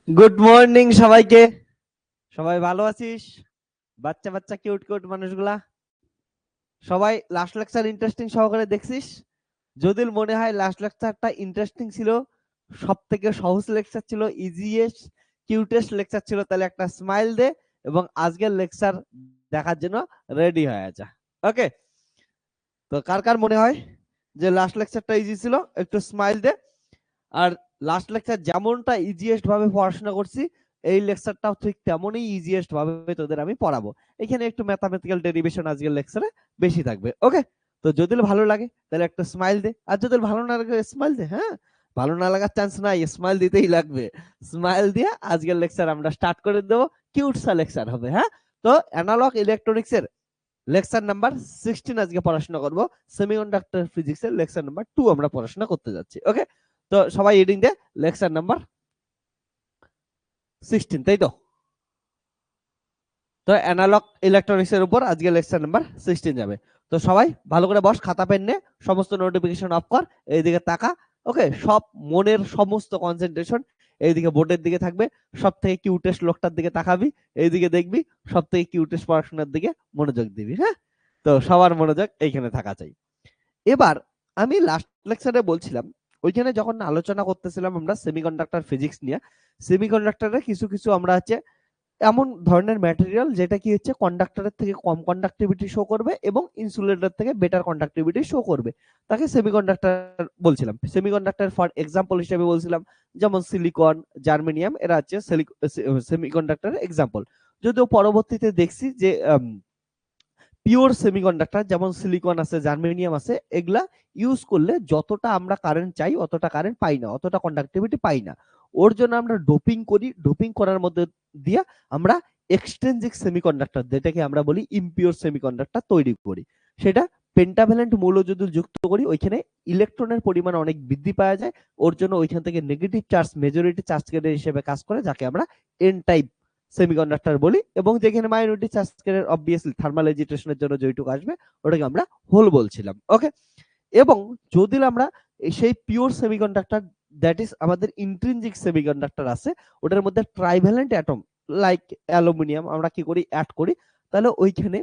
Good morning সবাইকে। সবাই ভালো আছিস? বাচ্চা বাচ্চা কিউট কিউট মানুষগুলা সবাই লাস্ট লেকচার ইন্টারেস্টিং সহকারে দেখছিস? যদি মনে হয় লাস্ট লেকচারটা ইন্টারেস্টিং ছিল, সব থেকে সহজ লেকচার ছিল, ইজিয়েস্ট কিউটেস্ট লেকচার ছিল, তাহলে একটা স্মাইল দে এবং আজকের লেকচার দেখার জন্য রেডি হয়ে যা। ওকে, তো কার কার মনে হয় যে লাস্ট লেকচারটা ইজি ছিল? একটু স্মাইল দে। আর লাস্ট লেকচার যেমনটা ইজিয়েস্ট ভাবে পড়াশোনা করছি, এই লেকচারটাও ঠিক তেমনই ইজিয়েস্ট ভাবে তোদের আমি পড়াবো। এখানে একটু ম্যাথমেটিক্যাল ডেরিভেশন আজকের লেকচারে বেশি থাকবে। ওকে, তো যদি ভালো লাগে তাহলে একটা স্মাইল দে, আর যদি ভালো না লাগে স্মাইল দে। হ্যাঁ, ভালো না লাগার চান্স নাই, স্মাইল দিতেই লাগবে। স্মাইল দিয়ে আজকের লেকচার আমরা স্টার্ট করে দেবো। কিউটসা লেকচার হবে। হ্যাঁ, তো অ্যানালগ ইলেকট্রনিক্স এর লেকচার নাম্বার 16 আজকে পড়াশোনা করব। সেমিকন্ডাক্টর ফিজিক্স এর লেকচার নাম্বার 2 আমরা পড়াশোনা করতে যাচ্ছি। ওকে, তো সবাই এডিং দে, লেকচার নাম্বার 16, তাই তো? তো অ্যানালগ ইলেকট্রনিক্স এর উপর আজকে লেকচার নাম্বার 16 যাবে। তো সবাই ভালো করে বস, খাতা পেন নে, সমস্ত নোটিফিকেশন অফ কর, এইদিকে তাকা। ওকে, সব মনের সমস্ত কনসেন্ট্রেশন এইদিকে বোর্ডের দিকে থাকবে। সব থেকে কিউটেস্ট লোকটার দিকে তাকাবি, এইদিকে দেখবি, সব থেকে কিউটেস্ট পড়াশোনার দিকে মনোযোগ দিবি। হ্যাঁ, তো সবার মনোযোগ এইখানে থাকা চাই। এবার আমি লাস্ট লেকচারে বলছিলাম, ওইখানে যখন আলোচনা করতেছিলাম আমরা সেমিকন্ডাক্টর ফিজিক্স নিয়ে, সেমিকন্ডাক্টরে কিছু কিছু আমরা হচ্ছে এমন ধরনের ম্যাটেরিয়াল যেটা কি হচ্ছে কন্ডাক্টরের থেকে কম কন্ডাক্টিভিটি শো করবে এবং ইনসুলেটর থেকে বেটার কন্ডাক্টিভিটি শো করবে, তাকে সেমিকন্ডাক্টর বলছিলাম। সেমিকন্ডাক্টর ফর এক্সাম্পল হিসেবে বলছিলাম যেমন সিলিকন, জার্মেনিয়াম, এরা হচ্ছে সেমিকন্ডাক্টরের এক্সাম্পল। যদিও পরবর্তীতে দেখছি যে পিওর সেমিকন্ডাক্টর যেমন সিলিকন আছে, জার্মেনিয়াম আছে, এগুলা ইউজ করলে যতটা আমরা কারেন্ট চাই অতটা কারেন্ট পাই না, অতটা কন্ডাক্টিভিটি পাই না। ওর জন্য আমরা ডোপিং করি, ডোপিং করার মধ্যে দিয়ে আমরা এক্সট্রিনজিক সেমিকন্ডাক্টর, যেটাকে আমরা বলি ইমপিওর সেমিকন্ডাক্টর তৈরি করি। সেটা পেন্টাভ্যালেন্ট মৌল যদি যুক্ত করি, ওইখানে ইলেকট্রনের পরিমাণ অনেক বৃদ্ধি পাওয়া যায়। ওর জন্য ওইখান থেকে negative charge majority charge carrier হিসেবে কাজ করে, যাকে আমরা এন টাইপ সেমিকন্ডাক্টর বলি। এবং যেখানে minority charge carrier obviously thermal এজিটেশনের জন্য যেটুকু আসবে ওটাকে আমরা হোল বলছিলাম। ওকে, এবং যদি আমরা সেই পিওর সেমিকন্ডাক্টর, দ্যাট ইজ আমাদের ইন্ট্রিনজিক সেমিকন্ডাক্টর আছে, ওটার মধ্যে ট্রাইভ্যালেন্ট অ্যাটম লাইক অ্যালুমিনিয়াম আমরা কি করি, অ্যাড করি, তাহলে ওইখানে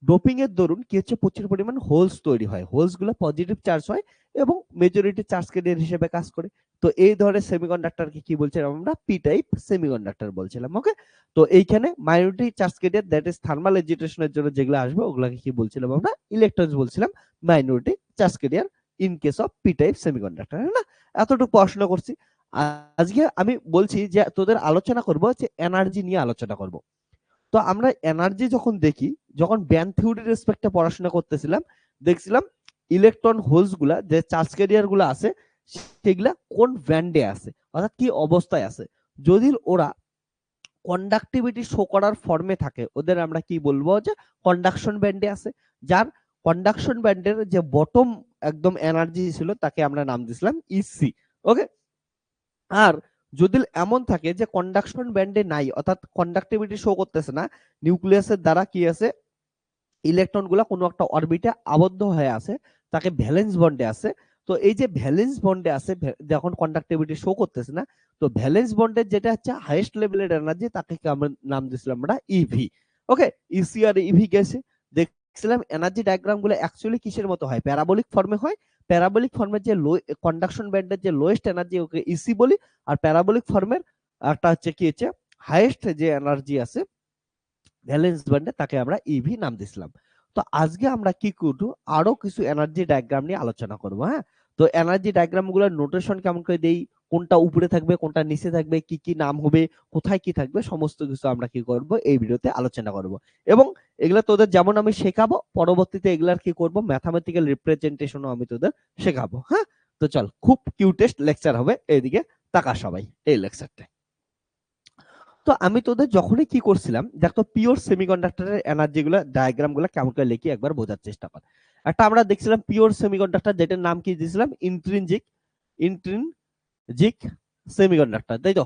ডোপিং এর দরুন কি হচ্ছে, প্রচুর পরিমাণ হোলস তৈরি হয়, হোলস গুলো পজিটিভ চার্জ হয় এবং মেজরিটি চার্জ ক্যারিয়ার হিসেবে কাজ করে। তো এই ধরনের সেমিকন্ডাক্টরকে কি বলছিলাম আমরা, পি টাইপ সেমিকন্ডাক্টর বলছিলাম। ওকে, তো এইখানে minority charge carrier that is thermal এজিটেশনের জন্য যেগুলো আসবে ওগুলাকে কি বলছিলাম আমরা, ইলেকট্রনস বলছিলাম, minority charge carrier in case of P type semiconductor. হ্যাঁ না, এতটুকু পড়াশোনা করছি। আজকে আমি বলছি যে তোদের আলোচনা করব যে এনার্জি নিয়ে আলোচনা করব। তো আমরা এনার্জি যখন দেখি, যখন ব্যান্ড থিওরির রেসপেক্টে পড়াশোনা করতেছিলাম, দেখছিলাম ইলেকট্রন হোলস গুলা যে চার্জ ক্যারিয়ার গুলা আছে সেগুলা কোন ব্যান্ডে আছে, অর্থাৎ কি অবস্থায় আছে। যদি ওরা কন্ডাক্টিভিটি শো করার ফর্মে থাকে, ওদের আমরা কি বলবো, যে কন্ডাকশন ব্যান্ডে আছে। যার কন্ডাকশন ব্যান্ডের যে বটম একদম এনার্জি ছিল তাকে আমরা নাম দিয়েছিলাম ইসি। ওকে, আর যদি এমন থাকে যে কন্ডাকশন ব্যান্ডে নাই, অর্থাৎ কন্ডাক্টিভিটি শো করতেছে না, নিউক্লিয়াসের দ্বারা কি আছে, ইলেকট্রন গুলা কোনো একটা অরবিটে আবদ্ধ হয়ে আছে, তাকে ভ্যালেন্স বন্ডে আছে। তো এই যে ভ্যালেন্স বন্ডে আছে, যখন কন্ডাক্টিভিটি শো করতেছে না, তো ভ্যালেন্স বন্ডের যেটা হচ্ছে হাইয়েস্ট লেভেলের এনার্জি, তাকে আমরা নাম দিয়েছিলাম আমরা ইভি। ওকে, ইসি আর ইভি গেছে। দেখছিলাম এনার্জি ডায়াগ্রাম গুলো অ্যাকচুয়ালি কিসের মতো হয়, প্যারাবোলিক ফর্মে হয়। প্যারাবোলিক ফর্মের যে লো কন্ডাকশন ব্যান্ডের যে লোয়েস্ট এনার্জি ওকে ইসি বলি, আর প্যারাবোলিক ফর্মের একটা হচ্ছে কি হচ্ছে হাইয়েস্ট যে এনার্জি আছে ভ্যালেন্স ব্যান্ডে, তাকে আমরা ইভি নাম দিছিলাম। তো আজকে আমরা কি করব, আরো কিছু এনার্জি ডায়াগ্রাম নিয়ে আলোচনা করব। হ্যাঁ, তো এনার্জি ডায়াগ্রাম গুলোর নোটেশন কেমন করে দেই, কোনটা উপরে থাকবে কোনটা নিচে থাকবে, কি কি নাম হবে, কোথায় কি থাকবে, সমস্ত কিছু আমরা কি করব এই ভিডিওতে আলোচনা করব। এবং এগুলা তোদের যেমন আমি শেখাবো, পরবর্তীতে এগুলার কি করব, ম্যাথমেটিক্যাল রিপ্রেজেন্টেশনও আমি তোদের শেখাবো। হ্যাঁ, তো চল, খুব কিউটেস্ট লেকচার হবে, এইদিকে তাকা সবাই এই লেকচারটা। তো আমি তোদের যখনই কি করছিলাম, দেখো পিওর সেমিকন্ডাক্টরের এনার্জি গুলো ডায়াগ্রাম গুলো কেমন করে লিখি একবার বোঝার চেষ্টা কর। একটা আমরা দেখছিলাম পিওর সেমিকন্ডাক্টর, যেটার নাম কি দিয়েছিলাম, ইন্ট্রিনজিক সেমিকন্ডাক্টর, তাই তো,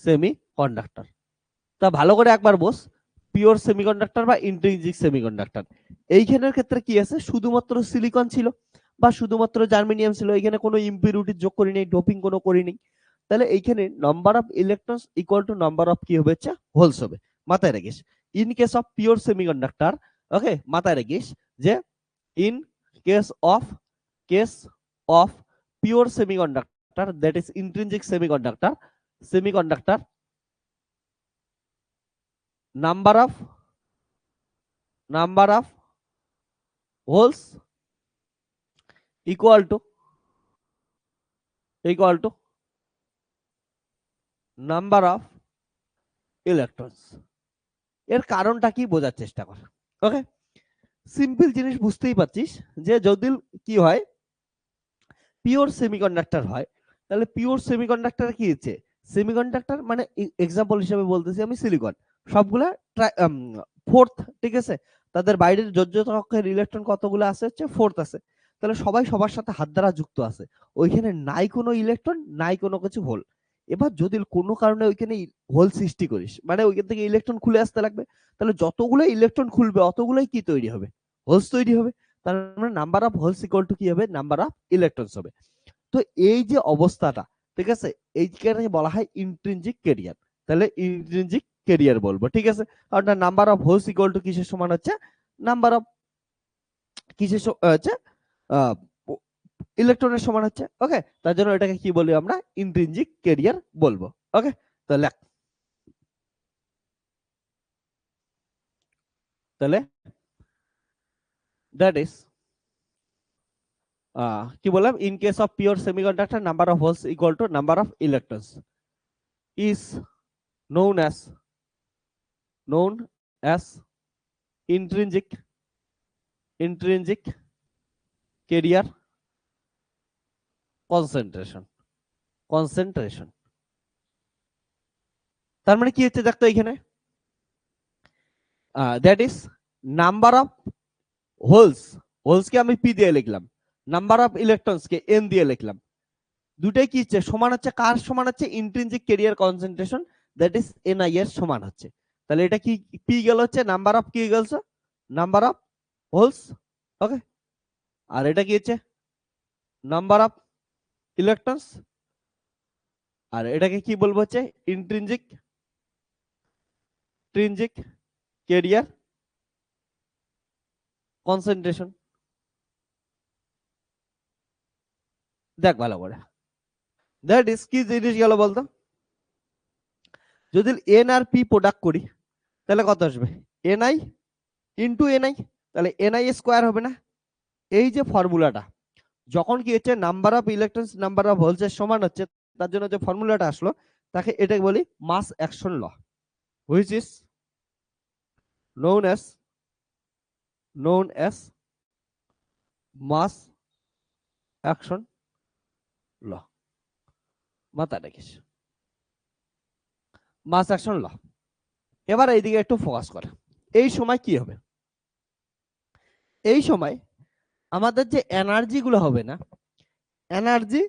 সেমিকন্ডাক্টর। তা ভালো করে একবার বস, পিওর সেমিকন্ডাক্টর বা ইন্ট্রিনজিক সেমিকন্ডাক্টর, এইখানের ক্ষেত্রে কি আছে, শুধুমাত্র সিলিকন ছিল বা শুধুমাত্র জার্মেনিয়াম ছিল, এখানে কোনো ইম্পিউরিটি যোগ করি নেই, ডোপিং কোনো করি নেই। তাহলে এইখানে number of electrons equal to number of কি হবে হচ্ছে হোলস হবে, মাথায় রাখিস। In case of pure semiconductor, okay, মাথায় রাখিস যে in case of pure semiconductor, that is intrinsic semiconductor, number of holes equal to number of electrons। এর কারণটা কি বোঝার চেষ্টা কর। ওকে, সিম্পল জিনিস বুঝতেই পারছিস যে যদি কি হয় পিওর সেমিকন্ডাক্টর হয়, তাহলে পিওর সেমিকন্ডাক্টর কি হচ্ছে, সেমিকন্ডাক্টর মানে এক্সাম্পল হিসেবে বলতেছি আমি সিলিকন, সবগুলা ফোর্থ, ঠিক আছে, তাদের বাইরের যোজ্যতা কক্ষের ইলেকট্রন কতগুলো আছে হচ্ছে ফোর্থ আছে, তাহলে সবাই সবার সাথে হাত দ্বারা যুক্ত আছে, ওইখানে নাই কোনো ইলেকট্রন নাই কোনো কিছু হোল। এবার যদি কোনো কারণে ওইখানে হোল সৃষ্টি করিস, মানে ওইখান থেকে ইলেকট্রন খুলে আসতে লাগবে, তাহলে যতগুলো ইলেকট্রন খুলবে অতগুলোই কি তৈরি হবে, হোলস তৈরি হবে। তার মানে number of holes equal to কি হবে, নাম্বার অফ ইলেকট্রনস হবে। তো এই যে অবস্থাটা, ঠিক আছে, এইখানে বলা হয় ইন্ট্রিনজিক ক্যারিয়ার। তাহলে ইন্ট্রিনজিক ক্যারিয়ার বলবো, ঠিক আছে, কারণ number of holes equal to কিসের সমান হচ্ছে, নাম্বার অফ কিসের হচ্ছে ইলেকট্রনের সমান হচ্ছে। ওকে, তার জন্য এটাকে কি বলি আমরা, ইন্ট্রিনজিক ক্যারিয়ার বলবো। ওকে, তাহলে দ্যাট ইজ কি বললাম, in case of pure semiconductor number of holes equal to number of electrons is known as intrinsic carrier concentration। তার মানে কি হচ্ছে দেখতো এখানে, that is number of holes কে আমি পি দিয়ে লিখলাম, নাম্বার অফ ইলেকট্রনস কে এন দিয়ে লিখলাম, দুটাই কি হচ্ছে সমান হচ্ছে, কার সমান হচ্ছে, intrinsic career concentration, that is NI এর সমান হচ্ছে। তাহলে এটা কি পি গেল হচ্ছে নাম্বার অফ কি গেল, নাম্বার অফ হোলস। ওকে, আর এটা কি হচ্ছে নাম্বার অফ ইলেকট্রনস, আর এটাকে কি বলবো হচ্ছে ইন্ট্রিনজিক ক্যারিয়ার কনসেন্ট্রেশন। দেখ ভালো করে, দ্যাট ইজ কি জিনিস গেল বলতো, যদি এন আর পি প্রোডাক্ট করি তাহলে কত আসবে, এনআই ইন্টু এনআই, তাহলে এনআই স্কোয়ার হবে না। এই যে ফর্মুলাটা যখন কি হচ্ছে number of electrons number of holes এর সমান হচ্ছে, তার জন্য যে ফর্মুলাটা আসলো তাকে এটাকে বলি mass action law, which is known as mass action law. মাথায় রাখিস মাস অ্যাকশন ল। এবার এইদিকে একটু ফোকাস কর, এই সময় কি হবে, এই সময় আমাদের যে এনার্জি গুলো হবে না, এনার্জি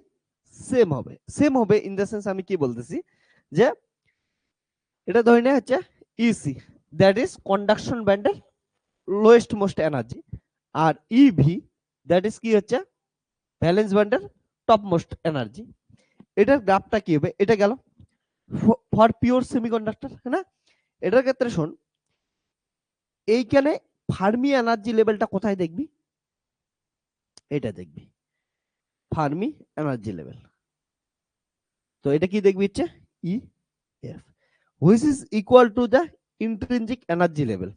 সেম হবে ইন দ্য সেন্স, আমি কি বলতেছি যে এটা ধরে নেওয়া হচ্ছে ইসি, দ্যাট ইজ কন্ডাকশন ব্যান্ডের লোয়েস্ট মোস্ট এনার্জি, আর ইভি দ্যাট ইজ কি হচ্ছে ভ্যালেন্স ব্যান্ডের টপ মোস্ট এনার্জি। এটার গ্রাফটা কি হবে, এটা গেল ফর পিওর সেমিকন্ডাক্টর, হ্যাঁ না, এটার ক্ষেত্রে শোন, এইখানে ফার্মি এনার্জি লেভেলটা কোথায় দেখবি, এটা দেখবি ফার্মি এনার্জি লেভেল, তো এটা কি দেখবি হচ্ছে E F, which is equal to the intrinsic energy level.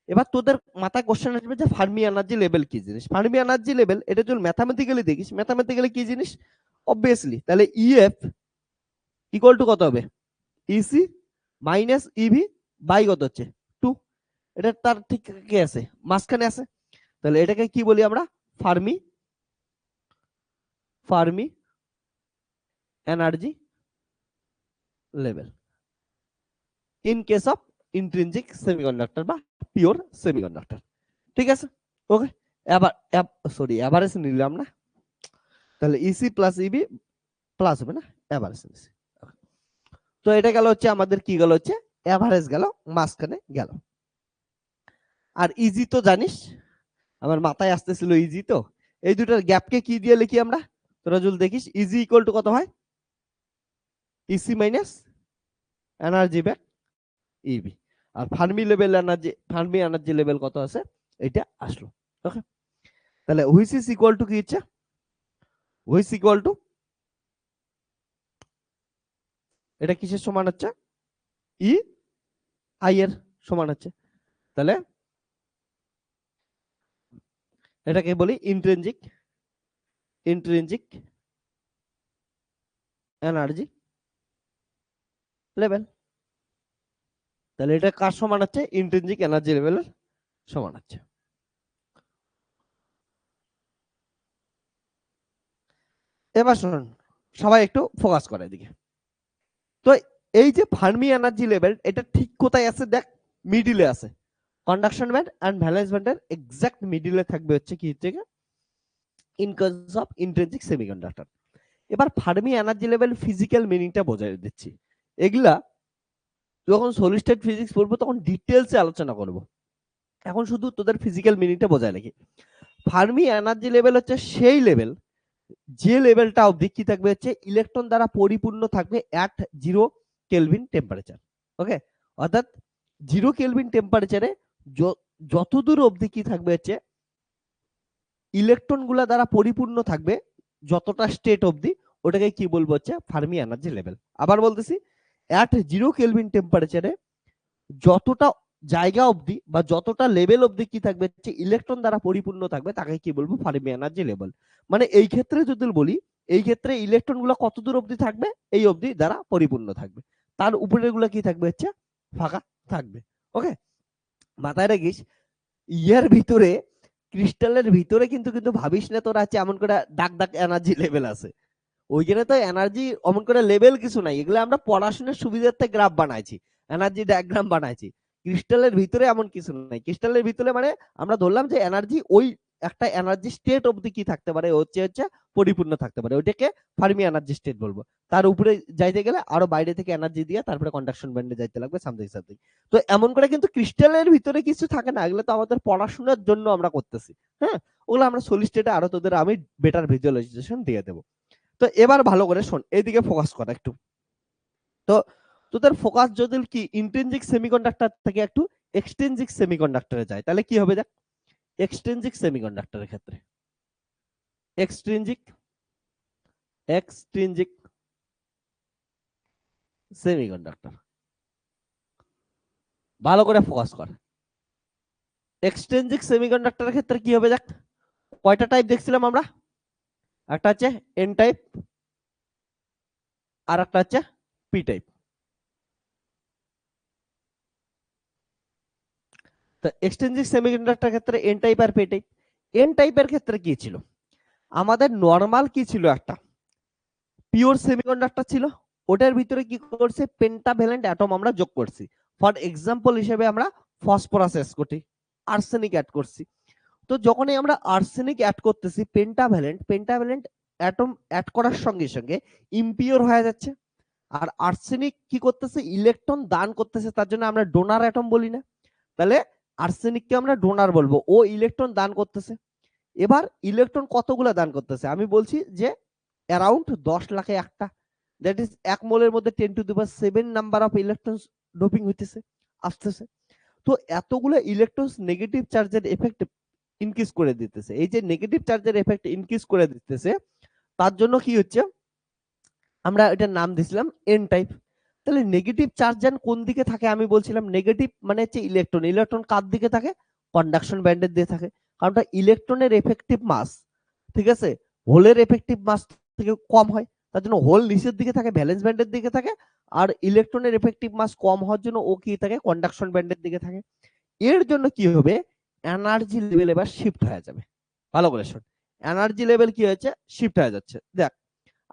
এবার তোদের মাথায় কোশ্চেন আসবে যে ফার্মি এনার্জি লেভেল কি জিনিস, ফার্মি এনার্জি লেভেল এটা যদি ম্যাথামেটিক্যালি দেখিস, ম্যাথামেটিক্যালি কি জিনিস, অবভিয়াসলি তাহলে ইএফ ইকুয়াল টু কত হবে, ইসি মাইনাস ইভি বাই কত হচ্ছে 2, এটা তার ঠিক কি আছে মাঝখানে আছে, তাহলে এটাকে কি বলি আমরা, Fermi energy level in case of intrinsic semiconductor বা পিওর সেমিকন্ডাক্টর। ঠিক আছে, ওকে, এবার সরি এভারেজ নিলাম না, তাহলে ইসি প্লাস ইবি প্লাস হবে না এভারেজ, তো এটা গেল হচ্ছে আমাদের কি গেল হচ্ছে এভারেজ গেল, মাঝখানে গেল। আর ইজি তো জানিস, আমার মাথায় আসতেছিল ইজি, তো এই দুটার গ্যাপকে কি দিয়ে লিখি আমরা, তোরা যদি দেখিস ইজি ইকুয়াল টু কত হয়, EC minus energy by EB. আর ফার্মি এনার্জি লেভেল কত আছে এটা আসলো। ওকে, তাহলে হুইচ ইজ ইকুয়াল টু কি হচ্ছে, হুইচ ইকুয়াল টু এটা কিসের সমান হচ্ছে, ই আই এর সমান হচ্ছে। তাহলে এটাকে বলি ইন্ট্রিনজিক এনার্জি লেভেল। তাহলে এটা কার সমান হচ্ছে, ইন্ট্রিনজিক এনার্জি লেভেলের সমান হচ্ছে। এবার শুনুন, সবাই একটু ফোকাস করে এদিকে। তো এই যে ফার্মি এনার্জি লেভেল, এটা ঠিক কোথায় আছে দেখ, মিডিলে আছে। কন্ডাকশন ব্যান্ড এন্ড ভ্যালেন্স ব্যান্ডের এক্সাক্ট মিডিলে থাকবে হচ্ছে কি হচ্ছে in case of intrinsic semiconductor. এবার ফার্মি এনার্জি লেভেল ফিজিক্যাল মিনিংটা বোঝাই দিচ্ছি। এগুলা যখন সলিড স্টেট ফিজিক্স পড়বো তখন ডিটেলসে আলোচনা করব, এখন শুধু তোদের ফিজিক্যাল মিনিংটা বোঝায় নাকি। ফার্মি এনার্জি লেভেল হচ্ছে সেই লেভেল যে লেভেলটা অবধি কি থাকবে হচ্ছে ইলেকট্রন দ্বারা পরিপূর্ণ থাকবে অ্যাট 0 কেলভিন টেম্পারেচার। ওকে, অর্থাৎ 0 কেলভিন টেম্পারেচারে যতদূর অবধি কি থাকবে হচ্ছে ইলেকট্রন গুলা দ্বারা পরিপূর্ণ থাকবে, যতটা স্টেট অবধি, ওটাকে কি বলবো হচ্ছে ফার্মি এনার্জি লেভেল। আবার বলতেছি, অ্যাট 0 কেলভিন টেম্পারেচারে যতটা জায়গা অবধি বা যতটা লেভেল অবধি কি থাকবে হচ্ছে ইলেকট্রন দ্বারা পরিপূর্ণ থাকবে, তাকে কি বলবো ফার্মি এনার্জি লেভেল। মানে এই ক্ষেত্রে যদি বলি, এই ক্ষেত্রে ইলেকট্রন গুলো কত দূর অবধি থাকবে, এই অবধি দ্বারা পরিপূর্ণ থাকবে, তার উপরের গুলো কি থাকবে হচ্ছে ফাঁকা থাকবে। ওকে, মাথায় রাখিস ইয়ার ভিতরে ক্রিস্টালের ভিতরে কিন্তু কিন্তু ভাবিস না তোরা আছে এমন করে ডাক ডাক এনার্জি লেভেল আছে, ওইখানে তো এনার্জি অমন করে লেভেল কিছু নাই, এগুলো আমরা পড়াশোনার সুবিধার্থে গ্রাফ বানাইছি, এনার্জি ডায়াগ্রাম বানাইছি। ক্রিস্টালের ভিতরে এমন কিছু নাই, ক্রিস্টালের ভিতরে মানে আমরা ধরলাম যে এনার্জি ওই একটা এনার্জি স্টেট অবধি কি থাকতে পারে হচ্ছে হচ্ছে পরিপূর্ণ থাকতে পারে, ওইটাকে ফার্মি এনার্জি স্টেট বলবো। তার উপরে যাইতে গেলে আরো বাইরে থেকে এনার্জি দিয়ে তারপরে কন্ডাকশন ব্যান্ডে যাইতে লাগবে সামথিং সামথিং। তো এমন করে কিন্তু ক্রিস্টালের ভিতরে কিছু থাকে না, এগুলো তো আমাদের পড়াশোনার জন্য আমরা করতেছি। হ্যাঁ, ওগুলো আমরা সলিড স্টেটে আরো তোদের আমি বেটার ভিজুয়ালাইজেশন দিয়ে দেবো। তো এবার ভালো করে শোন, এইদিকে ফোকাস কর একটু। তো তোদের ফোকাস যদি কি ইন্ট্রিনজিক সেমিকন্ডাক্টর থেকে একটু এক্সট্রিনজিক সেমিকন্ডাক্টরে যায়, তাহলে কি হবে দেখ। এক্সট্রিনজিক সেমিকন্ডাক্টরের ক্ষেত্রে এক্সট্রিনজিক সেমিকন্ডাক্টর, ভালো করে ফোকাস কর। এক্সট্রিনজিক সেমিকন্ডাক্টরের ক্ষেত্রে কি হবে দেখ, কয়টা টাইপ দেখছিলাম আমরা, একটা হচ্ছে এন টাইপ আর একটা হচ্ছে পি টাইপ। তো এক্সট্রিনজিক সেমিকন্ডাক্টরের ক্ষেত্রে এন টাইপ আর পি টাইপ। এন টাইপের ক্ষেত্রে কি ছিল, আমাদের নরমাল কি ছিল, একটা পিওর সেমিকন্ডাক্টর ছিল, ওটার ভিতরে কি করছে পেন্টাভ্যালেন্ট অ্যাটম আমরা যোগ করছি। ফর এক্সাম্পল হিসেবে আমরা ফসফরাস অ্যাড করছি, আর্সেনিক অ্যাড করছি। তো যখনই আমরা আর্সেনিক অ্যাড করতেছি পেন্টাভ্যালেন্ট অ্যাটম অ্যাড করার সঙ্গে সঙ্গে ইম্পিওর হয়ে যাচ্ছে। আর আর্সেনিক কি করতেছে, ইলেকট্রন দান করতেছে, তার জন্য আমরা ডোনার অ্যাটম বলি না, তাহলে আর্সেনিককে আমরা ডোনার বলবো, ও ইলেকট্রন দান করতেছে। এবার ইলেকট্রন কতগুলো দান করতেছে, আমি বলছি যে অ্যারাউন্ড 10 লাখে একটা, দ্যাট ইজ 1 মোলের মধ্যে 10⁷ নাম্বার অফ ইলেকট্রনস ডোপিং হইতেছে আসতেছে। তো এতগুলো ইলেকট্রনস নেগেটিভ চার্জের এফেক্ট ইনক্রিজ করে দিতেছে, এই যে নেগেটিভ চার্জের এফেক্ট ইনক্রিজ করে দিতেছে, তার জন্য কি হচ্ছে আমরা এটার নাম দিছিলাম এন টাইপ। তাহলে নেগেটিভ চার্জ যেন কোন দিকে থাকে, আমি বলছিলাম নেগেটিভ মানে হচ্ছে ইলেকট্রন, ইলেকট্রন কার দিকে থাকে, কন্ডাকশন ব্যান্ডের দিকে থাকে, কারণ ইলেকট্রনের এফেক্টিভ মাস, ঠিক আছে, হোলের এফেক্টিভ মাস থেকে কম হয়, তার জন্য হোল নিচের দিকে থাকে, ভ্যালেন্স ব্যান্ডের দিকে থাকে। আর ইলেকট্রনের এফেক্টিভ মাস কম হওয়ার জন্য ও কি থাকে, কন্ডাকশন ব্যান্ডের দিকে থাকে। এর জন্য কি হবে, এনার্জি লেভেল এবার শিফট হয়ে যাবে। ভালো করে শোন, এনার্জি লেভেল কি হয়েছে, শিফট হয়ে যাচ্ছে। দেখ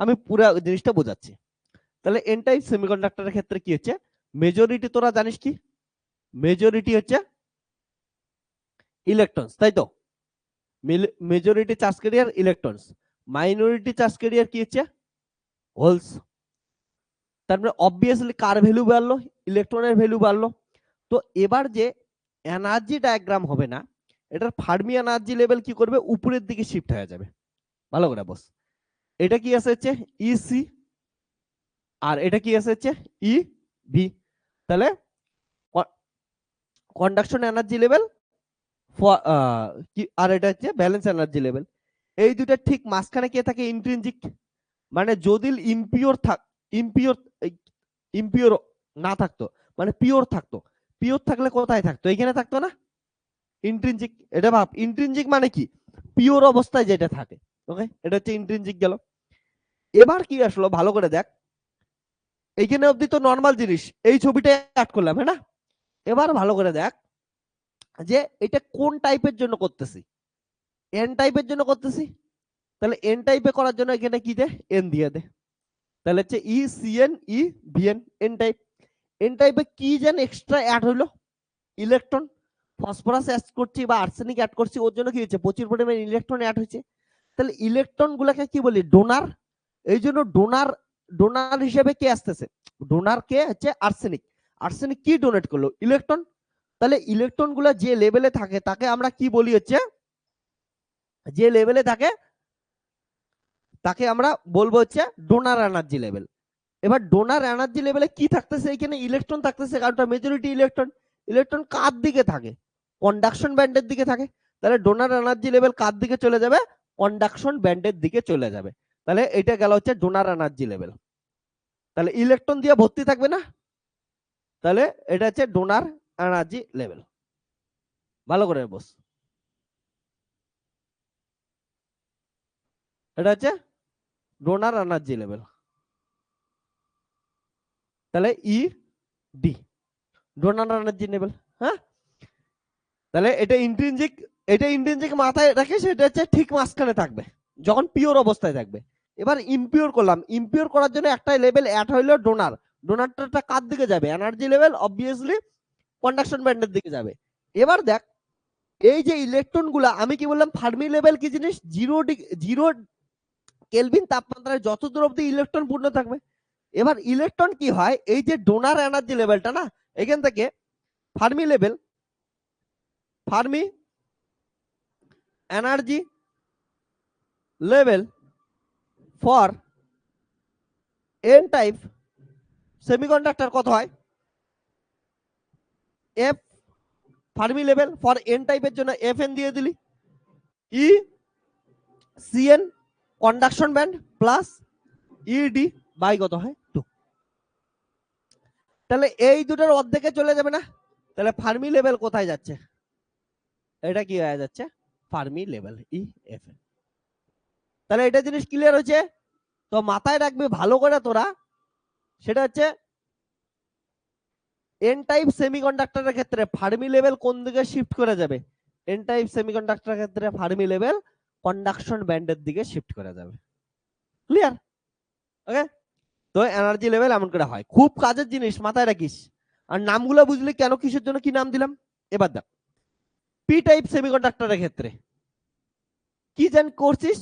আমি পুরো জিনিসটা বোঝাচ্ছি। তাহলে এন টাইপ সেমিকন্ডাক্টরের ক্ষেত্রে কি হচ্ছে, মেজরিটি তোরা জানিস কি, মেজরিটি হচ্ছে ইলেকট্রনস, তাই তো, majority charge carrier electrons, minority charge career কি হচ্ছে হোলস। তারপরে অবভিয়াসলি কার ভ্যালু বাড়লো, ইলেকট্রনের ভ্যালু বাড়লো। তো এবার যে এনার্জি ডায়াগ্রাম হবে না, এটার ফার্মি এনার্জি লেভেল কি করবে, উপরের দিকে শিফট হয়ে যাবে। ভালো করে বস, এটা কি আছে হচ্ছে ইসি, আর এটা কি আছে হচ্ছে ই ভি। তাহলে কন্ডাকশন এনার্জি লেভেল আর এটা হচ্ছে ব্যালেন্স এনার্জি লেভেল। এই দুটা ঠিক মাঝখানে কে থাকে? ইন্ট্রিনজিক। মানে যদি ইম্পিওর ইম্পিওর না থাকতো, মানে পিওর থাকতো, পিওর থাকলে কোথায় থাকতো? এখানে থাকতো না? ইন্ট্রিনজিক। এটা ভাব, ইন্ট্রিনজিক মানে কি? পিওর অবস্থায় যেটা থাকে। ওকে, এটা হচ্ছে ইন্ট্রিনজিক গেল। এবার কি আসলো ভালো করে দেখ, এইখানে অবধি তো নর্মাল জিনিস, এই ছবিটা অ্যাড করলাম, হ্যাঁ না? এবার ভালো করে দেখ যে এটা কোন টাইপের জন্য করতেছি। এন টাইপের জন্য করতেছি। তাহলে এন টাইপে করার জন্য এখানে কি দে? এন দিয়ে দে। তাহলে হচ্ছে E C N E V N. N type. N টাইপে কি যেন এক্সট্রা অ্যাড হইলো? ইলেকট্রন। ফসফরাস অ্যাড করছি বা আর্সেনিক অ্যাড করছি, ওর জন্য কি হচ্ছে? প্রচুর পরিমাণে ইলেকট্রন অ্যাড হয়েছে। তাহলে ইলেকট্রন গুলাকে কি বলি? ডোনার। এই জন্য ডোনার, ডোনার হিসেবে কে আসতেছে? ডোনার কে হচ্ছে আর্সেনিক। আর্সেনিক কি ডোনেট করলো? ইলেকট্রন। তাহলে ইলেকট্রন গুলা যে লেভেলে থাকে তাকে আমরা কি বলি হচ্ছে, যে লেভেলে থাকে তাকে আমরা বলবো হচ্ছে ডোনার এনার্জি লেভেল। এবার ডোনার এনার্জি লেভেলে কি থাকতেছে? এখানে ইলেকট্রন থাকতেছে, কারণ মেজরিটি ইলেকট্রন। ইলেকট্রন কার দিকে থাকে? কন্ডাকশন ব্যান্ডের দিকে থাকে। তাহলে ডোনার এনার্জি লেভেল কার দিকে চলে যাবে? কন্ডাকশন ব্যান্ডের দিকে চলে যাবে। তাহলে এটা গেল হচ্ছে ডোনার এনার্জি লেভেল। তাহলে ইলেকট্রন দিয়ে ভর্তি থাকবে না? তাহলে এটা হচ্ছে ডোনার এনার্জি লেভেল। ভালো করে বস, এটা হচ্ছে ডোনার এনার্জি লেভেল। তাহলে E D, donor energy level. হ্যাঁ, তাহলে এটা ইন্ট্রিনজিক। এটা ইন্ট্রিনজিক মাথায় রাখে, সেটা হচ্ছে ঠিক মাঝখানে থাকবে যখন পিওর অবস্থায় থাকবে। এবার ইমপিওর করলাম, ইমপিওর করার জন্য একটা লেভেল অ্যাড হইলো ডোনার। ডোনারটা কার দিকে যাবে? এনার্জি লেভেল, অবভিয়াসলি কন্ডাকশন ব্যান্ডের দিকে যাবে। এবার দেখ, এই যে ইলেকট্রন গুলা, আমি কি বললাম ফার্মি লেভেল কি জিনিস? জিরো কেলভিন তাপমাত্রায় যত দূর অব্দি ইলেকট্রন পূর্ণ থাকবে। এবার ইলেকট্রন কি হয়, এই যে ডোনার এনার্জি লেভেলটা না, এখান থেকে Fermi level, Fermi energy level for N type semiconductor কত হয়? F. Fermi level for N টাইপের জন্য এফ এন দিয়ে দিলি, E C N conduction band plus ED by কত হয়? 2। তাহলে এই দুটোর অর্ধেকে চলে যাবে না? তাহলে ফার্মি লেভেল কোথায় যাচ্ছে? এটা কি হয়ে যাচ্ছে? Fermi level E F. তাহলে এটা জিনিস ক্লিয়ার হয়েছে? তো মাথায় রাখবি ভালো করে তোরা, সেটা হচ্ছে এন টাইপ সেমিকন্ডাক্টরের ক্ষেত্রে ফার্মি লেভেল কোন দিকে শিফট করে যাবে? এন টাইপ সেমিকন্ডাক্টরের ক্ষেত্রে ফার্মি লেভেল কন্ডাকশন ব্যান্ডের দিকে শিফট করে যাবে। ক্লিয়ার? ওকে, তো এনার্জি লেভেল এমন করে হয়, খুব কাজের জিনিস, মাথায় রাখিস। আর নামগুলো বুঝলি কেন, কিসের জন্য কি নাম দিলাম। এবার দেখ, পি টাইপ সেমিকন্ডাক্টরের ক্ষেত্রে কি জান করছিস?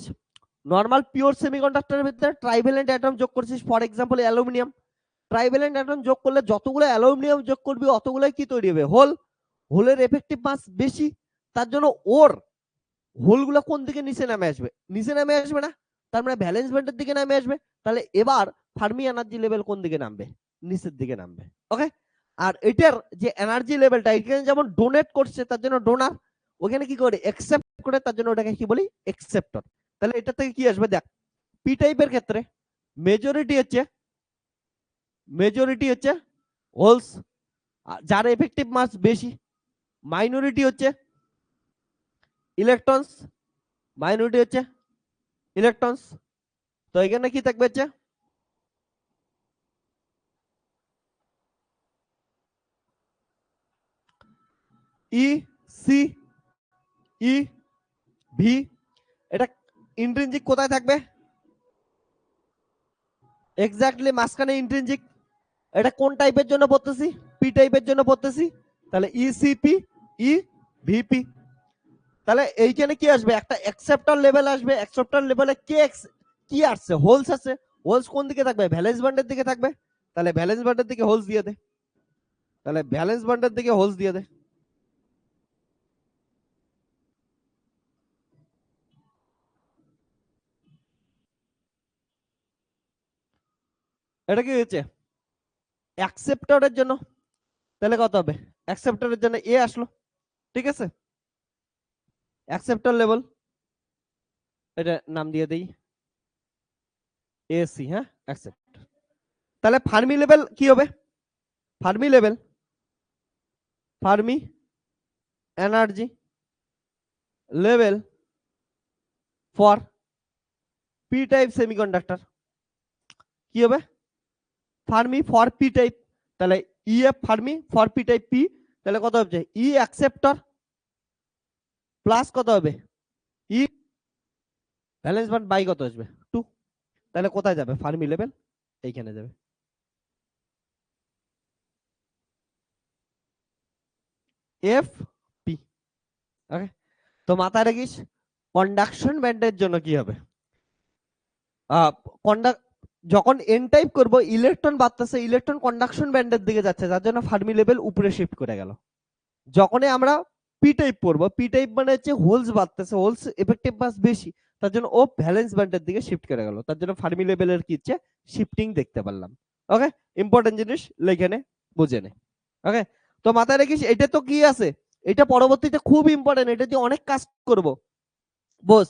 নর্মাল পিওর সেমিকন্ডাক্টরের ভিতরে ট্রাইভ্যালেন্ট অ্যাটম যোগ করছিস, for example aluminium. Trivalent atom যোগ করলে যতগুলো অ্যালুমিনিয়াম যোগ করবি অতগুলোই কি তৈরি হবে? হোল। হোলের এফেক্টিভ মাস বেশি, তার জন্য ওর হোলগুলো কোন দিকে নিচে নামে আসবে? নিচে নামে আসবে না? তার মানে ভ্যালেন্স ব্যান্ডের দিকে নামে আসবে। তাহলে এবার ফার্মি এনার্জি লেভেল কোন দিকে নামবে? নিচের দিকে নামবে। ওকে, আর এটার যে এনার্জি লেভেলটা এখানে যেমন ডোনেট করছে তার জন্য ডোনার, ওখানে কি করে একসেপ্ট করে তার জন্য ওটাকে কি বলি? একসেপ্টর। তাহলে এটা থেকে কি আসবে দেখ, পি টাইপের ক্ষেত্রে মেজরিটি হচ্ছে, মেজরিটি হচ্ছে হোলস যার এফেক্টিভ মাস বেশি, মাইনরিটি হচ্ছে ইলেকট্রনস, মাইনরিটি হচ্ছে ইলেকট্রনস। তো এখানে কি থাকবে হচ্ছে ই সি ই ভি। এটা ইন্ট্রিনজিক কোথায় থাকবে? এক্স্যাক্টলি মাঝখানে ইন্ট্রিনজিক। এটা কোন টাইপের জন্য পড়তেছি? পি টাইপের জন্য পড়তেছি। তাহলে ইসিপি ই ভিপি। তাহলে এইখানে কি আসবে? একটা অ্যাকসেপ্টর লেভেল আসবে। অ্যাকসেপ্টর লেভেলে কি আসছে? হোলস আছে। হোলস কোন দিকে থাকবে? ভ্যালেন্স ব্যান্ডের দিকে থাকবে। তাহলে ভ্যালেন্স ব্যান্ডের দিকে হোলস দিয়ে দে। তাহলে ভ্যালেন্স ব্যান্ডের দিকে হোলস দিয়ে দে। এটা কি হয়েছে অ্যাকসেপ্টরের জন্য, তাহলে কত হবে অ্যাকসেপ্টরের জন্য এ আসলো, ঠিক আছে অ্যাকসেপ্টর লেভেল, এটা নাম দিয়ে দেই এসি, হ্যাঁ অ্যাকসেপ্ট। তাহলে ফার্মি লেভেল কি হবে, Fermi level, Fermi energy level for P type semiconductor কি হবে, ফার্মি ফর পি টাইপ, তাহলে E F Fermi for P type P, তাহলে কত হবে ই অ্যাকসেপ্টর প্লাস কত হবে ই ভ্যালেন্স বন্ড বাই কত আসবে 2, তাহলে কোথায় যাবে ফার্মি লেভেল এইখানে যাবে। এফ পি, ওকে। তো মাথায় রাখিস কন্ডাকশন ব্যান্ডের জন্য কি হবে, যখন এন টাইপ করব ইলেকট্রন বাড়তেছে, ইলেকট্রন কন্ডাকশন ব্যান্ডের দিকে যাচ্ছে, যার জন্য ফার্মি লেভেল উপরে শিফট করে গেল। যখনই আমরা পি টাইপ করব, পি টাইপ মানে হচ্ছে হোলস বাড়তেছে, হোলস এফেক্টিভ মাস বেশি, তার জন্য ও ভ্যালেন্স ব্যান্ডের দিকে শিফট করে গেল, তার জন্য ফার্মি লেভেলের কি হচ্ছে শিফটিং দেখতে পারলাম। ওকে, ইম্পর্টেন্ট জিনিস লেখেনে বুঝে নে। ওকে, তো মাথায় রাখিস এটা তো কি আছে, এটা পরবর্তীতে খুব ইম্পর্টেন্ট, এটা দিয়ে অনেক কাজ করব বস।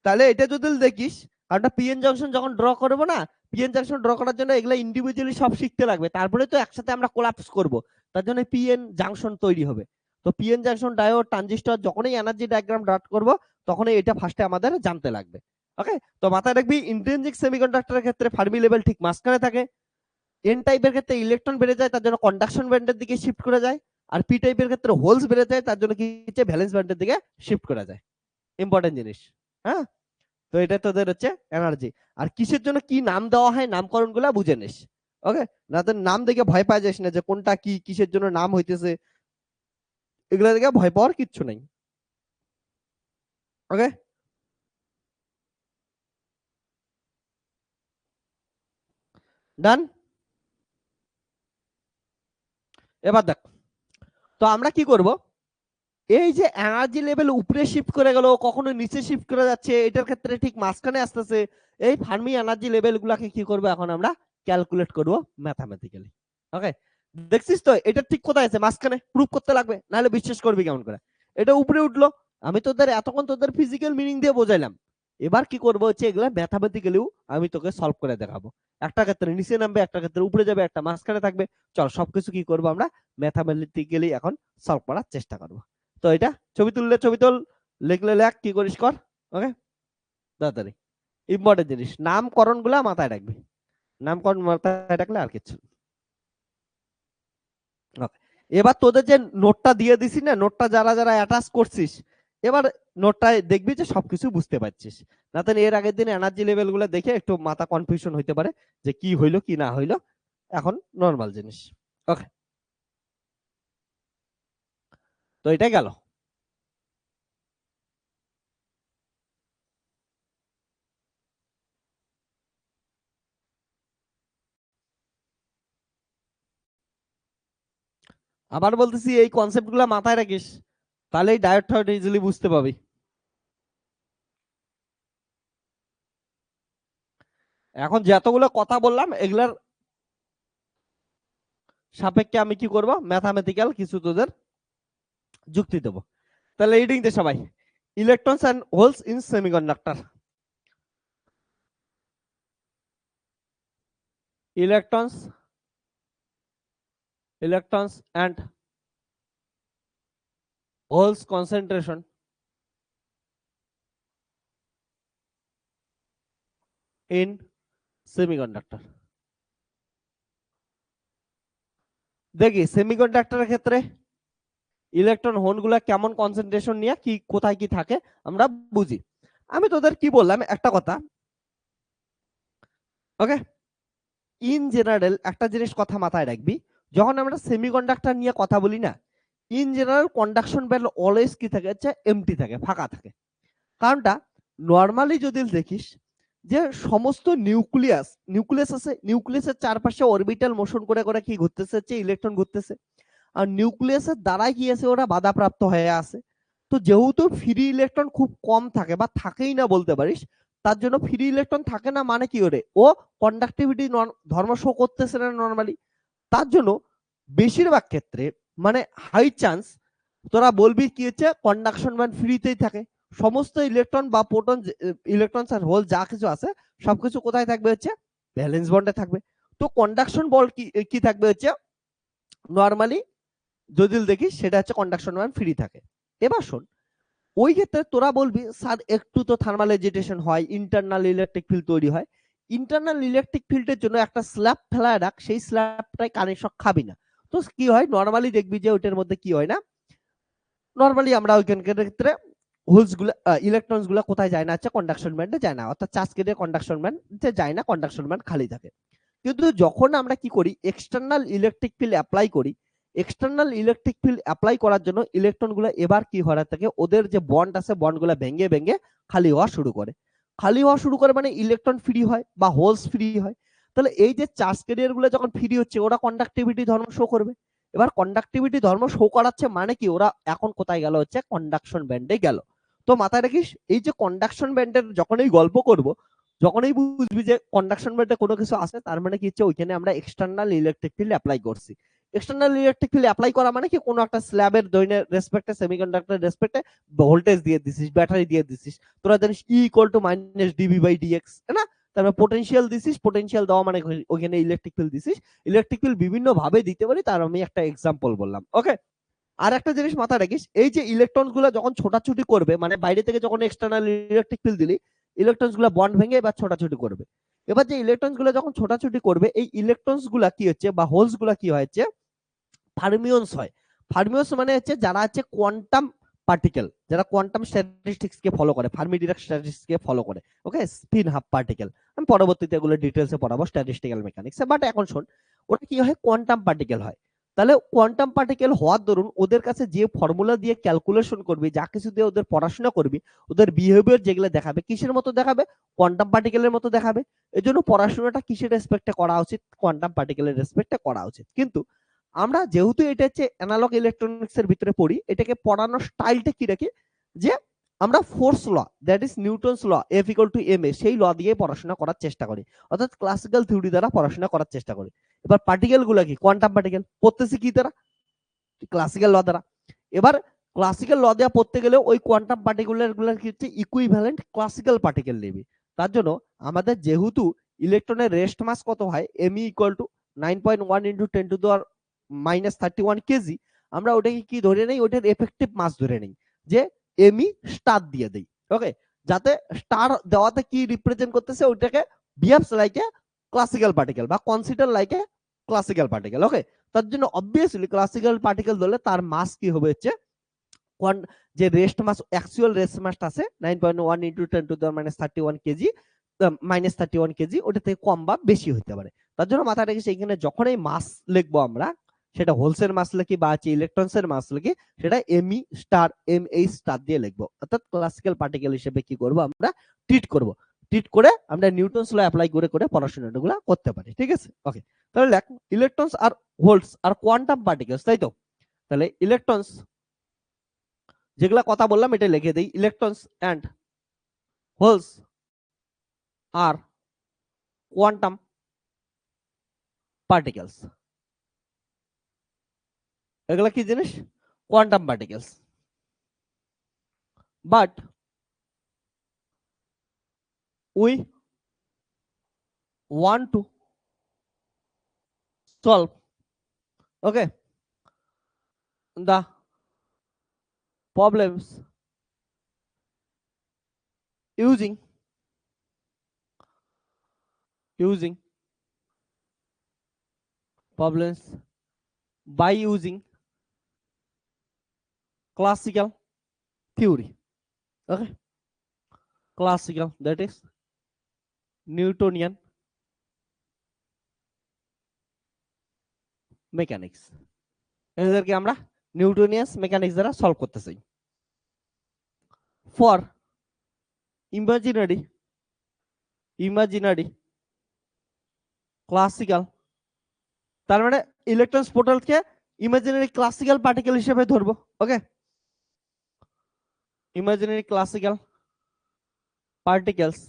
তাহলে এটা যদি দেখিস, কারণ পিএন জাংশন যখন ড্র করব না, পিএন জাংশন ড্র করার জন্য এগুলা ইন্ডিভিজুয়ালি সব শিখতে লাগবে, তারপরে তো একসাথে আমরা কোলাপস করব, তার জন্য পিএন জাংশন তৈরি হবে। তো পিএন জাংশন ডায়োড ট্রানজিস্টর যখনই এনার্জি ডায়াগ্রাম ড্রট করব তখনই এটা ফার্স্টে আমাদের জানতে লাগবে। ওকে, তো মাথায় রাখবি ইন্ট্রিনসিক সেমিকন্ডাক্টরের ক্ষেত্রে ফার্মি লেভেল ঠিক মাঝখানে থাকে, এন টাইপের ক্ষেত্রে ইলেকট্রন বেড়ে যায়, তার জন্য কন্ডাকশন ব্যান্ডের দিকে শিফট করে যায়, আর পি টাইপের ক্ষেত্রে হোলস বেড়ে যায়, তার জন্য কি হচ্ছে ভ্যালেন্স ব্যান্ডের দিকে শিফট করা যায়। ইম্পর্টেন্ট জিনিস, হ্যাঁ। তো এটা তোদের হচ্ছে এনার্জি। আর কিসের জন্য কি নাম দেওয়া হয় নামকরণ গুলা বুঝে নিস। ওকে, না তো নাম দেখে ভয় পাওয়া যাস না যে কোনটা কি কিসের জন্য নাম হইতেছে, এগুলা দেখে ভয় পাওয়ার কিচ্ছু নাই। ওকে, ডান। এবার দেখ, তো আমরা কি করব, এই যে এনার্জি লেভেল উপরে শিফট করে গেল, কখনো নিচে শিফট করে যাচ্ছে, এটার ক্ষেত্রে ঠিক মাঝখানে আসতেছে, এই ফার্মি এনার্জি লেভেল গুলাকে কি করব এখন আমরা ক্যালকুলেট করব ম্যাথামেটিক্যালি। ওকে, দেখছিস তো এটা ঠিক কোথায় আছে, মাঝখানে, প্রুফ করতে লাগবে, নাহলে বিশ্বাস করবি কেমন করে। এটা উপরে উঠলো, আমি তোদের এতক্ষণ তোদের ফিজিক্যাল মিনিং দিয়ে বোঝাইলাম, এবার কি করব হচ্ছে এগুলা ম্যাথামেটিক্যালিও আমি তোকে সলভ করে দেখাবো। একটা ক্ষেত্রে নিচে নামবে, একটা ক্ষেত্রে উপরে যাবে, একটা মাঝখানে থাকবে। চল সবকিছু কি করব আমরা ম্যাথামেটিক্যালি এখন সলভ করার চেষ্টা করব। তো এটা ছবি তুললে ছবি তুল, লিখলে লেখ, কি করিস কর। ওকে, তাড়াতাড়ি। ইম্পর্টেন্ট জিনিস নামকরণ গুলা মাথায় রাখবি, নামকরণ মাথায় রাখলে আর কিছু। এবার তোদের যে নোটটা দিয়ে দিছি না, নোটটা যারা যারা অ্যাটাচ করছিস, এবার নোটটায় দেখবি যে সবকিছু বুঝতে পারছিস, না তো এর আগের দিন এনার্জি লেভেল গুলো দেখে একটু মাথা কনফিউশন হইতে পারে যে কি হইলো কি না হইলো, এখন নর্মাল জিনিস। ওকে, তো এটাই গেল। আবার বলতেছি এই কনসেপ্ট গুলা মাথায় রাখিস, তাহলেই ডায়োড টায়োড ইজিলি বুঝতে পাবি। এখন যতগুলো কথা বললাম এগুলার সাপেক্ষে আমি কি করব, ম্যাথামেটিক্যাল কিছু তোদের যুক্তি দেবো। তাহলে রিডিং দে সবাই, electrons and holes in semiconductor, electrons and holes concentration in semiconductor। দেখি সেমিকন্ডাক্টরের ক্ষেত্রে ইলেকট্রন হোল গুলা কেমন কনসেন্ট্রেশন নিয়ে কি কোথায় কি থাকে আমরা বুঝি। আমি তোদের কি বললাম একটা কথা, ওকে। ইন জেনারেল একটা জিনিস কথা মাথায় রাখবি, যখন আমরা সেমিকন্ডাক্টর নিয়ে কথা বলি না, in general conduction band always কি থাকে, হচ্ছে এমটি থাকে, ফাঁকা থাকে। কারণটা নর্মালি যদি দেখিস যে সমস্ত নিউক্লিয়াস আছে, নিউক্লিয়াসের চারপাশে অরবিটাল মোশন করে করে কি ঘুরতেছে, হচ্ছে ইলেকট্রন ঘুরতেছে, আর নিউক্লিয়াসের দ্বারাই কি আছে ওরা বাধাপ্রাপ্ত হয়ে আছে। তো যেহেতু ফ্রি ইলেকট্রন খুব কম থাকে বা থাকেই না বলতে পারিস, তার জন্য ফ্রি ইলেকট্রন থাকে না, মানে কি ওরে ও কন্ডাক্টিভিটি ধর্ম শো করতেছে না নর্মালি। তার জন্য বেশিরভাগ ক্ষেত্রে মানে হাই চান্স তোরা বলবি কি হচ্ছে কন্ডাকশন ব্যান্ড ফ্রিতেই থাকে। সমস্ত ইলেকট্রন বা প্রোটন, ইলেকট্রন আর হোল যা কিছু আছে সবকিছু কোথায় থাকবে হচ্ছে ভ্যালেন্স বন্ডে থাকবে। তো কন্ডাকশন বল কি থাকবে হচ্ছে নর্মালি যদি দেখিস সেটা হচ্ছে কন্ডাকশন ব্যান্ড ফ্রি থাকে। এবার শোন, ওই ক্ষেত্রে তোরা বলবি স্যার একটু তো থার্মাল এজিটেশন হয়, ইন্টারনাল ইলেকট্রিক ফিল্ড তৈরি হয়। ইন্টারনাল ইলেকট্রিক ফিল্ডের জন্য একটা স্ল্যাব ফেলায় রাখ, সেই স্ল্যাবটাই কানেকশন খাবি না। তো কি হয় নর্মালি দেখবি যে ওইটার মধ্যে কি হয় না, নর্মালি আমরা ওইখানকার ক্ষেত্রে হোলস গুলা ইলেকট্রনস গুলা কোথায় যায় না, হচ্ছে কন্ডাকশন ব্যান্ডে যায় না, অর্থাৎ চার্জ কেটে কন্ডাকশন ব্যান্ডে যায় না, কন্ডাকশন ব্যান্ড খালি থাকে। কিন্তু যখন আমরা কি করি এক্সটার্নাল ইলেকট্রিক ফিল্ড অ্যাপ্লাই করি, এক্সটার্নাল ইলেকট্রিক ফিল্ড অ্যাপ্লাই করার জন্য ইলেকট্রন গুলো এবার কি হওয়ার থাকে, ওদের যে বন্ড আছে বন্ড গুলা ভেঙে ভেঙে খালি হওয়া শুরু করে। খালি হওয়া শুরু করে মানে ইলেকট্রন ফ্রি হয় বা হোলস ফ্রি হয়। তাহলে এই যে চার্জ ক্যারিয়ার গুলো যখন ফ্রি হচ্ছে ওরা কন্ডাক্টিভিটি ধর্ম শো করবে। এবার কন্ডাক্টিভিটি ধর্ম শো করাচ্ছে মানে কি ওরা এখন কোথায় গেল, হচ্ছে কন্ডাকশন ব্যান্ডে গেল। তো মাথায় রাখিস এই যে কন্ডাকশন ব্যান্ডের যখন এই গল্প করব, যখনই বুঝবি যে কন্ডাকশন ব্যান্ডে কোনো কিছু আছে তার মানে কি হচ্ছে ওইখানে আমরা এক্সটার্নাল ইলেকট্রিক ফিল্ড অ্যাপ্লাই করছি। এক্সটার্নাল ইলেকট্রিক ফিল্ড অ্যাপ্লাই করা মানে কি কোনো একটা স্ল্যাবের দৈনের রেসপেক্টে সেমিকন্ডাক্টর রেসপেক্টে ভোল্টেজ দিয়ে দিছিস, ব্যাটারি দিয়ে দিছিস। তোরা জানিস E = -dV/dx, না? তারপর পোটেনশিয়াল দিছিস, পোটেনশিয়াল দেওয়া মানে ওখানে ইলেকট্রিক ফিল্ড দিছিস। ইলেকট্রিক ফিল্ড বিভিন্ন ভাবে দিতে পারি, তার আমি একটা এক্সাম্পল বললাম। ওকে, আর একটা জিনিস মাথায় রাখিস, এই যে ইলেকট্রন গুলো যখন ছোটাছুটি করবে মানে বাইরে থেকে যখন এক্সটার্নাল ইলেকট্রিক ফিল্ড দিলি ইলেকট্রন গুলো বন্ড ভেঙে এবার ছোটাছুটি করবে। এবার যে ইলেকট্রন গুলো যখন ছোটাছুটি করবে এই ইলেকট্রন গুলা কি হচ্ছে বা হোলস গুলা কি হচ্ছে ফার্মিয়ন্স হয়। ফার্মিয়ন্স মানে হচ্ছে যারা হচ্ছে কোয়ান্টাম পার্টিকেল, যারা কোয়ান্টাম স্ট্যাটিস্টিক্স কে ফলো করে, ফার্মি ডিরাক স্ট্যাটিস্টিক্স কে ফলো করে। ওকে, স্পিন হাফ পার্টিকেল আমি পরবর্তীতে এগুলো ডিটেইলসে পড়াবো স্ট্যাটিস্টিক্যাল মেকানিক্সে, বাট এখন শোন ওটা কি হয় কোয়ান্টাম পার্টিকেল হয়। তাহলে কোয়ান্টাম পার্টিকেল হওয়ার দরুন ওদের কাছে যে ফর্মুলা দিয়ে ক্যালকুলেশন করবি, যা কিছু দিয়ে ওদের পড়াশোনা করবি, ওদের বিহেভিয়ার যেগুলো দেখাবে কিসের মতো দেখাবে, কোয়ান্টাম পার্টিকেলের মতো দেখাবে। এজন্য পড়াশোনাটা কিসের রেসপেক্টে করা উচিত, কোয়ান্টাম পার্টিকেলের রেসপেক্টে করা উচিত। কিন্তু আমরা যেহেতু এটা হচ্ছে অ্যানালগ ইলেকট্রনিক্স এর ভিতরে পড়ি, এটাকে পড়ানোর স্টাইলটা কি রাখি যে আমরা force law, that is Newton's law, F = ma, সেই ল দিয়ে পড়াশোনা করার চেষ্টা করি, অর্থাৎ ক্লাসিক্যাল থিওরি দ্বারা পড়াশোনা করার চেষ্টা করি। এবার পার্টিকেল গুলো কি কোয়ান্টাম পার্টিকেল পড়তেছি কি দ্বারা, ক্লাসিক্যাল ল দ্বারা। এবার ক্লাসিক্যাল ল দেওয়া পড়তে গেলে ওই কোয়ান্টাম পার্টিকুলার গুলোর কি হচ্ছে ইকুইভ্যালেন্ট ক্লাসিক্যাল পার্টিকেল নেবে। তার জন্য আমাদের যেহেতু ইলেকট্রনের রেস্ট মাস কত হয়, me = 9.1 × 10⁻³ কেজি, আমরা ওটাকে কি ধরে নেই, ওটার এফেক্টিভ মাস ধরে নেই যে me স্টার দিয়ে দেই। ওকে, যাতে স্টার দেওয়াতে কি রিপ্রেজেন্ট করতেছে ওইটাকে behaves like a classical particle বা consider like a classical particle. Okay, তার জন্য অবভিয়াসলি ক্লাসিক্যাল পার্টিকেল ধরলে তার মাস কি হবে হচ্ছে যে রেস্ট মাস, অ্যাকচুয়াল রেস্ট মাসটা আছে 9.1 × 10⁻³ কেজি -31 কেজি, ওটা থেকে কম বা বেশি হতে পারে। তার জন্য মাথায় রেখে এখানে যখনই মাস লিখবো আমরা, সেটা হোলসের মাস লিখি বা ইলেকট্রনসের মাস লিখি, সেটা me স্টার ma স্টার দিয়ে লিখবো, অর্থাৎ ক্লাসিক্যাল পার্টিকেল হিসেবে কি করব আমরা ট্রিট করব। ট্রিট করে আমরা নিউটনস ল অ্যাপ্লাই করে করে পড়াশোনাগুলো করতে পারি। ঠিক আছে, ওকে। তাহলে দেখ ইলেকট্রনস আর হোলস আর কোয়ান্টাম পার্টিকেলস, তাই তো? তাহলে ইলেকট্রনস যেগুলা কথা বললাম এটা লিখে দেই, ইলেকট্রনস এন্ড হোলস আর কোয়ান্টাম পার্টিকেলস। এগুলা কি জিনিস? Quantum particles. But we want to solve, okay, the problems using problems by using classical theory. Okay, classical, that is Newtonian mechanics, এদেরকে আমরা নিউটনিয়াস মেকানিক্স দ্বারা সলভ করতে চাই। ফর ইমাজিনারি ক্লাসিক্যাল, তার মানে ইলেকট্রন পোর্টালকে ইমাজিনারি ক্লাসিক্যাল পার্টিকেল হিসেবে ধরবো। Okay, imaginary classical particles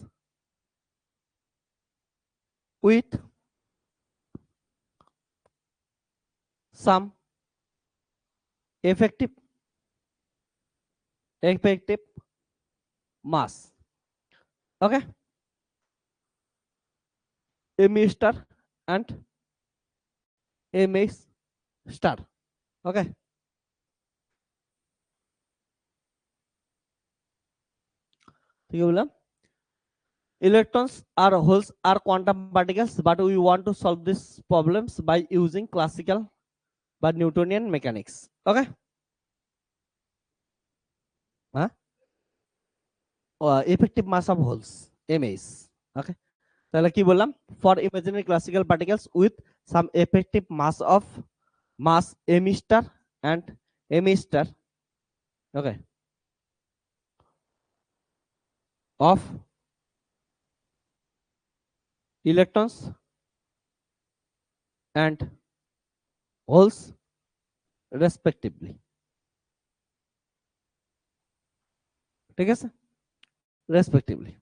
with some effective mass. Okay, M star and M star. Okay, ঠিক বললাম electrons are holes are quantum particles, but we want to solve these problems by using classical but Newtonian mechanics. Okay, huh? Effective mass of holes, MAs. Okay, তাহলে কি বললাম, for imaginary classical particles with some effective mass M star and M star, okay, of electrons and holes respectively. ঠিক আছে, respectively.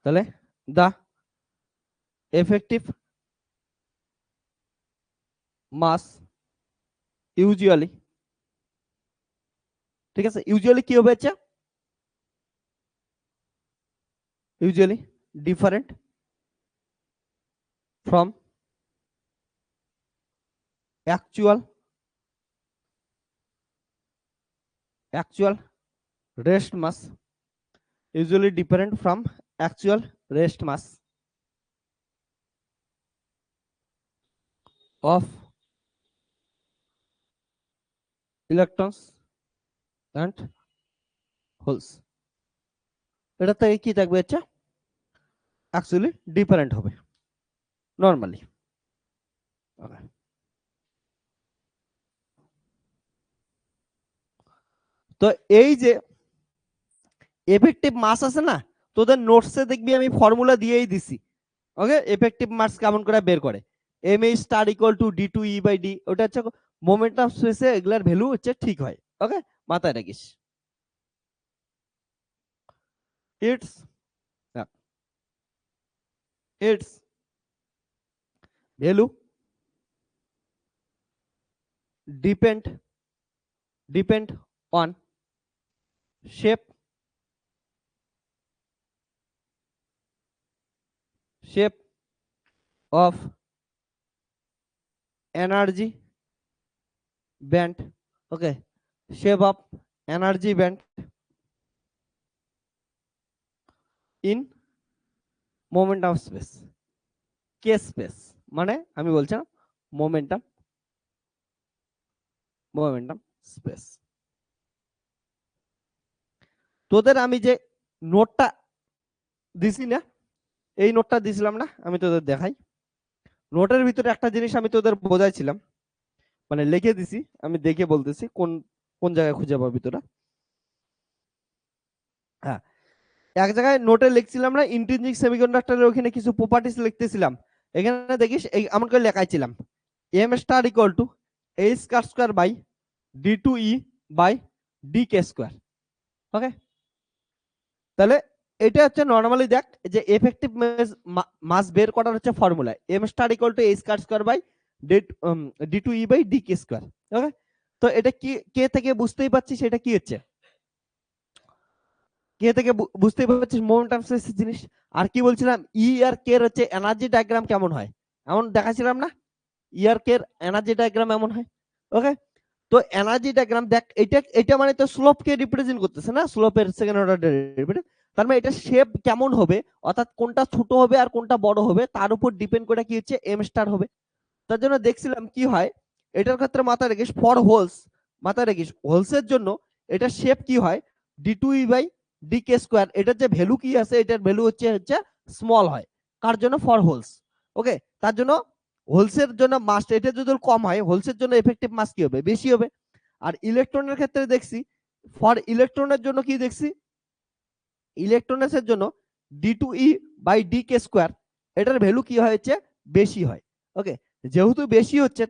তাহলে the effective mass usually, ঠিক আছে, usually কি হবে, usually different from actual rest mass, usually different from actual rest mass of electrons and holes. এটা থেকে কি থাকবে, অ্যাকচুয়ালি ডিফারেন্ট হবে নরমালি। তো এই যে এফেক্টিভ মাস আছে না, তোদের নোটসে দেখবি আমি ফর্মুলা দিয়েই দিছি। ওকে, এফেক্টিভ মাস কেমন করে বের করে, m a star equal to d two E by d, ওটা হচ্ছে মোমেন্ট অফ স্পেসে এগুলার ভ্যালু হচ্ছে ঠিক হয়। ওকে, মাথায় রাখিস। It's value depend on shape of energy band. Okay, shape of energy band in moment of space, k space, মানে আমি বলছিলাম momentum স্পেস। তোদের আমি যে নোটটা দিছি না, এই নোটটা দিছিলাম না, আমি তোদের দেখাই। নোটের ভিতরে একটা জিনিস আমি তোদের বোঝাইছিলাম, মানে লিখে দিছি, আমি দেখে বলতেছি কোন কোন জায়গায় খুঁজে পাবি তোরা। হ্যাঁ, এক জায়গায় নোটে লিখছিলাম না, ইন্ট্রিনসিক সেমিকন্ডাক্টরের ওখানে কিছু প্রপার্টিজ লিখতেছিলাম। এখানে দেখিস এই এমন করে লেখাইছিলাম, M star equal to A square square by D two E by D K square. Okay, তাহলে এটা হচ্ছে নরমালি দেখ যে এফেক্টিভ মাস বের করার হচ্ছে formula, M star equal to A square square by D two E by D K square. Okay, তো এটা কি কে থেকে বুঝতেই পারছিস এটা কি হচ্ছে, কে থেকে বুঝতেই পারছিস মোমেন্টাম স্পেসের জিনিস। আর কি বলছিলাম, ই আর কে এর হচ্ছে এনার্জি ডায়াগ্রাম কেমন হয়, এমন দেখাছিলাম না, ই আর কে এর এনার্জি ডায়াগ্রাম এমন হয়। ওকে, তো এনার্জি ডায়াগ্রাম দেখ, এটা মানে তো স্লোপ কে রিপ্রেজেন্ট করতেছে না, স্লোপের সেকেন্ড অর্ডার ডেরিভেটিভ। তার মানে এটা শেপ কেমন হবে, অর্থাৎ কোনটা ছোট হবে আর কোনটা বড় হবে তার উপর ডিপেন্ড করে কি হচ্ছে এম স্টার হবে। তার জন্য দেখছিলাম কি হয়, এটার ক্ষেত্রে মাথায় রাখিস ফর হোলস, মাথায় রাখিস হোলসের জন্য এটা শেপ কি হয়, d two E by D k square, এটার যে ভ্যালু কি আছে, এটার ভ্যালু হচ্ছে স্মল হয়, কার জন্য, ফর হোলস। ওকে, তার জন্য হোলসের জন্য মাস এটা যদি কম হয়, হোলসের জন্য এফেক্টিভ মাস কি হবে, বেশি হবে। আর ইলেকট্রনের ক্ষেত্রে দেখছি, ফর ইলেকট্রনের জন্য কি দেখছি, ইলেকট্রনের জন্য d two E by D k square, এটার ভ্যালু কি হয়েছে, বেশি হয়। ওকে, যেহেতু বেশি হচ্ছে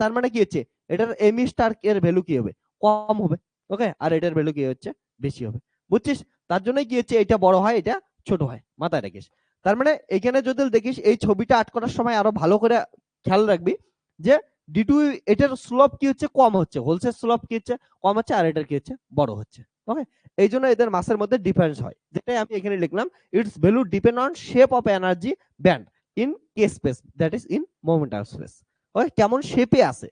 তার মানে কি হচ্ছে, এটার এম স্টার এর ভ্যালু কি হবে, কম হবে। ওকে, আর এটার ভ্যালু কি হচ্ছে, বেশি হবে। বুঝছিস, তার জন্য কি হচ্ছে, এটা বড় হয় এটা ছোট হয়, মাথায় রাখিস। তার মানে এখানে যদি দেখিস এই ছবিটা আর্ট করার সময় আরো ভালো করে খেয়াল রাখবি যে D2 এটার স্লোপ কি হচ্ছে, কম হচ্ছে, হোলসের স্লোপ কি হচ্ছে, কম হচ্ছে, আর এটার কি হচ্ছে, বড় হচ্ছে। ওকে, এই জন্য এদের মাসের মধ্যে ডিফারেন্স হয়, যেটাই আমি এখানে লিখলাম, it's value depend on shape of energy band in K space, that is in momentum space. Okay, কেমন শেপে আছে,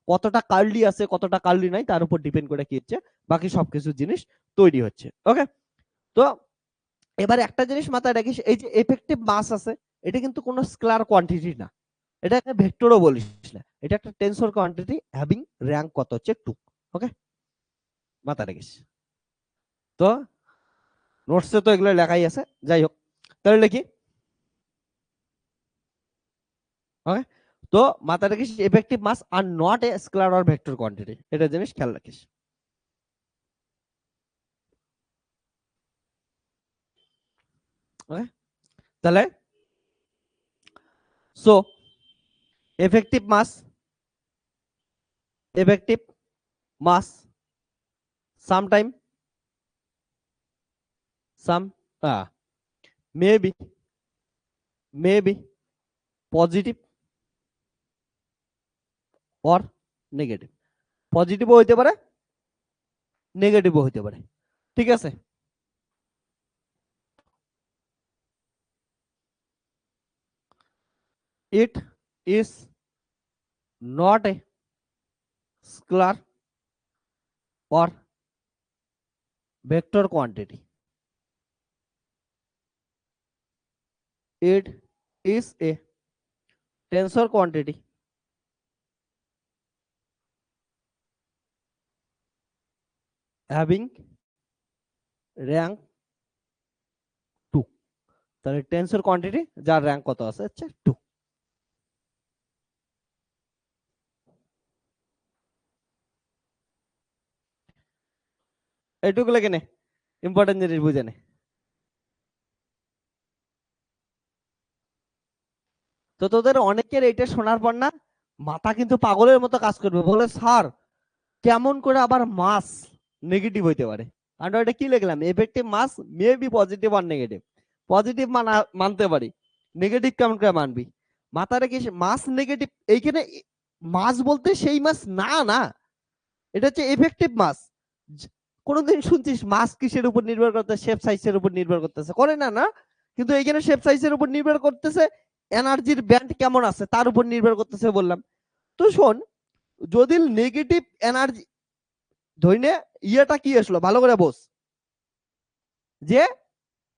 কতটা কার্লি আছে, কতটা কার্লি নাই, তার উপর ডিপেন্ড করে কি হচ্ছে বাকি সবকিছু জিনিস তৈরি হচ্ছে। ওকে, তো এবার একটা জিনিস মাথায় রাখিস, এই যে এফেক্টিভ মাস আছে, এটা কিন্তু কোনো স্কেলার কোয়ান্টিটি না, এটা একটা ভেক্টরও বলিস না, এটা একটা টেনসর কোয়ান্টিটি হ্যাভিং র‍্যাঙ্ক কত হচ্ছে 2। ওকে, মাথায় রাখিস। তো নোটসে তো এগুলো লেখাই আছে, যাই হোক তাহলে লিখি। ওকে, তো মাথায় রাখিস effective mass are not a scalar or vector quantity, এটা জিনিস খেয়াল রাখিস। ওকে, তাহলে so effective mass sometime some maybe positive or negative, positive হইতে পারে, নেগেটিভ হইতে পারে, ঠিক আছে। it is not a scalar or vector quantity, it is a tensor quantity having rank 2। তাহলে টেন্সর কোয়ান্টিটি যার র‍্যাঙ্ক কত আছে হচ্ছে 2। এইটুকু লেগে নে, ইম্পর্টেন্ট জিনিস বুঝে নে। তো তোদের অনেকের এটা শোনার পর না মাথা কিন্তু পাগলের মতো কাজ করবে, বলে স্যার কেমন করে আবার মাস নেগেটিভ হইতে পারে, আমরা এটা কি লিখলাম, effective mass may be positive আর নেগেটিভ, পজিটিভ মানতে পারি, নেগেটিভ কেমন করে মানবি, মাথা রেখে মাস নেগেটিভ, এইখানে মাস বলতে সেই মাস না, না এটা হচ্ছে এফেক্টিভ মাস। কোনোদিন শুনছিস মাস কিসের উপর নির্ভর করতেছে, শেপ সাইজের উপর নির্ভর করতেছে, করে না, না, কিন্তু এইখানে শেপ সাইজের উপর নির্ভর করতেছে, এনার্জির ব্যান্ড কেমন আছে তার উপর নির্ভর করতেছে বললাম। তো শোন, যদি নেগেটিভ এনার্জি ধইনে ইয়েটা কি আসলো ভালো করে বোঝ, যে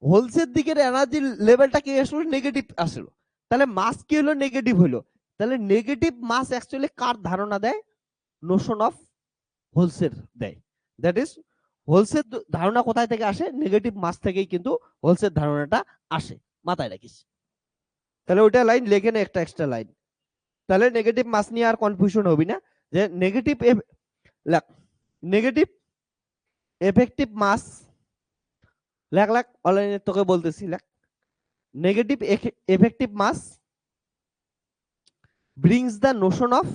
হোলসের দিকের এনার্জি লেভেলটা কি আসলো, নেগেটিভ আসলো, তাহলে মাস কি হলো, নেগেটিভ হলো, তাহলে নেগেটিভ মাস অ্যাকচুয়ালি কার ধারণা দেয়, নোশন অফ হোলসের দেয়, দ্যাট ইজ হোলসের ধারণা কোথায় থেকে আসে, নেগেটিভ মাস থেকেই কিন্তু হোলসের ধারণাটা আসে, মাথায় রাখিস। তাহলে ওইটা লাইন লেখে নে একটা এক্সট্রা লাইন, তাহলে নেগেটিভ মাস নিয়ে আর কনফিউশন হবি না, যে নেগেটিভ নেগেটিভ এফেক্টিভ মাস লেখ, লেখ অলরেডি তোকে বলতেছি, লেখ negative effective mass brings the notion of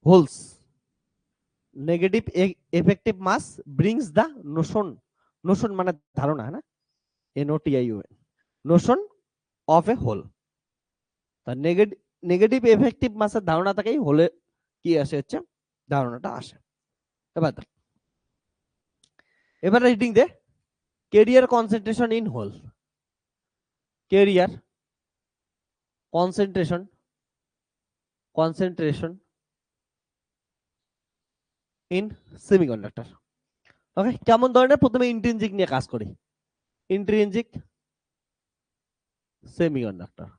holes, negative effective mass brings the notion, notion মানে ধারণা, না NOTION, notion of a hole, তার নেগেটিভ এফেক্টিভ মাসের ধারণা থেকেই হোলে কি আসে হচ্ছে ধারণাটা আসে। এবার রিডিং দে, carrier concentration in hole, carrier concentration in semiconductor. Okay, কেমন ধরনের, প্রথমে ইন্ট্রিনজিক নিয়ে কাজ করি, ইন্ট্রিনজিক সেমিকন্ডাক্টর,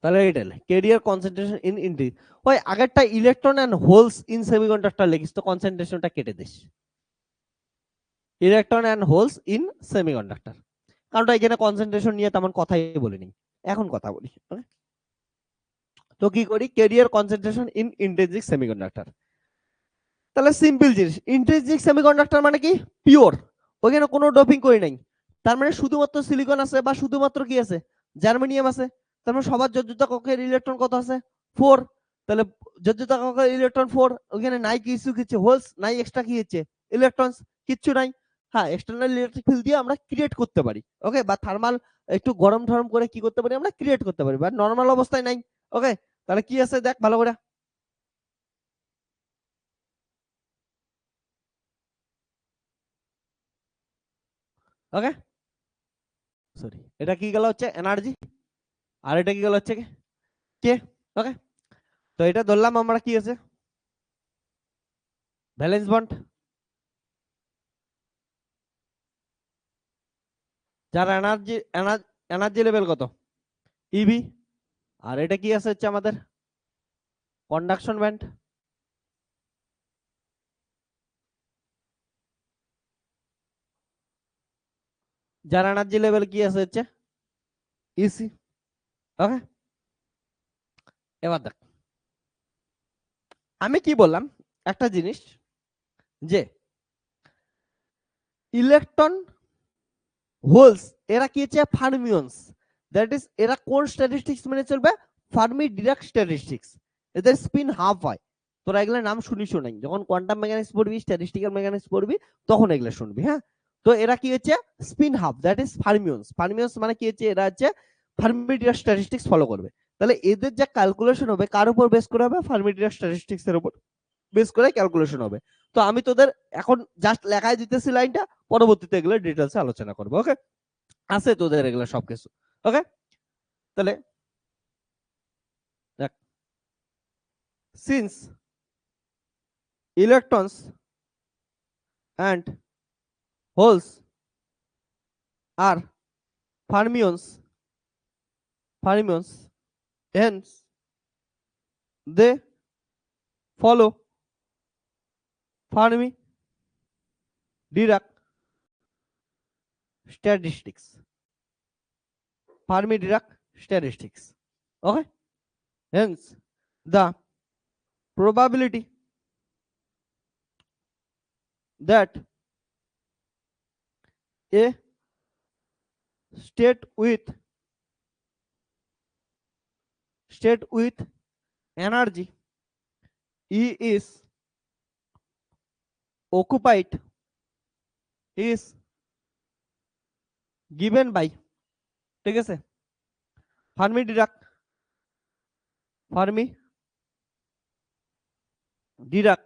তাহলে এটা কেরিয়ার কনসেন্ট্রেশন ইন ইন্ট্রি, ওই আগেরটা electron and holes in semiconductor লিখিস, তো কনসেন্ট্রেশনটা কেটে দিস, electron and holes in semiconductor, কারণ এখানে কনসেন্ট্রেশন নিয়ে তেমন কথাই বলিনি, এখন কথা বলি। তো কি করি, career concentration in intrinsic semiconductor, তাহলে সিম্পল জিনিস, ইন্ট্রিনজিক সেমিকন্ডাক্টর মানে কি, পিওর, ওখানে কোনো ডোপিং করি নাই, তার মানে শুধুমাত্র সিলিকন আছে বা শুধুমাত্র কি আছে, জার্মেনিয়াম আছে, তার মানে সবার যোজ্যতা কক্ষের ইলেকট্রন কত আছে, 4, তাহলে যোজ্যতা কক্ষের ইলেকট্রন 4, ওখানে নাই কিছু কিছু হোলস নাই, এক্সট্রা কি হচ্ছে ইলেকট্রনস কিচ্ছু নাই, হ্যাঁ এক্সটার্নাল ইলেকট্রিক ফিল্ড দিয়ে আমরা ক্রিয়েট করতে পারি, ওকে, বা থার্মাল একটু গরম ঠরম করে কি করতে পারি আমরা ক্রিয়েট করতে পারি, বা নর্মাল অবস্থায় নাই। ওকে, তাহলে কি আছে দেখ ভালো করে। ওকে, সরি, এটা কি গেল হচ্ছে এনার্জি, আর এটা কি গেল হচ্ছে কে। ওকে, তো এটা ধরলাম আমরা কি আছে ভ্যালেন্স বন্ড, যার এনার্জি এনার্জি লেভেল কত ইবি, আর এটা কি আছে হচ্ছে আমাদের কন্ডাকশন ব্যান্ড, যার এনার্জি লেভেল কি আছে হচ্ছে ইসি। ওকে, এবার দেখ আমি কি বললাম একটা জিনিস, যে ইলেকট্রন হোলস এরা কি হচ্ছে ফার্মিয়ন্স, দ্যাট ইজ এরা কোন স্ট্যাটিস্টিক্স মেনে চলবে, ফার্মি ডিরাক স্ট্যাটিস্টিক্স, এদের স্পিন হাফ হয়। তোরা এগুলো নাম শুনিস নাই, যখন কোয়ান্টাম মেকানিক্স পড়বি স্ট্যাটিস্টিক্যাল মেকানিক্স পড়বি তখন এগুলো শুনবি। হ্যাঁ, তো এরা কি হচ্ছে স্পিন হাফ, দ্যাট ইজ ফার্মিয়ন্স। ফার্মিয়ন্স মানে কি হচ্ছে এরা হচ্ছে ফার্মি ডিরাক স্ট্যাটিস্টিক্স ফলো করবে। তাহলে এদের যা ক্যালকুলেশন হবে কার উপর বেস করে হবে, ফার্মি ডিরাক স্ট্যাটিস্টিক্স এর উপর বেস করে ক্যালকুলেশন হবে। তো আমি তোদের এখন জাস্ট লেখায় দিতেছি লাইনটা, পরবর্তীতে এগুলো ডিটেলসে আলোচনা করবো। ওকে, আছে তোদের এগুলো সবকিছু। ওকে, তাহলে দেখ, since electrons and holes are fermions, hence they follow Fermi Dirac statistics, Fermi Dirac statistics. Okay, hence the probability that a state with energy E is occupied is given by, ঠিক আছে, Fermi Dirac Fermi Dirac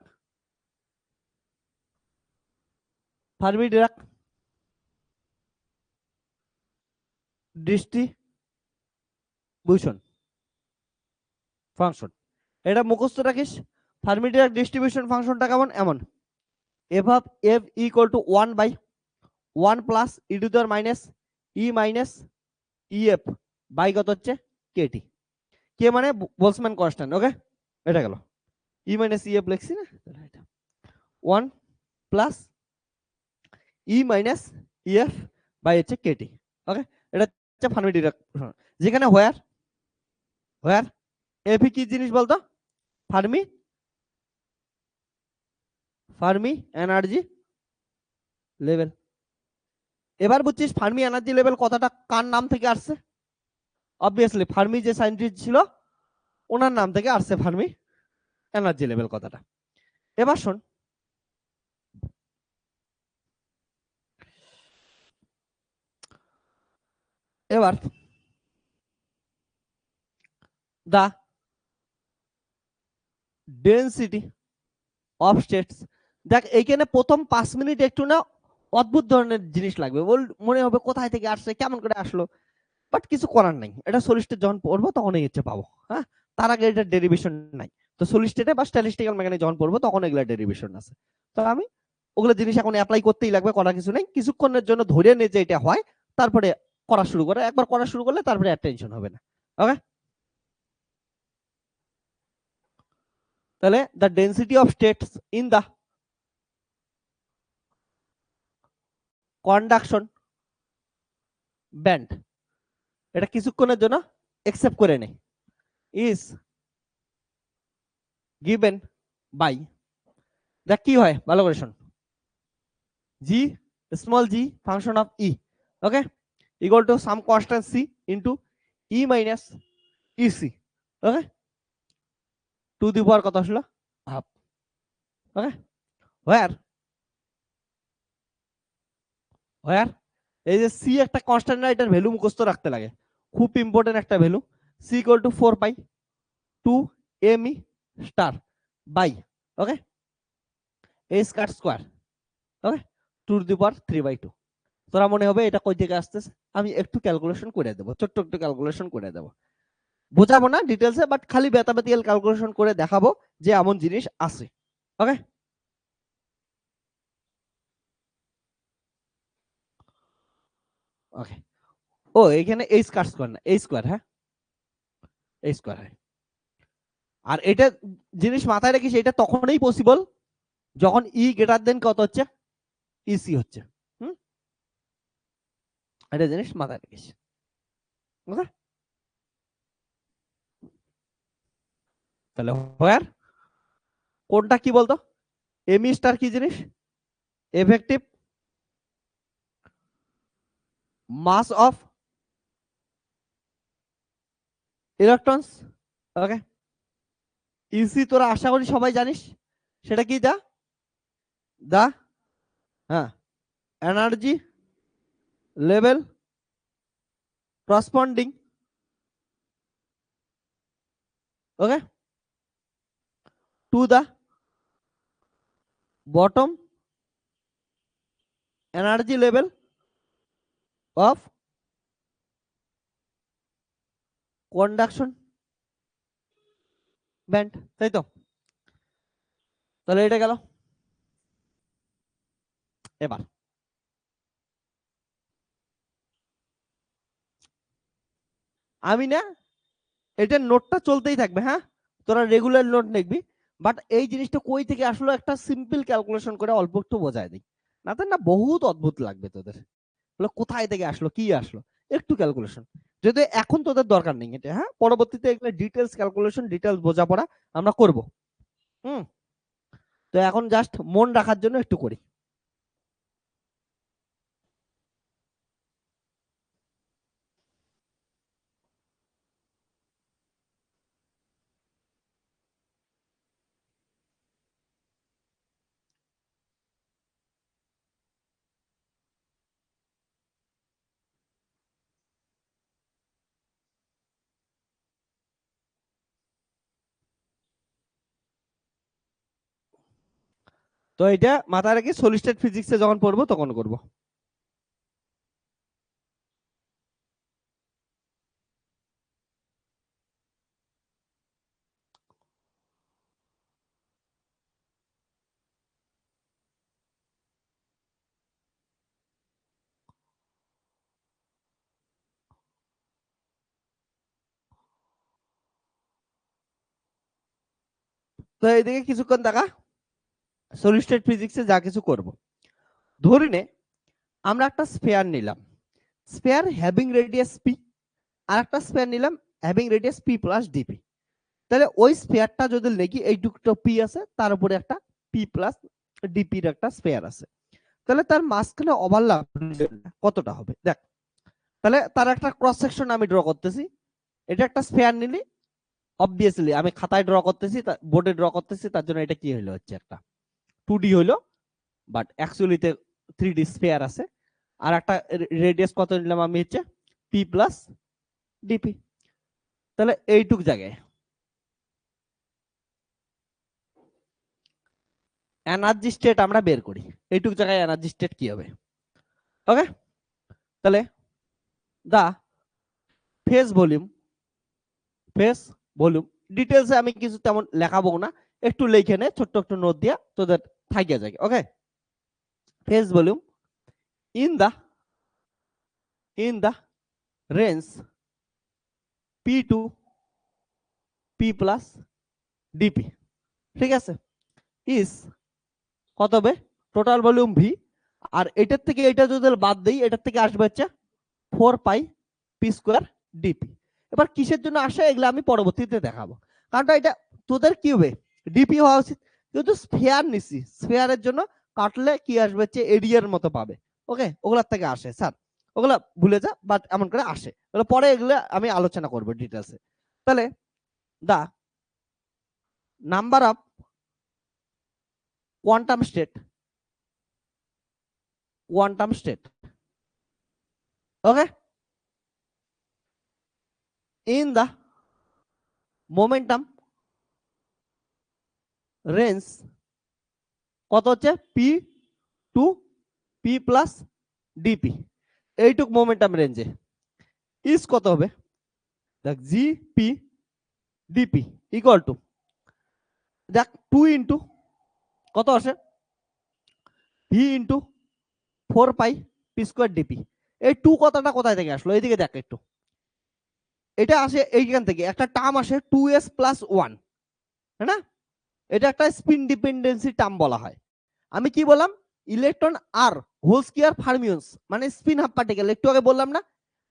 Fermi Dirac distribution function. এটা মুখস্থ রাখিস, ফার্মি Dirac ডিস্ট্রিবিউশন ফাংশনটা কেমন, এমন f of f equal to 1/1 plus E to the power minus E minus EF by কত হচ্ছে কেটি, কে মানে বোলসম্যান কনস্ট্যান্ট। ওকে, এটা গেল ই মাইনাস ইএফ লিখছি না, এটা 1 plus e minus EF by হচ্ছে কেটি। ওকে, এটা হচ্ছে ফার্মি ডিরাক, যেখানে হোয়ার এফ কি জিনিস বলতো, ফার্মি ফার্মি এনার্জি লেভেল। এবার বুঝছিস ফার্মি এনার্জি লেভেল কথাটা কার নাম থেকে আসছে, অবভিয়াসলি ফার্মি যে সায়েন্টিস্ট ছিল ওনার নাম থেকে আসছে ফার্মি এনার্জি লেভেল কথাটা। এবার শোন, এবার দা ডেন্সিটি অফ স্টেটস, দেখ এইখানে প্রথম 5 মিনিট একটু না অদ্ভুত ধরনের জিনিস লাগবে, মনে হবে কোথায় থেকে আসছে কেমন করে আসলো, বাট কিছু করার নাই, এটা সলিস্টেট যখন পড়বো তখনই হচ্ছে পাবো। হ্যাঁ, তার আগে এটা ডেরিভেশন নাই, তো সলিস্টেটে বা স্ট্যাটিস্টিক্যাল মেকানিক্স যখন পড়বো তখন এগুলা ডেরিভেশন আছে। তো আমি ওগুলো জিনিস এখন অ্যাপ্লাই করতেই লাগবে, করার কিছু নেই, কিছুক্ষণের জন্য ধরে নে যে এটা হয়, তারপরে করা শুরু করে, একবার করা শুরু করলে তারপরে আর টেনশন হবে না। ওকে, তাহলে the density of states in the conduction band, এটা কিছুক্ষণের জন্য একসেপ্ট করে নে, ইজ গিভেন বাই, দেখ কি হয় ভালো করে শোন, G small G function of E, okay, equal to some constant C into E minus EC. Okay, to the power কত আসলো হাফ। ওকে, হোয়ার হোয়ার এই যে সি একটা কনস্ট্যান্ট না, এটার ভ্যালু মুখস্থ রাখতে লাগে, খুব ইম্পর্টেন্ট একটা value. C equal to 4 pi 2 m E star by okay a square square okay 2^3/2। তোরা মনে হবে এটা কই থেকে আসতেছে, আমি একটু ক্যালকুলেশন করে দেবো, ছোট্ট একটু ক্যালকুলেশন করে দেবো, বোঝাবো না ডিটেলসে, বাট খালি ম্যাথমেটিক্যাল ক্যালকুলেশন করে দেখাবো যে এমন জিনিস আছে। ওকে ওকে ও এখানে এই স্কয়ার স্কয়ার না এই স্কয়ার, হ্যাঁ এই স্কয়ার হয়। আর এটা জিনিস মাথায় রাখিস, এটা তখনই পসিবল যখন ই গ্রেটার দেন কত হচ্ছে, ইসি হচ্ছে। হুম এটা জিনিস মাথায় রাখিস। ওকে তাহলে হোয়ার কোনটা কি বলতো, এমি স্টার কি জিনিস, effective mass of electrons. Okay EC তোরা আশা করি সবাই জানিস, সেটা কি দা দা হ্যাঁ energy level corresponding okay to the bottom energy level of conduction band, তাই তো? তাহলে এটা গেল। এবার আমি না এটার নোটটা চলতেই থাকবে, হ্যাঁ তোরা রেগুলার নোট লিখবি, বাট এই জিনিসটা কই থেকে আসলো একটা সিম্পল ক্যালকুলেশন করে অল্প একটু বোঝায় দিই, না তো না বহুত অদ্ভুত লাগবে তোদের, বলে কোথায় থেকে আসলো কি আসলো, একটু ক্যালকুলেশন যদি এখন তোদের দরকার নেই এটা, হ্যাঁ পরবর্তীতে এগুলো ডিটেলস ক্যালকুলেশন ডিটেলস বোঝাপড়া আমরা করব। হুম তো এখন জাস্ট মন রাখার জন্য একটু করি। তো এটা মাথায় রাখি, সলিড স্টেট ফিজিক্সে যখন পড়বো তখন করব। তো এইদিকে কিছুক্ষণ দেখা, সলিড স্টেট ফিজিক্সে যা কিছু করব, ধরে নে আমরা একটা স্ফেয়ার নিলাম, স্ফেয়ার হ্যাভিং রেডিয়াস পি, আর একটা স্ফেয়ার নিলাম having radius P plus DP. তাহলে ওই স্ফেয়ারটা যদি দেখি এইটুকু পি আছে, তার উপরে একটা পি প্লাস ডিপির একটা স্ফেয়ার আছে, তাহলে তার মাঝখানে ওভারল্যাপ কতটা হবে দেখ। তাহলে তার একটা ক্রস সেকশন আমি ড্র করতেছি, এটা একটা স্ফেয়ার নিলি, অবভিয়াসলি আমি খাতায় ড্র করতেছি বোর্ডে ড্র করতেছি, তার জন্য এটা কি হলো হচ্ছে একটা 2D হইলো, বাট অ্যাকচুয়ালিতে 3D স্ফেয়ার আছে। আর একটা রেডিয়াস কত নিলাম আমি হচ্ছে পি প্লাস ডিপি। তাহলে এইটুক জায়গায় এনার্জি স্টেট আমরা বের করি, এইটুক জায়গায় এনার্জি স্টেট কি হবে। ওকে তাহলে দা ফেস ভলিউম, ফেস ভলিউম ডিটেলসে আমি কিছু তেমন লেখাবো না, একটু লিখে নে ছোট্ট একটু নোট দিয়া তোদের থাকিয়া যায়। Okay face volume in the range P to P plus DP, ঠিক আছে, ইস কত হবে টোটাল ভলিউম ভি, আর এটার থেকে এটা যদি বাদ দেই এটার থেকে আসবে হচ্ছে 4 পাই পি স্কোয়ার ডিপি। এবার কিসের জন্য আসে এগুলো আমি পরবর্তীতে দেখাবো, কারণ এটা তোদের কি হবে ডিপি হওয়া উচিত, কিন্তু স্ফেয়ার নিছি, স্ফেয়ারের জন্য কাটলে কি আসবে হচ্ছে এরিয়ার মতো পাবে। ওকে ওগুলার থেকে আসে স্যার, ওগুলা ভুলে যা, বাট এমন করে আসে, পরে এগুলো আমি আলোচনা করবো ডিটেলসে। তাহলে the number of quantum state okay, in the momentum range কত হচ্ছে P to P plus DP, এইটুক মোমেন্টাম রেঞ্জে ইজ কত হবে, দেখ G P DP equal to দেখ 2 ইন্টু কত আসে V into 4 pi P square DP. এই 2 কথাটা কোথায় থেকে আসলো, এইদিকে দেখ একটু, এটা আসে এইখান থেকে, একটা টার্ম আসে 2s প্লাস 1, হ্যাঁ না, এটা একটা স্পিন ডিপেন্ডেন্সি টার্ম বলা হয়। আমি কি বললাম, ইলেকট্রন আর হোল স্কয়ার ফার্মিয়ন্স মানে স্পিন হাফ পার্টিকেল, একটু আগে বললাম না,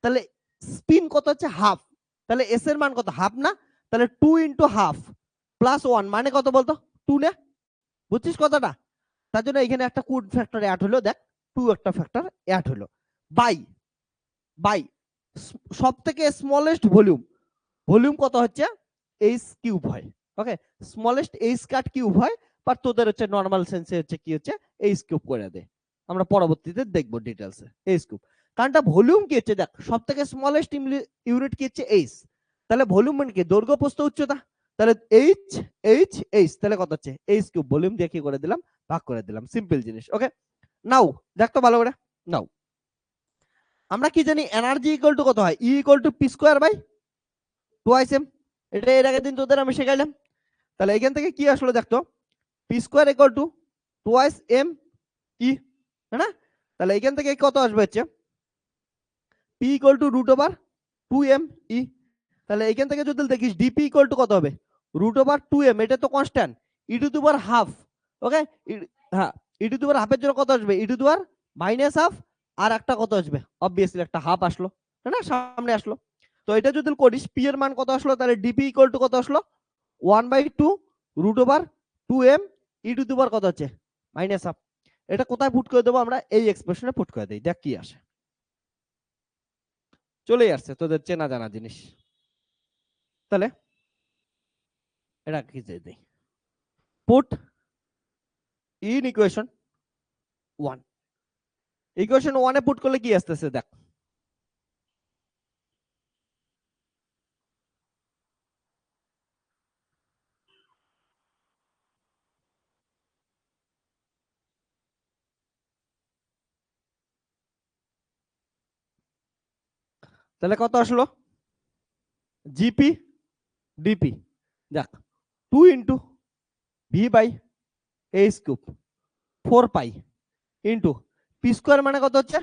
তাহলে স্পিন কত হচ্ছে হাফ, তাহলে এস এর মান কত হাফ না, তাহলে 2 ইন্টু হাফ প্লাস 1 মানে কত বলতো 2 না, বুঝছিস কথাটা, তার জন্য এখানে একটা কোড ফ্যাক্টর অ্যাড হলো, দেখ 2 একটা ফ্যাক্টর অ্যাড হলো, বাই বাই সব থেকে স্মলেস্ট ভলিউম, ভলিউম কত হচ্ছে এইচ কিউব হয়, ওকে, স্মলেস্ট এইচ কাট কিউব হয়, বাট তোদের হচ্ছে নর্মাল সেন্সে হচ্ছে কি হচ্ছে এইচ কিউব করে দেয়, আমরা পরবর্তীতে দেখবো ডিটেলসে এইচ কিউব, কারণটা ভলিউম কি হচ্ছে দেখ সব থেকে স্মলেস্ট ইউনিট কি হচ্ছে এইচ, তাহলে ভলিউম মানে কি দৈর্ঘ্য প্রস্থ উচ্চতা, তাহলে এইচ এইচ এইচ তাহলে কত হচ্ছে এইচ কিউব, ভলিউম দিয়ে কি করে দিলাম ভাগ করে দিলাম, সিম্পল জিনিস। ওকে, নাও দেখ তো ভালো করে, নাও আমরা কি জানি এনার্জি ইকুয়াল টু কত হয়, e equal to p square by twice m, এটা এর আগের দিন তোদের আমি শেখাইলাম, তাহলে এখান থেকে কি আসলো দেখতো p square equal to twice m e, হ্যাঁ না, তাহলে এখান থেকে কত আসবে হচ্ছে p equal to root over 2m e, তাহলে এখান থেকে যদি দেখিস ডিপি ইকুয়াল টু কত হবে রুট ওভার 2m, এটা তো constant, E to the power half, okay, হ্যাঁ ই টু দি পাওয়ার হাফের জন্য কত আসবে E to the power minus half, আর একটা কত আসবে অবভিয়াসলি একটা হাফ আসলো, তাই না, সামনে আসলো, তো এটা যদি করিস পি এর মান কত আসলো, তাহলে ডিপি ইকুয়াল টু কত আসলো 1/2 root over 2m E to the power কত হচ্ছে মাইনাস হাফ, এটা কোথায় পুট করে দেবো আমরা এই এক্সপ্রেশনে পুট করে দেই, দেখ কি আসে, চলেই আসছে তোদের চেনা জানা জিনিস, তাহলে এটা কি দেই put in equation 1, equation 1 A put করলে কি আসতেছে দেখ, তাহলে কত আসলো জিপি ডিপি, দেখ 2 into v by H cube 4 pi into p square মানে কত হচ্ছে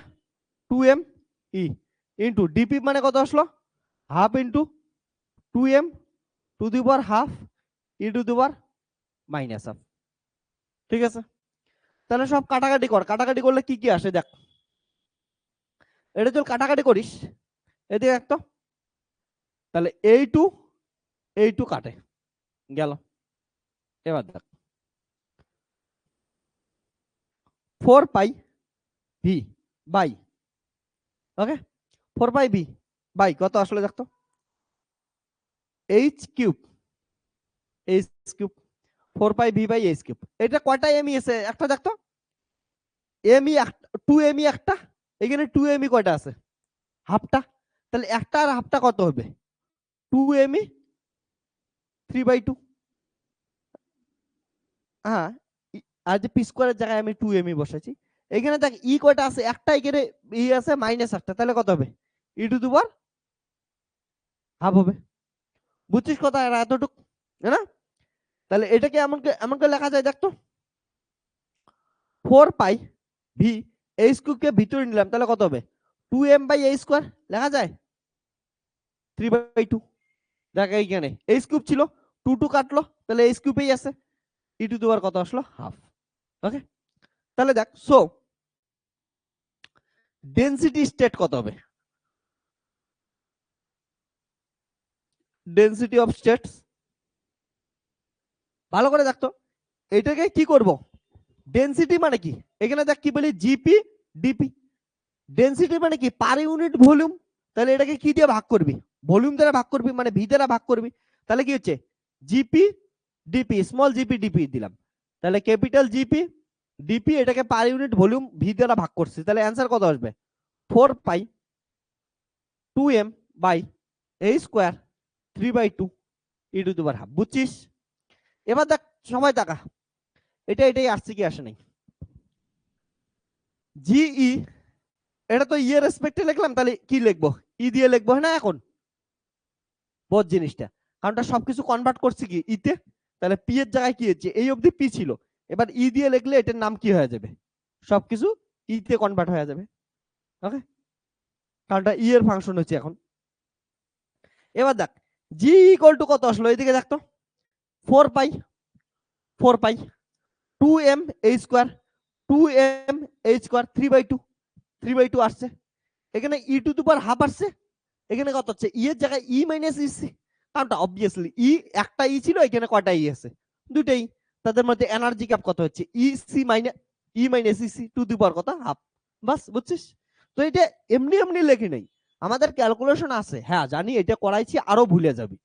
2m ই ইন্টু ডিপি মানে কত আসলো half into 2m two the power half E to the power minus half, ঠিক আছে, তাহলে সব কাটাকাটি কর, কাটাকাটি করলে কি কি আসে দেখ, এটা যদি কাটাকাটি করিস এদিকে একটা, তাহলে এই টু কাটে গেল, এবার দেখ 4 pi V by, okay 4 pi V by কত আসলে দেখতো H cube, H cube 4 pi V by H cube, এটা কয়টা এম এসে একটা দেখতো এম ই 2 এম ই একটা, এখানে 2 এম ই কয়টা আছে হাফটা, তাহলে একটা আর হাফটা কত হবে 2 এম ই 3/2, হ্যাঁ, আর যে পি স্কোয়ারের জায়গায় আমি 2 এম ই বসাইছি, এখানে দেখ ই কয়টা আছে একটা, এখানে ই আছে মাইনাস একটা, তাহলে কত হবে ই টু দি পাওয়ার হাফ হবে, বুঝছিস কথা এতটুকু, না, তাহলে এটাকে এমন এমন করে লেখা যায় দেখতো 4 পাই ভি এইচ কিউবকে ভিতরে নিলাম, তাহলে কত হবে 2m বাই a স্কয়ার লেখা যায় 3/2, দেখ এইখানে এইচ কিউব ছিল 2 2 কাটলো, তাহলে এইচ কিউবেই আছে ই টু দি পাওয়ার কত আসলো হাফ, ওকে, তাহলে দেখ সো ডেনসিটি স্টেট কত হবে, ডেনসিটি অফ স্টেটস, ভালো করে দেখতো এটাকে কি করব, ডেনসিটি মানে কি এখানে দেখ কি বলি জিপি ডিপি, ডেনসিটি মানে কি পার ইউনিট ভলিউম, তাহলে এটাকে কি দিয়ে ভাগ করবি ভলিউম দ্বারা ভাগ করবি মানে ভি দ্বারা ভাগ করবি, তাহলে কি হচ্ছে GP DP small GP DP দিলাম, তাহলে ক্যাপিটাল জিপি ডিপি এটাকে পার ইউনিট ভলিউম ভি দ্বারা ভাগ করছি, তাহলে অ্যান্সার কত আসবে 4 pi 2m by a square 3/2 e to the power half. বুঝছিস? এবার দেখ সময় টাকা এটাই আসছে কি আসে নাই। জিই এটা তো ইয়ের রেসপেক্টে লিখলাম, তাহলে কি লিখবো? ই দিয়ে লিখবো না এখন বোধ জিনিসটা, কারণটা সবকিছু কনভার্ট করছি কি ইতে, তাহলে পি এর জায়গায় কি হচ্ছে, এই অবধি পি ছিল, এবার ই দিয়ে লিখলে এটার নাম কি হয়ে যাবে, সবকিছু ইতে কনভার্ট হয়ে যাবে। ওকে, কারণটা ই এর ফাংশন হচ্ছে এখন। এবার দেখ জি ইকুয়াল টু কত আসলো, এইদিকে দেখ তো 4 পাই 4 pi 2m a square 2m a square 3/2 আসছে, এখানে ই টু দি পাওয়ার হাফ আসছে, এখানে কত হচ্ছে ই এর জায়গায় ই মাইনাস ইসি, কারণটা অবভিয়াসলি ই একটা ই ছিল, এখানে কয়টা ই আছে, দুটেই, তাদের মধ্যে এনার্জি ক্যাপ কত হচ্ছে E minus EC to the power কত হাফ। বাস, বুঝছিস? তো এটা এমনি এমনি লেখি নাই, আমাদের ক্যালকুলেশন আছে, হ্যাঁ জানি এটা করাইছি, আরো ভুলে যাবি,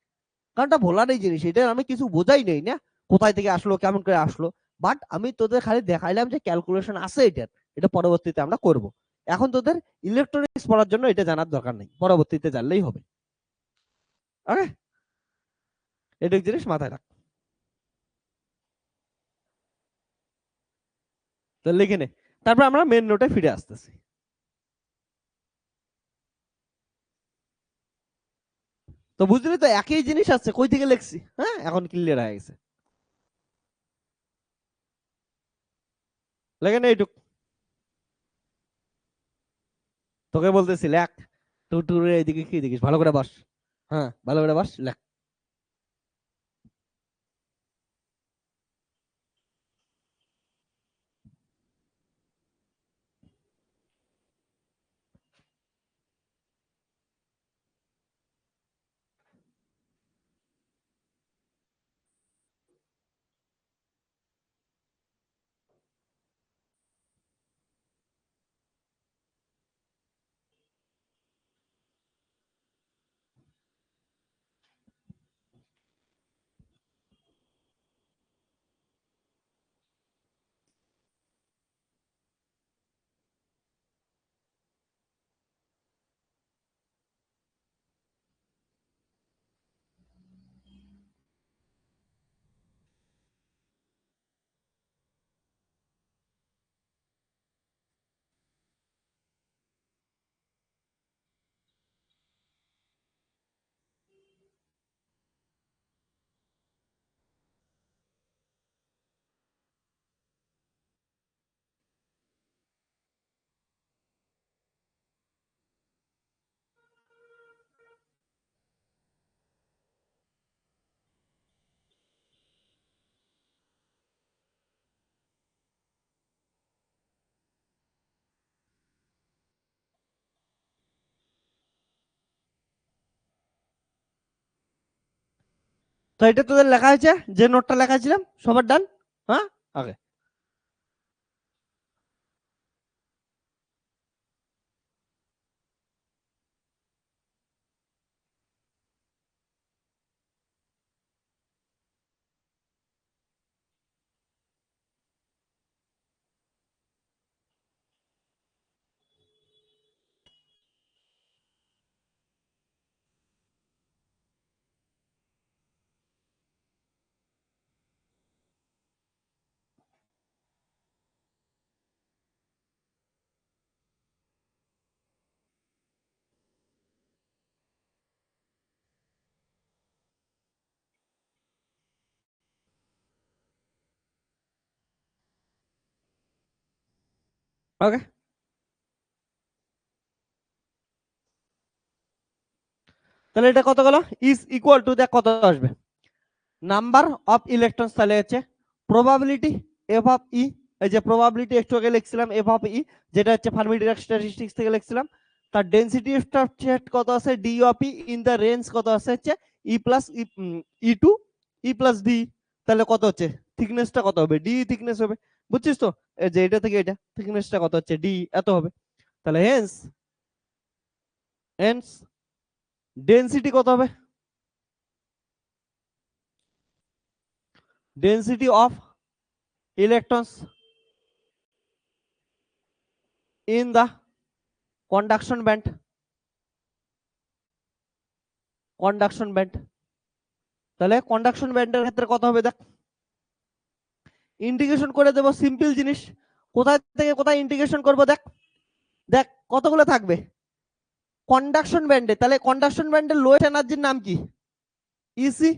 কারণটা ভোলার এই জিনিস, এটা আমি কিছু বোঝাই নেই না কোথায় থেকে আসলো কেমন করে আসলো, বাট আমি তোদের খালি দেখাইলাম যে ক্যালকুলেশন আছে এটার, এটা পরবর্তীতে আমরা করব। এখন তোদের ইলেকট্রনিক্স পড়ার জন্য এটা জানার দরকার নেই, পরবর্তীতে জানলেই হবে। ওকে, এটা জিনিস মাথায় রাখ, তো লিখে নে, তারপর আমরা মেন নোটে ফিরে আসতেছি। তো বুঝলি তো একই জিনিস আছে, কই থেকে লিখছি, হ্যাঁ এখন ক্লিয়ার হয়ে গেছে। লেখে নে এইটুক, তোকে বলতেছি লেখ, টু এইদিকে কি দেখিস, ভালো করে বস, হ্যাঁ ভালো করে বস লেখ। তো এটা তোদের লেখা হয়েছে, যে নোটটা লেখা ছিলাম সবার ডান, হ্যাঁ ওকে। ওকে, তাহলে এটা কত গেল, ইজ ইকুয়াল টু দেখ কত আসবে, নাম্বার অফ ইলেকট্রনস, তাহলে হচ্ছে প্রবাবিলিটি এফ অফ ই, এই যে প্রবাবিলিটি একটু আগে লিখছিলাম এফ অফ ই, যেটা হচ্ছে ফার্মি-ডিরাক স্ট্যাটিস্টিক্স থেকে লিখছিলাম, তার ডেনসিটি স্ট্রাকচার কত আছে d of e in the range কত আছে হচ্ছে e plus E to e plus d, তাহলে কত হচ্ছে থিকনেসটা কত হবে, ডি থিকনেস হবে, বুঝছিস তো, এই যে এটা থেকে এটা থিকনেসটা কত হচ্ছে ডি এত হবে, তাহলে হেন্স হেন্স ডেনসিটি কত হবে, density of electrons in the conduction band conduction band. তাহলে কন্ডাকশন ব্যান্ডের ক্ষেত্রে কত হবে দেখ, ইন্টিগ্রেশন করে দেব সিম্পল জিনিস, কোথায় থেকে কোথায় ইন্টিগ্রেশন করব দেখ, দেখ কতগুলো থাকবে কন্ডাকশন ব্যান্ডে। তাহলে কন্ডাকশন ব্যান্ডের লোয়েস্ট এনার্জির নাম কি, ইসি।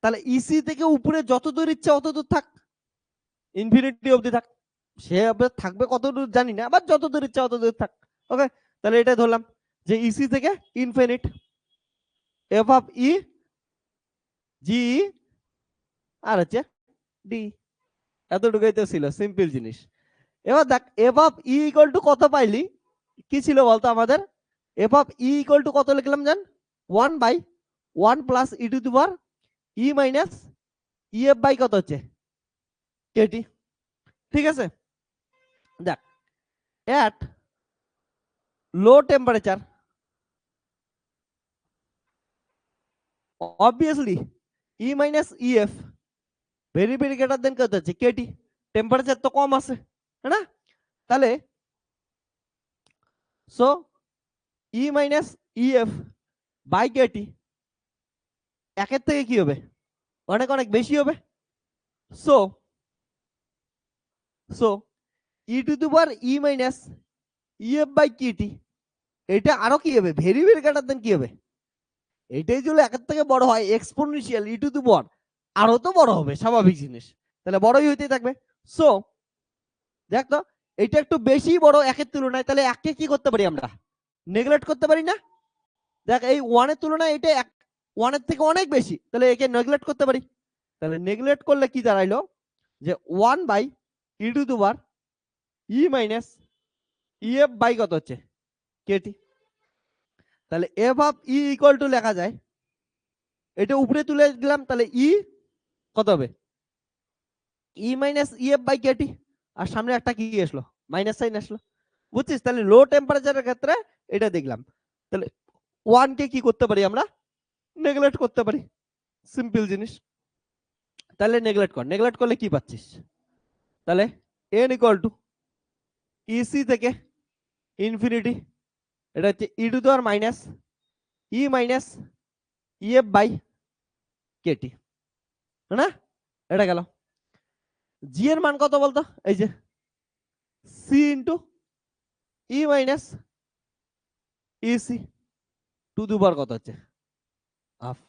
তাহলে ইসি থেকে উপরে যত দূর ইচ্ছে অত দূর থাক, ইনফিনিটি অবধি থাক, সে থাকবে কত দূর জানি না, আবার যত দূর ইচ্ছে অত দূর থাক। ওকে, তাহলে এটাই ধরলাম যে ইসি থেকে infinite, F of E G আর হচ্ছে ডি, এতটুকুই তো ছিল সিম্পল জিনিস। এবার দেখ F of E equal to কত পাইলি, কি ছিল বলতো আমাদের, F of E equal to কত লিখলাম জান, 1/1 plus E to the power E minus E F by কত হচ্ছে কেটি। ঠিক আছে, দেখ at low temperature obviously E minus EF very very greater than কত হচ্ছে কেটি, টেম্পারেচার তো কম আছে है না। তাহলে so E minus EF by KT একের থেকে কি হবে, অনেক অনেক বেশি হবে। So so e to the power E minus EF by KT এটা আরো কি হবে, ভেরি ভেরি গ্রেটার দেন কি হবে, এটাই যদি একের থেকে বড় হয় এক্সপোনেনশিয়াল ই টু দি পাওয়ার আরো তো বড় হবে, স্বাভাবিক জিনিস, তাহলে বড়ই হইতেই থাকবে। সো দেখ তো এটা একটু বেশি বড় একের তুলনায়, তাহলে এককে কি করতে পারি আমরা, নেগলেক্ট করতে পারি না। দেখ এই ওয়ানের তুলনায় এটা ওয়ানের থেকে অনেক বেশি, তাহলে একে নেগলেক্ট করতে পারি। তাহলে নেগলেক্ট করলে কি দাঁড়াইলো যে 1/e to the power E minus EF by কত হচ্ছে কেটি। তাহলে f of E equal to লেখা যায়, এটা উপরে তুলে দিলাম, তাহলে ই কত হবে ই মাইনাস ইএফ বাই কেটি, আর সামনে একটা কি আসলো মাইনাস সাইন আসলো, বুঝছিস। তাহলে লো টেম্পারেচারের ক্ষেত্রে এটা দেখলাম, তাহলে ওয়ান কে কি করতে পারি আমরা, নেগলেক্ট করতে পারি, সিম্পল জিনিস। তাহলে নেগলেক্ট কর, নেগলেক্ট করলে কি পাচ্ছিস, তাহলে এন ইকুয়াল টু ইসি থেকে ইনফিনিটি, এটা হচ্ছে E to the power minus E minus EF by KT, না এটা গেল। জি এর মান কত বলতো, এই যে C into E minus EC to the power কত হচ্ছে হাফ,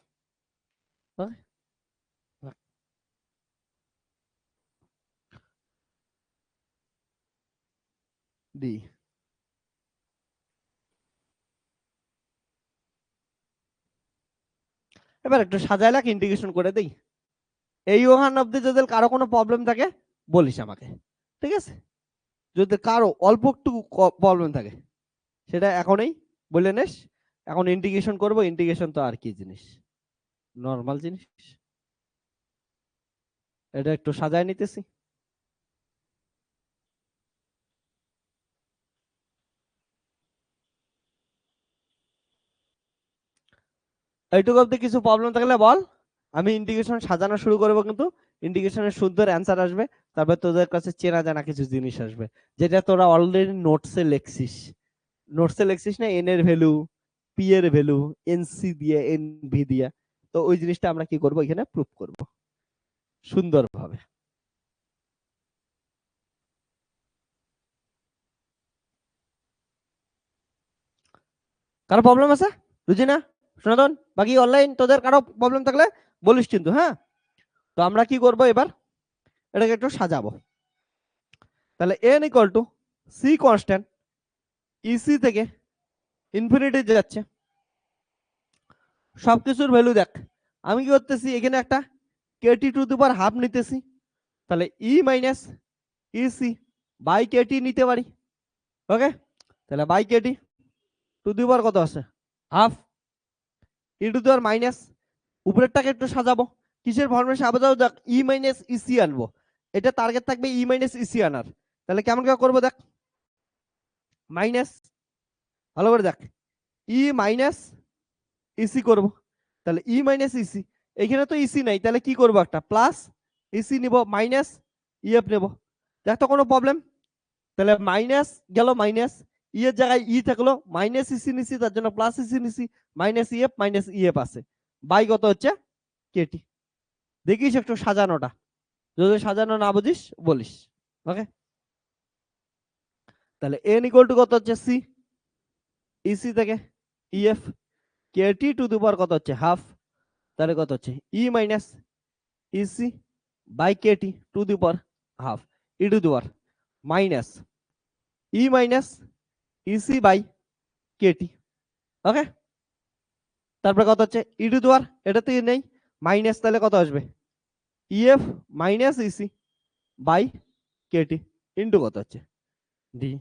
ডি। এবার একটু সাজায় লাখ ইন্টিগ্রেশন করে দেই, এই ওখান অব্দি যদি কারো কোনো প্রবলেম থাকে বলিস আমাকে, ঠিক আছে। যদি কারো অল্প একটু প্রবলেম থাকে সেটা এখনই বলে নেস, এখন ইন্টিগ্রেশন করব, ইন্টিগ্রেশন তো আর কি জিনিস, নর্মাল জিনিস, এটা একটু সাজায় নিতেছি। এইটুকু অব্দি কিছু প্রবলেম থাকলে বল, আমি ইন্টিগ্রেশন সাজানো শুরু করবো, কিন্তু ইন্টিগ্রেশনের সুন্দর অ্যান্সার আসবে, তারপর তোদের কাছে চেনা জানা কিছু জিনিস আসবে যেটা তোরা অলরেডি নোটসে লেখছিস, নোটসে লেখছিস না, এন এর ভ্যালু, পি এর ভ্যালু, এনসি দিয়ে এনভি দিয়ে, তো ওই জিনিসটা আমরা কি করব এখানে প্রুফ করব সুন্দরভাবে। কারো প্রবলেম আছে রুজিনা, সনাতন, বাকি অনলাইন তোদের কারো প্রবলেম থাকলে বলিস কিন্তু, হ্যাঁ। তো আমরা কি করব এবার, এটাকে একটু সাজাবো। তাহলে N equal to C constant EC থেকে ইনফিনিটি যাচ্ছে, সবকিছুর ভ্যালু দেখ, আমি কি করতেছি এখানে একটা KT to the power half নিতেছি, তাহলে E minus EC by KT নিতে পারি। ওকে, তাহলে by KT to the power কত আছে half E to the power minus, উপরেরটাকে একটু সাজাবো, কিসের ফর্মেশন আবার দেখ ই মাইনাস ইসি আনবো, এটা টার্গেট থাকবে ই মাইনাস ইসি আনার। তাহলে কেমন করে করবো দেখ, মাইনাস, ভালো করে দেখ, ই মাইনাস ইসি করব, তাহলে ই মাইনাস ইসি, এখানে তো ইসি নাই, তাহলে কি করবো একটা প্লাস ইসি নিব মাইনাস ইএফ নেব, দেখ তো কোনো প্রবলেম, তাহলে মাইনাস গেল মাইনাস, ই এর জায়গায় ই থাকলো, মাইনাস ইসি নিছি তার জন্য প্লাস ইসি নিছি, মাইনাস ইএফ আছে, বাই কত হচ্ছে কেটি। দেখিস একটু সাজানোটা, যদি সাজানো না বুঝিস বলিস। ওকে, তাহলে এন ইকুয়াল টু কত হচ্ছে সি, ইসি থেকে EF, KT to the power কত হচ্ছে হাফ, তাহলে কত হচ্ছে E minus EC by KT to the power half, E to the power minus E minus EC by KT. Okay, তারপরে কত হচ্ছে ই টু দি পাওয়ার, এটা থেকে নেই মাইনাস, তাহলে কত আসবে EF minus EC by KT into কত হচ্ছে ডি।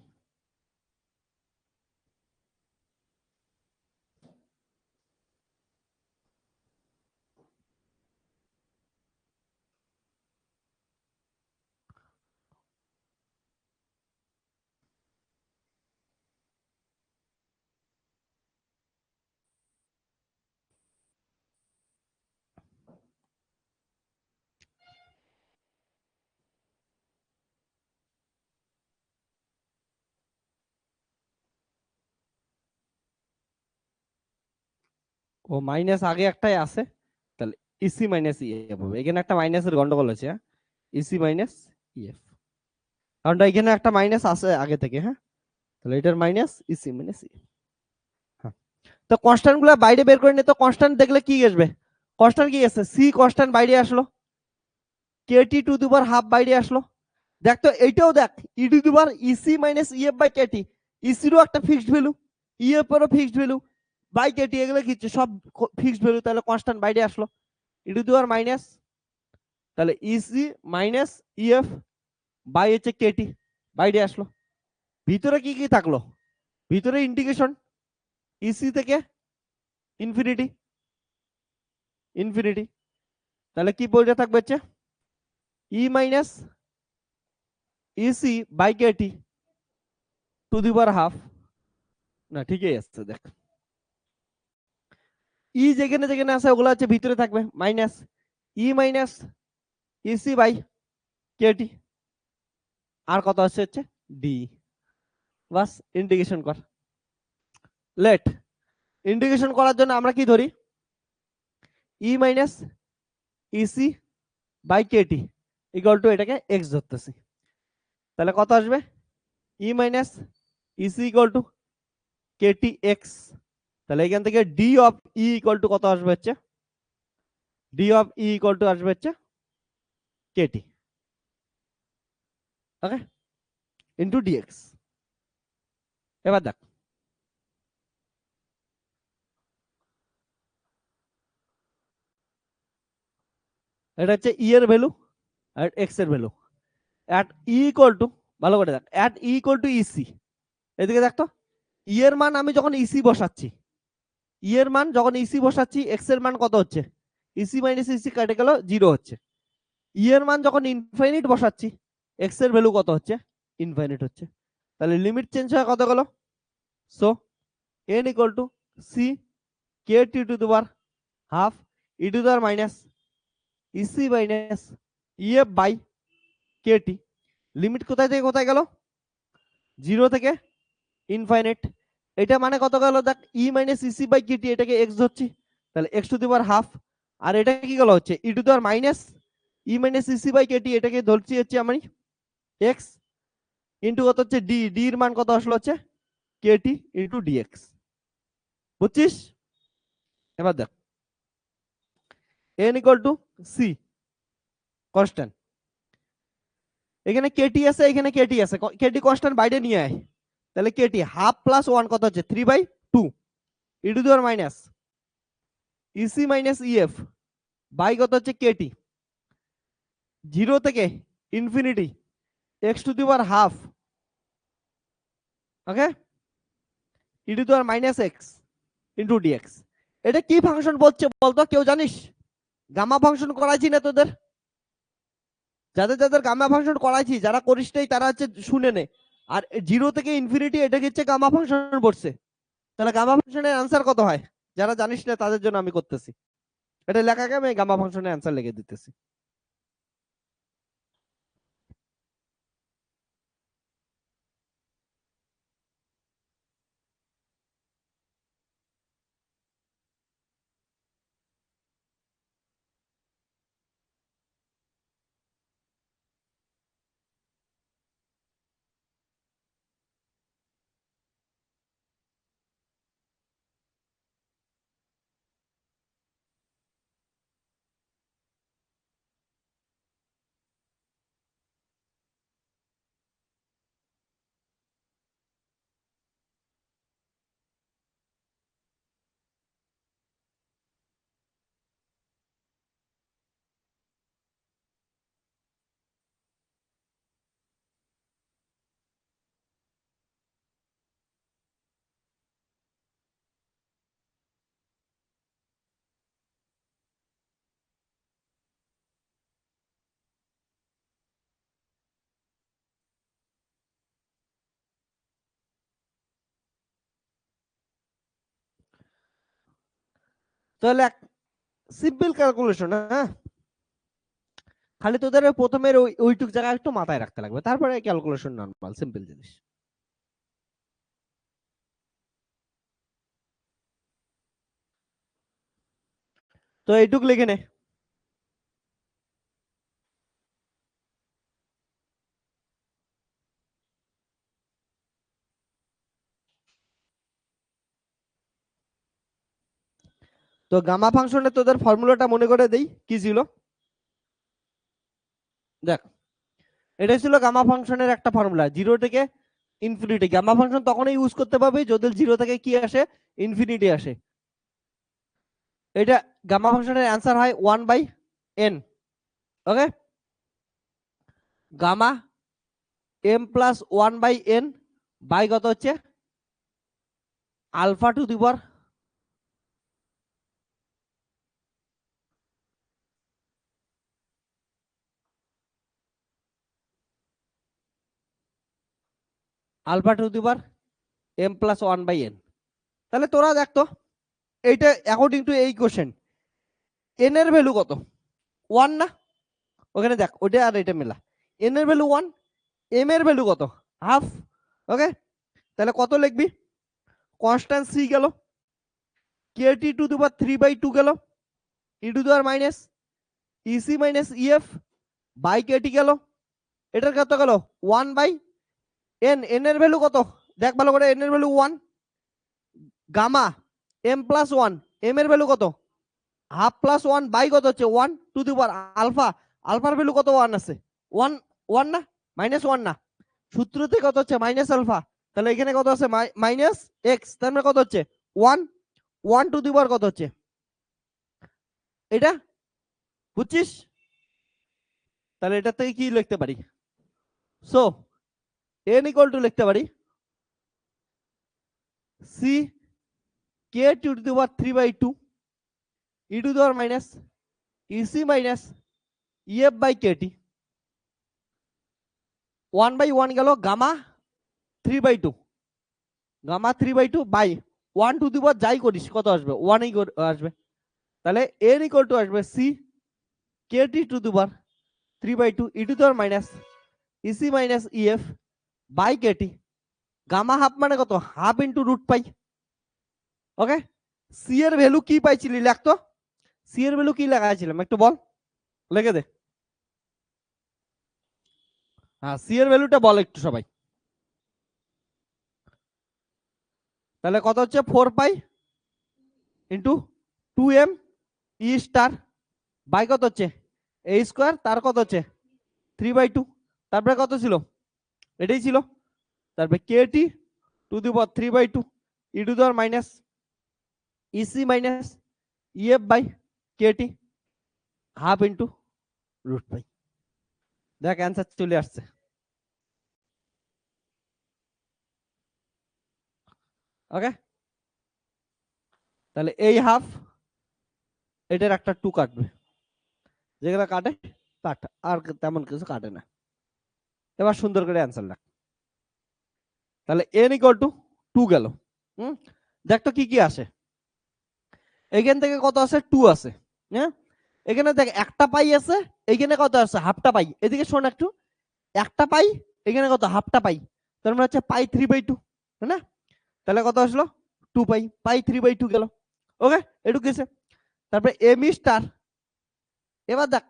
ও মাইনাস আগে একটাই আছে, তাহলে ইসি মাইনাস ইএফ হবে, এখানে একটা মাইনাসের গন্ডগোল আছে, হ্যাঁ ইসি মাইনাস ইএফ, কারণ এখানে একটা মাইনাস আছে আগে থেকে, হ্যাঁ তাহলে এটার মাইনাস ইসি মাইনাস ইএফ। হ্যাঁ, তো কনস্ট্যান্ট গুলো বাইরে বের করে নে, তো কনস্ট্যান্ট দেখলে কি আসবে, কনস্ট্যান্ট কি আছে সি কনস্ট্যান্ট বাইরে আসলো, KT to the power half বাইরে আসলো। দেখ তো এইটাও দেখ, E to the power EC minus EF by KT, ইসিরও একটা ফিক্সড ভ্যালু, ইএফ এরও ফিক্সড ভ্যালু, বাই কেটি এগুলো কি সব ফিক্সড ভ্যালু, তাহলে কনস্ট্যান্ট বাইরে আসলো, E to the power minus, তাহলে ইসি মাইনাস ইএফ বাই হচ্ছে কেটি বাইরে আসলো। ভিতরে কি কি থাকলো, ভিতরে ইন্টিগ্রেশন ইসি থেকে ইনফিনিটি ইনফিনিটি, তাহলে কি বইটা থাকবে হচ্ছে E minus EC by KT to the power half, না ঠিকই আছে দেখ, ই যেখানে যেখানে আছে ওগুলো হচ্ছে ভিতরে থাকবে, minus E minus EC by KT, আর কত আছে হচ্ছে ডি, বাস ইন্টিগ্রেশন কর। লেট ইন্টিগ্রেশন করার জন্য আমরা কি ধরি, E minus EC by KT equal to এটাকে এক্স ধরতেছি, তাহলে কত আসবে E minus EC equal to KT X, তাহলে এখান থেকে D of E equal to কত আসবে হচ্ছে, D of E equal to আসবে হচ্ছে কেটি, ওকে ইন্টু ডিএক্স। এবার দেখ এটা হচ্ছে ই এর ভ্যালু আর এক্স এর value, at E equal two, ভালো করে দেখ, at E equal to EC, এদিকে দেখ তো ই এর মান আমি যখন ইসি বসাচ্ছি, ই এর মান যখন ইসি বসাচ্ছি এক্স এর মান কত হচ্ছে, ইসি মাইনাস ইসি কেটে গেল জিরো হচ্ছে, ই এর মান যখন ইনফাইনিট বসাচ্ছি এক্স এর ভ্যালু কত হচ্ছে ইনফাইনিট হচ্ছে, তাহলে লিমিট চেঞ্জ হয়ে কত গেল, so n equal to c k t to the power half E to the power minus EC minus EF by KT, limit কোথায় থেকে কোথায় গেল, জিরো থেকে ইনফাইনাইট, এটা মানে কত গেল দেখ E minus EC by KT, এটাকে এক্স ধরছি তাহলে X to the power half, আর এটা কি গেল হচ্ছে E to the power minus E minus EC by KT, এটাকে ধরছি হচ্ছে আমি এক্স ইন্টু কত হচ্ছে ডি, ডি এর মান কত আসলো হচ্ছে কেটি ইন্টু ডিএক্স, বুঝছিস। এবার দেখ n equal to C constant, এখানে কেটি আছে এখানে কেটি আছে, কেটি কনস্ট্যান্ট বাইরে নিয়ে আয়, তাহলে কেটি হাফ প্লাস ওয়ান কত হচ্ছে 3/2 ই to the power minus EC minus EF by কত হচ্ছে কেটি, জিরো থেকে infinity X to the power half, okay E to the power minus X into DX. এটা কি ফাংশন বলছে বলতো, কেউ জানিস, গামা ফাংশন করাইছি না তোদের, যাদের যাদের গামা ফাংশন করাইছি, যারা করিস নাই তারা হচ্ছে শুনে নে, আর জিরো থেকে ইনফিনিটি এটা হচ্ছে গামা ফাংশন পড়ছে, তাহলে গামা ফাংশনের অ্যান্সার কত হয়, যারা জানিস না তাদের জন্য আমি করতেছি, এটা লেখাকে আমি গামা ফাংশনের অ্যান্সার লিখে দিতেছি। তাহলে সিম্পল ক্যালকুলেশন। হ্যাঁ, খালি তোদের প্রথমের ওইটুক জায়গা একটু মাথায় রাখতে লাগবে, তারপরে ক্যালকুলেশন নরমাল সিম্পল জিনিস। তো এইটুক লিখে নে। তো গামা ফাংশনে তোদের ফর্মুলাটা মনে করে দেই কি ছিল। দেখ, এটা ছিল গামা ফাংশনের একটা ফর্মুলা, জিরো থেকে ইনফিনিটি। গামা ফাংশন তখনই ইউজ করতে পারবে যদি জিরো থেকে কি আসে, ইনফিনিটি আসে। এটা গামা ফাংশনের অ্যান্সার হয় 1/n। Okay, gamma m+1/n by কত হচ্ছে alpha to the power m+1/n। তাহলে তোরা দেখ তো, এইটা অ্যাকর্ডিং টু এই কোশ্চেন n এর ভ্যালু কত? 1 না? ওখানে দেখ ওটা আর এটা মেলা, n এর ভ্যালু 1, m এর ভ্যালু কত? হাফ। ওকে, তাহলে কত লিখবি? কনস্ট্যান্ট c গেল, kt টু দি পাওয়ার 3/2 গেল, e to the power minus ec minus ef by kt গেল। এটার কত গেল? 1/n। n এর ভ্যালু কত দেখ ভালো করে, n এর ভ্যালু 1। গামা m+1, m এর ভ্যালু কত? হাফ প্লাস 1 বাই কত হচ্ছে 1 টু দি পাওয়ার আলফা। আলফার ভ্যালু কত? 1 আছে। 1 1 না, -1 না, সূত্রতে কত হচ্ছে মাইনাস আলফা। তাহলে এখানে কত আছে? Minus x. তার মানে কত হচ্ছে 1 1 টু দি পাওয়ার কত হচ্ছে এটা, বুঝছিস? তাহলে এটা থেকে কি লিখতে পারি? সো n ইকুয়াল টু লিখতে পারি c k to the power 3/2 e to the power minus ec minus ef by kt। 1/1 গেল, gamma 3/2, gamma 3/2 by 1 to the power যাই করিস কত আসবে? 1 আসবে। তাহলে n ইকুয়াল টু আসবে c kt to the power 3/2 e to the power minus ec minus ef by kt। Gamma half মানে কত? Half into root pi. Okay, C এর ভ্যালু কি পাইছিলি লেখ তো, সি এর ভ্যালু কি লাগাইছিলাম একটু বল, লিখে দে। হ্যাঁ, সি এর ভ্যালুটা বল একটু সবাই। তাহলে কত হচ্ছে 4 pi into 2m e star by কত হচ্ছে এ স্কোয়ার, তার কত হচ্ছে 3/2। তারপরে কত ছিল? এটাই ছিল। তারপরে kt to the power 3/2 E to the power minus EC minus EF by kt half into root pi. দেখ অ্যান্সার চলে আসছে। ওকে, তাহলে এই হাফ এটার একটা 2 কাটবে, যেগুলো কাটে কাট, আর তেমন কিছু কাটে না। এবার সুন্দর করে অ্যান্সার লাগ। তাহলে n ইকুয়াল টু 2 গেল। দেখ তো কি কি আসে এখান থেকে, কত আছে? 2 আছে। হ্যাঁ, এখানে দেখ একটা পাই আছে, এখানে কত আছে? হাফটা পাই। এদিকে শোন একটু, একটা পাই, এখানে কত? হাফটা পাই। তার মানে হচ্ছে পাই 3/2, তাই না? তাহলে কত আসলো? 2 পাই, পাই 3/2 গেল। ওকে, এটুকু গেছে। তারপরে এম স্টার, এবার দেখ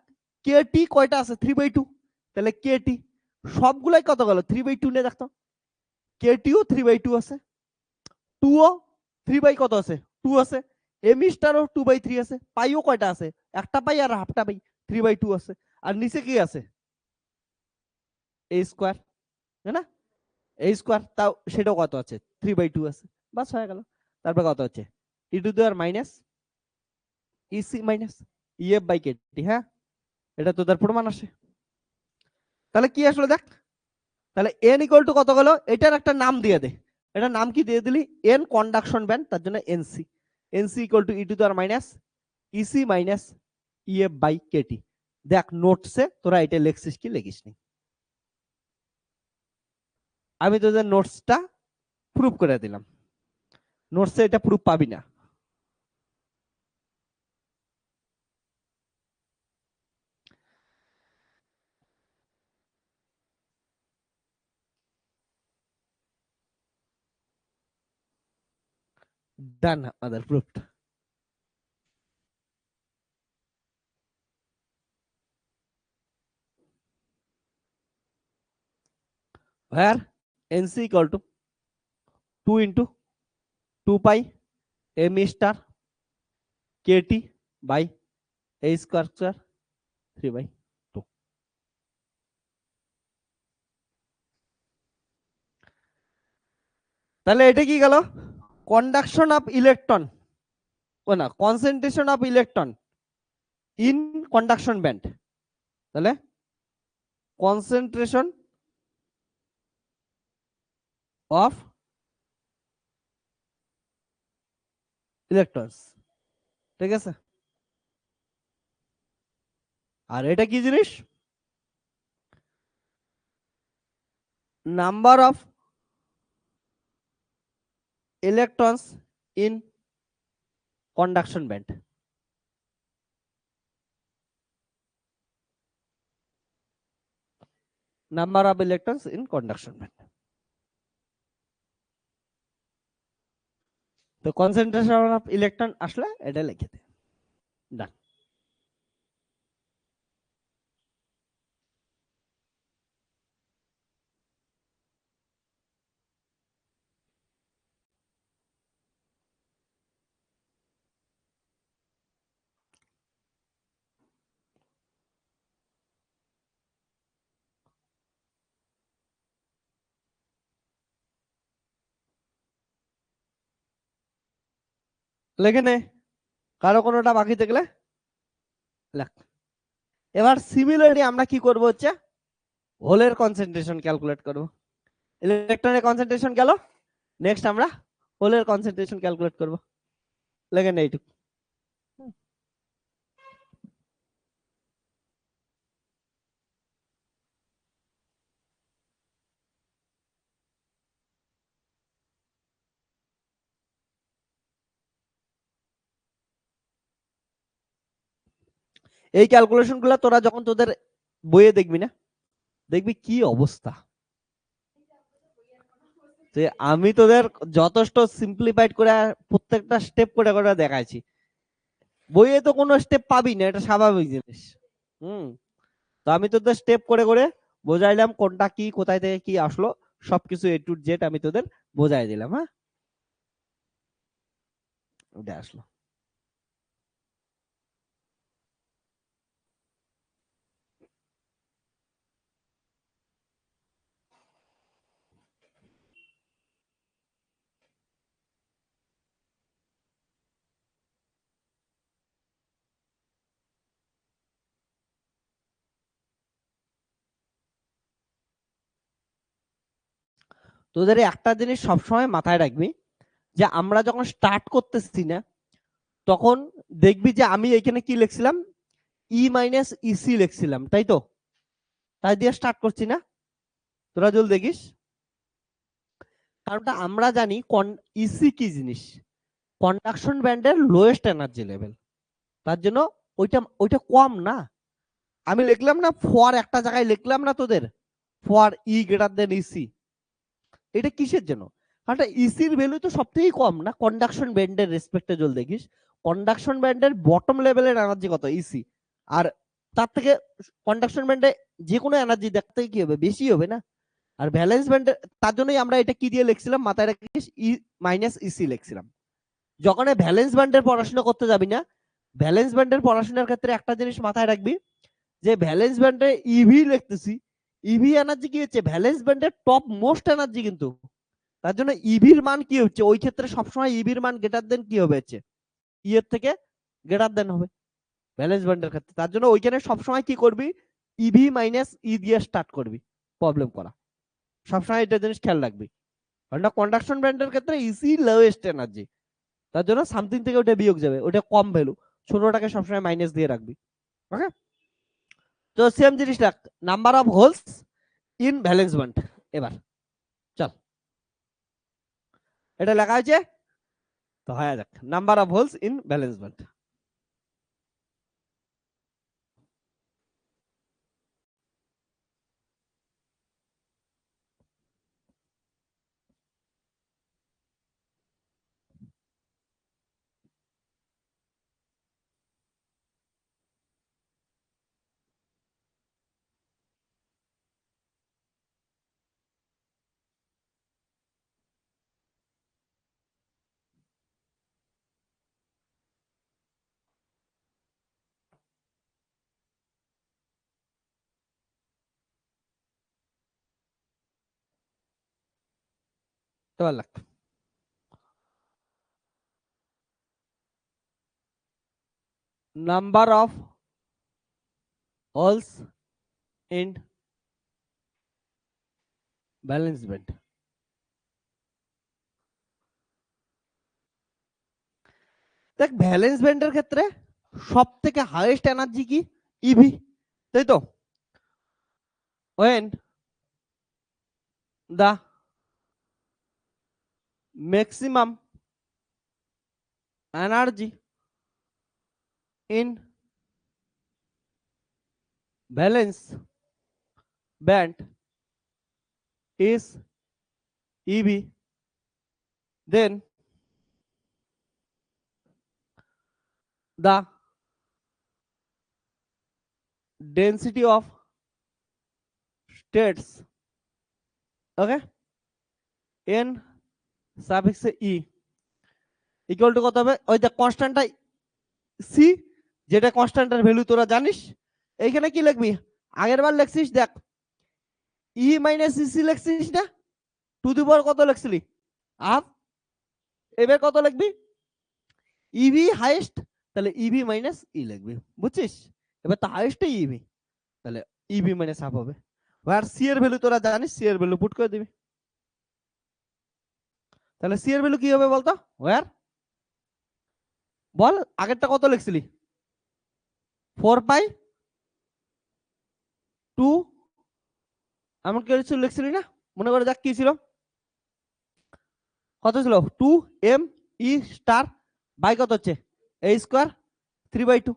kt কয়টা আছে? 3/2। তাহলে kt সবগুলাই কত গেল? 3/2 নিয়ে দেখতো, ktও 3/2 আছে, 2 ও 3 বাই কত আছে? 2 আছে। এম স্টারও 2/3 আছে। পাইও কয়টা আছে? একটা পাই আর হাফটা পাই, 3/2 আছে। আর নিচে কি আছে? এ স্কোয়ার, তাই না? এ স্কোয়ার, তাও সেটাও কত আছে? 3/2 আছে। বাস হয়ে গেল। তারপর কত হচ্ছে? E to the power minus EC minus EF by KT. হ্যাঁ, এটা তোদের প্রমাণ আসে। তাহলে কি আসলে দেখ, তাহলে এন ইকুয়াল টু কত গেল? এটার একটা নাম দিয়ে দে। এটার নাম কি দিয়ে দিলি? এন কন্ডাকশন ব্যান্ড, তার জন্য NC. NC equal to E to the power minus EC minus EF by KT. দেখ নোটসে তোরা এটা লিখছিস কি লিখিসনি, আমি তোদের নোটসটা প্রুফ করে দিলাম। নোটসে এটা প্রুফ পাবি না। ডান, আমাদের proofed. where nc equal to 2 into 2 pi m star kt by a square 3 by 2। তাহলে এটা কি গেল? কন্ডাকশন অফ ইলেকট্রন, ও না, concentration of electron in conduction band. তাহলে কনসেন্ট্রেশন অফ ইলেকট্রনস, ঠিক আছে। আর এটা কি জিনিস? Number of electrons in conduction band. Number of electrons in conduction band. তো কনসেন্ট্রেশন অফ ইলেকট্রন আসলে এটা লিখে দে। ডান। লিখে নে, কারো কোনোটা বাকি থাকলে লেখ। এবার সিমিলারলি আমরা কি করব হচ্ছে হোলের কনসেন্ট্রেশন ক্যালকুলেট করব। ইলেকট্রনের কনসেন্ট্রেশন গেল, নেক্সট আমরা হোলের কনসেন্ট্রেশন ক্যালকুলেট করব। লেখেন এইটুকু। এই ক্যালকুলেশন গুলো তোরা যখন তোদের বইয়ে দেখবি না, দেখবি কি অবস্থা। যে আমি তোদের যথেষ্ট সিম্পলিফাইড করে প্রত্যেকটা স্টেপ করে করে দেখাইছি, বইয়ে তো কোনো স্টেপ পাবি না, এটা স্বাভাবিক জিনিস। হুম। তো আমি তোদের স্টেপ করে করে বোঝাইলাম কোনটা কি, কোথায় থেকে কি আসলো, সবকিছু এ টু জেড আমি তোদের বোঝাই দিলাম। হ্যাঁ, ওটা আসলো। তোদের একটা জিনিস সবসময় মাথায় রাখবি, যে আমরা যখন স্টার্ট করতেছি না, তখন দেখবি যে আমি এখানে কি লিখছিলাম, ই মাইনাস ইসি লিখছিলাম, তাই তো? তাই দিয়ে স্টার্ট করছি না, তোরা জল দেখিস। কারণটা আমরা জানি ইসি কি জিনিস, কন্ডাকশন ব্যান্ডের লোয়েস্ট এনার্জি লেভেল। তার জন্য ওইটা ওইটা কম না। আমি লিখলাম না ফর, একটা জায়গায় লিখলাম না তোদের, for E greater than EC. এটা কিসের জন্য? কারণ ইসির ভ্যালু তো সব থেকে কম না কন্ডাকশন ব্যান্ডের রেসপেক্টে। জল দেখিস কন্ডাকশন ব্যান্ডের বটম লেভেলের এনার্জি কত, ইসি। আর তার থেকে কন্ডাকশন ব্যান্ডে যে কোনো এনার্জি দেখতে কি হবে, বেশি হবে না। আর ভ্যালেন্স ব্যান্ডে, তার জন্যই আমরা এটা কি দিয়ে লিখছিলাম মাথায় রাখিস, ই মাইনাস ইসি লিখছিলাম। যখন ভ্যালেন্স ব্যান্ডের পড়াশোনা করতে যাবি না, ভ্যালেন্স ব্যান্ডের পড়াশোনার ক্ষেত্রে একটা জিনিস মাথায় রাখবি, যে ভ্যালেন্স ব্যান্ডে ইভি লিখতেছি, ইভি এনার্জি কি হচ্ছে, ভ্যালেন্স ব্যান্ডের টপ মোস্ট এনার্জি কিন্তু। তার জন্য ইভির মান কি হচ্ছে ওই ক্ষেত্রে সবসময় ইভির মান গ্রেটার দেন কি হবে হচ্ছে, ই এর থেকে গ্রেটার দেন হবে ভ্যালেন্স ব্যান্ডের ক্ষেত্রে। তার জন্য ওইখানে সবসময় কি করবি, ইভি মাইনাস ই দিয়ে স্টার্ট করবি প্রবলেম করা। সবসময় এটা জিনিস খেয়াল রাখবি, কারণ কন্ডাকশন ব্যান্ডের ক্ষেত্রে ইসি লোয়েস্ট এনার্জি। তার জন্য সামথিং থেকে ওটা বিয়োগ যাবে, ওটা কম ভ্যালু, ছোটটাকে সবসময় মাইনাস দিয়ে রাখবি। ওকে, তো সেম জিনিস রাখ, number of holes in valence band. এবার চল, এটা লেখা হয়েছে তো, হয়ে যাক number of holes in valence band. 12 lakh. Number of holes in valence band. দেখ ভ্যালেন্স ব্যান্ডের ক্ষেত্রে সব থেকে হাইয়েস্ট এনার্জি কি? ইভি, তাই তো? when the maximum energy in valence band is ev, then the density of states, okay, n suffix e equal to কত হবে? ওই যে কনস্ট্যান্টটা সি, যেটা কনস্ট্যান্টের ভ্যালু তোরা জানিস, এইখানে কি লিখবি? আগের বার লিখছিস দেখ ই মাইনাস সি লিখছিস না, টু দি পাওয়ার কত লিখছিলি? হাফ। এবার কত লিখবি? ইভি হাইয়েস্ট, তাহলে ইভি মাইনাস ই লিখবি, বুঝছিস? এবার তো হাইয়েস্টই ইভি, তাহলে ইভি মাইনাস হাফ হবে। আর সি এর ভ্যালু তোরা জানিস, সি এর ভ্যালু পুট করে দিবি। তাহলে সি এর ভ্যালু কি হবে বলতো? ওয়ার বল, আগেরটা কত লিখছিলি? 4 পাই 2, এমন কিছু লিখছিলি না? মনে করে যাক কি ছিল, কত ছিল? 2 এম ই স্টার বাই কত হচ্ছে এ স্কয়ার 3/2।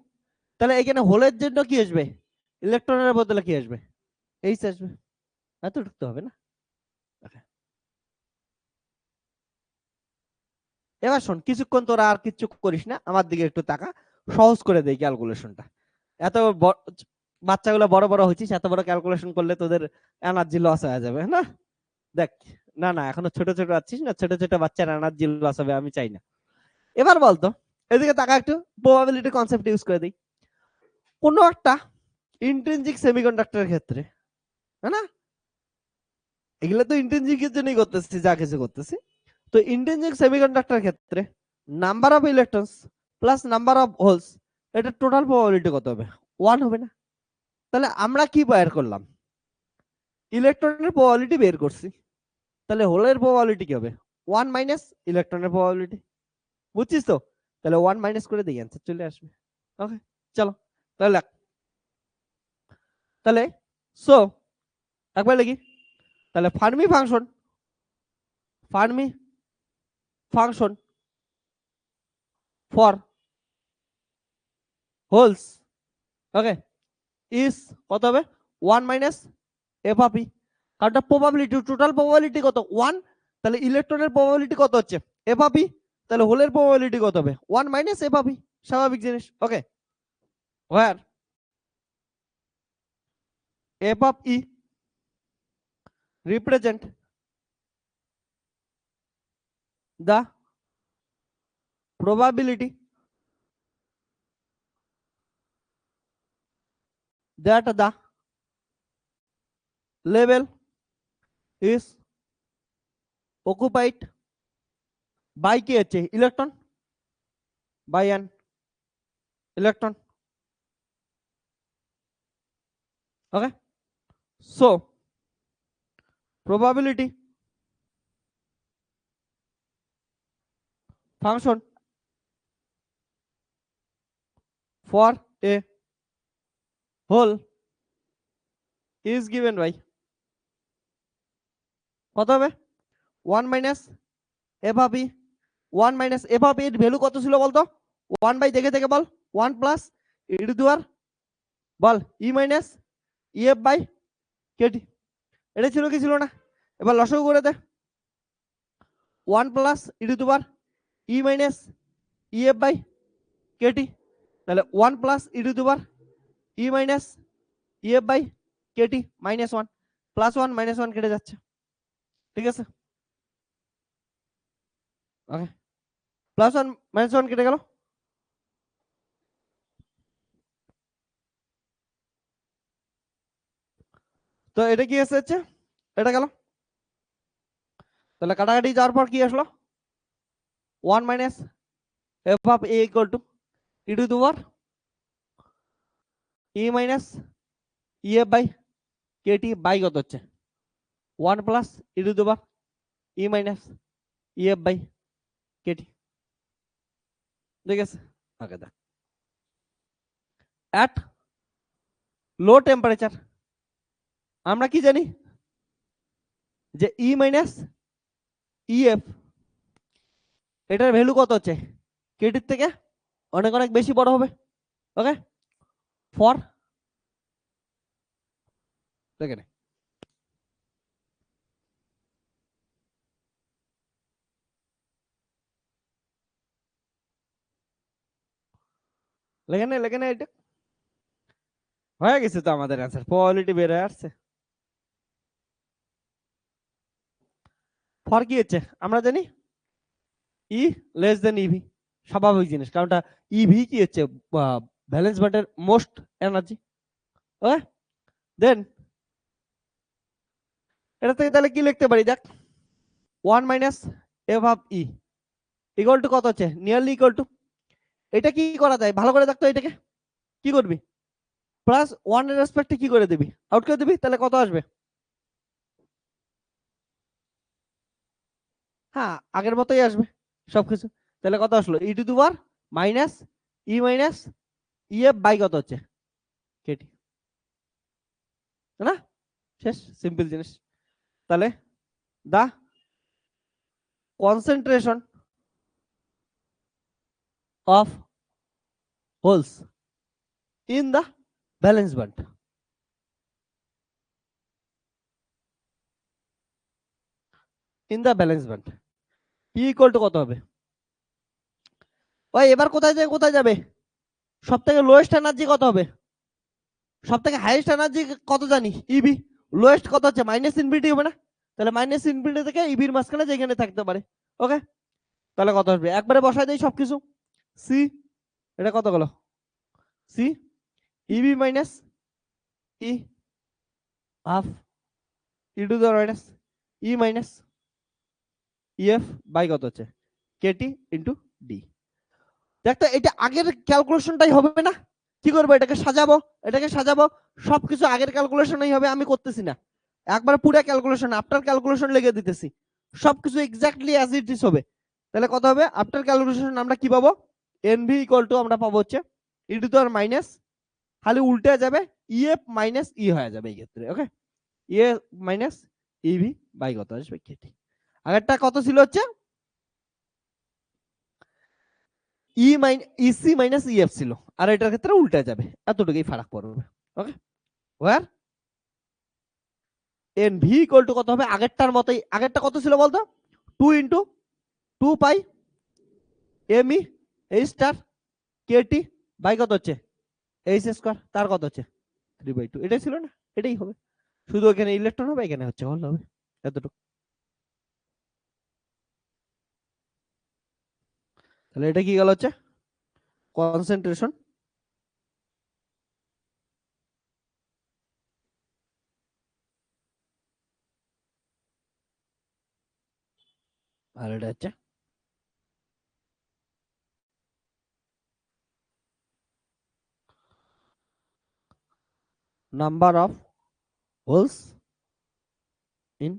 তাহলে এখানে হোলের জন্য কি আসবে? ইলেকট্রনের বদলে কি আসবে? এইচ আসবে। এত ঢুকতে হবে না। এবার শোন, কিছুক্ষণ তোরা আর কিছু করিস না, আমার দিকে একটু তাকা, সহজ করে দেই ক্যালকুলেশনটা। এত বাচ্চাগুলো বড় বড় হয়েছিস, এত বড় ক্যালকুলেশন করলে তোদের এনার্জি লস হয়ে যাবে না। দেখ, না না এখনো ছোট ছোট আছিস না, ছোট ছোট বাচ্চার এনার্জি লস হবে, আমি চাই না। এবার বলতো, এদিকে তাকা একটু, প্রবাবিলিটি কনসেপ্ট ইউজ করে দিই। কোন একটা ইন্ট্রিনজিক সেমিকন্ডাক্টরের ক্ষেত্রে, হ্যাঁ না, এগুলো তো ইন্ট্রিনজিকের জন্যই করতেছি যা কিছু করতেছি। তো ইন্ট্রিনজিক সেমিকন্ডাক্টরের ক্ষেত্রে number of electrons plus number of holes, এটা টোটাল প্রবাবিলিটি কত হবে? 1 হবে না? তাহলে আমরা কি বের করলাম? ইলেকট্রনের প্রবাবিলিটি বের করছি। তাহলে হোলের প্রবাবিলিটি কি হবে? 1 মাইনাস ইলেকট্রনের প্রবাবিলিটি, বুঝছিস তো? তাহলে 1 মাইনাস করে দিই, অ্যান্সার চলে আসবে। ওকে, চলো তাহলে তাহলে সো একবার লিখি। তাহলে Fermi function for holes, okay, is কত হবে? 1 মাইনাস এফ অফ ই। কারণ প্রবাবিলিটি, টোটাল প্রবাবিলিটি কত? 1। তাহলে ইলেকট্রনের প্রবাবিলিটি কত হচ্ছে? এফ অফ ই। তাহলে হোলের প্রবাবিলিটি কত হবে? 1 মাইনাস এফ অফ ই, স্বাভাবিক জিনিস। Okay, where F of E represent the probability that the level is occupied by কি হচ্ছে? Electron, by an electron, okay, so probability function for a whole is given by কত হবে? 1 minus f of e. 1 minus f of এর value কত ছিল বলতো? 1 by, দেখে দেখে বল, 1 plus E to the power, বল, e minus E F by KT. এটা ছিল কি ছিল না? এবার লসাগু করে দে। 1 plus E to the power E minus E F by KT, তাহলে 1 plus E to the power E minus E F by KT minus 1, plus 1 minus 1 কেটে যাচ্ছে, ঠিক আছে? ওকে, প্লাস 1 মাইনাস 1 কেটে গেল। তো এটা কি হচ্ছে? এটা গেল। তাহলে কাটাকাটি যাওয়ার পর কি আসলো, 1 minus f of a equal to E to the power E minus E F by KT by কত হচ্ছে 1 plus E to the power E minus E F by KT. ঠিক আছে, ওকে দেখ অ্যাট লো টেম্পারেচার আমরা কি জানি যে ই minus EF এটার ভ্যালু কত হচ্ছে কেটির থেকে অনেক অনেক বেশি বড় হবে। ওকে, ফর দেখেন লেখেন এটা হয়ে গেছে তো আমাদের অ্যান্সার, প্রবাবিলিটি বের হয়ে আসছে। ফর কি হচ্ছে আমরা জানি ই লেস দেন ইভি, স্বাভাবিক জিনিস, কারণটা ইভি কি হচ্ছে ভ্যালেন্স ব্যান্ডের মোস্ট এনার্জি। ওকে, দেন এটা থেকে তাহলে কি লিখতে পারি দেখ 1 minus f of E equal to কত হচ্ছে নিয়ারলি ইকুয়াল টু, এটা কি করা যায় ভালো করে দেখতো, এটাকে কি করবি প্লাস 1 এর রেসপেক্টে কি করে দিবি আউট করে দিবি, তাহলে কত আসবে, হ্যাঁ আগের মতোই আসবে সবকিছু। তাহলে কত আসলো E to the power minus E minus EF by কত হচ্ছে কেটি, না শেষ, সিম্পল জিনিস। তাহলে the concentration of holes in the valence band, in the valence band P equal to কত হবে, ওই এবার কোথায় থেকে কোথায় যাবে, সব থেকে লোয়েস্ট এনার্জি কত হবে, সব থেকে হাইয়েস্ট এনার্জি কত জানি ইবি, লোয়েস্ট কত হচ্ছে মাইনাস ইনফিনিটি হবে না, তাহলে মাইনাস ইনফিনিটি থেকে ইবির মাঝখানে যেখানে থাকতে পারে। ওকে, তাহলে কত আসবে একবারে বসাই দেই সবকিছু, সি এটা কত গেল C EB minus E half E to the minus E minus EF by কত হচ্ছে কেটি ইন্টু ডি। দেখতো এটা আগের ক্যালকুলেশনটাই হবে না, কি করবো এটাকে সাজাবো সবকিছু আগের ক্যালকুলেশনই হবে, আমি করতেছি না একবার পুরো ক্যালকুলেশন আফটার ক্যালকুলেশন লেগে দিতেছি, সবকিছু এক্স্যাক্টলি অ্যাজ ইট ইজ হবে। তাহলে কত হবে আফটার ক্যালকুলেশন আমরা কি পাবো এনভি ইকুয়াল টু আমরা পাবো হচ্ছে ই টু দ্য মাইনাস, খালি উল্টে যাবে ইএফ মাইনাস ই হয়ে যাবে এই ক্ষেত্রে। Okay, EA minus EV by কত আসবে কেটি, আগেরটা কত ছিল হচ্ছে E minus EC minus EF ছিল, আর এটার ক্ষেত্রে উল্টে যাবে, এতটুকুই ফারাক পড়বে। Okay, where N V equal to কত হবে আগেরটার মতোই, আগেরটা কত ছিল বলতো 2 into 2 pi M E H star KT by কত হচ্ছে এইচ স্কয়ার, তার কত হচ্ছে 3/2, এটাই ছিল না, এটাই হবে, শুধু এখানে ইলেকট্রন হবে এখানে হচ্ছে হল হবে, এতটুকু। তাহলে এটা কি গেল হচ্ছে কনসেন্ট্রেশন আর এটা হচ্ছে number of holes in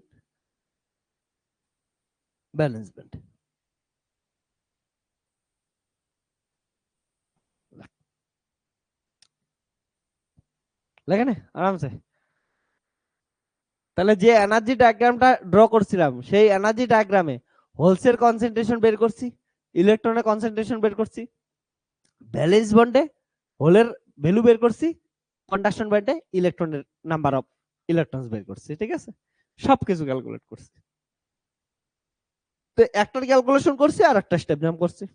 valence band. লেখেন আরামসে, তাহলে যে এনার্জি ডায়াগ্রামটা ড্র করছিলাম সেই এনার্জি ডায়াগ্রামে হোলসের কনসেন্ট্রেশন বের করছি, ইলেকট্রনের কনসেন্ট্রেশন বের করছি, ভ্যালেন্স বন্ডে হোলের ভ্যালু বের করছি, কন্ডাকশন ব্যান্ডে ইলেকট্রনের নাম্বার অফ ইলেকট্রনস বের করছি। ঠিক আছে, সবকিছু ক্যালকুলেট করছি, তো একটার ক্যালকুলেশন করছি আর একটা স্টেপ নাম করছি।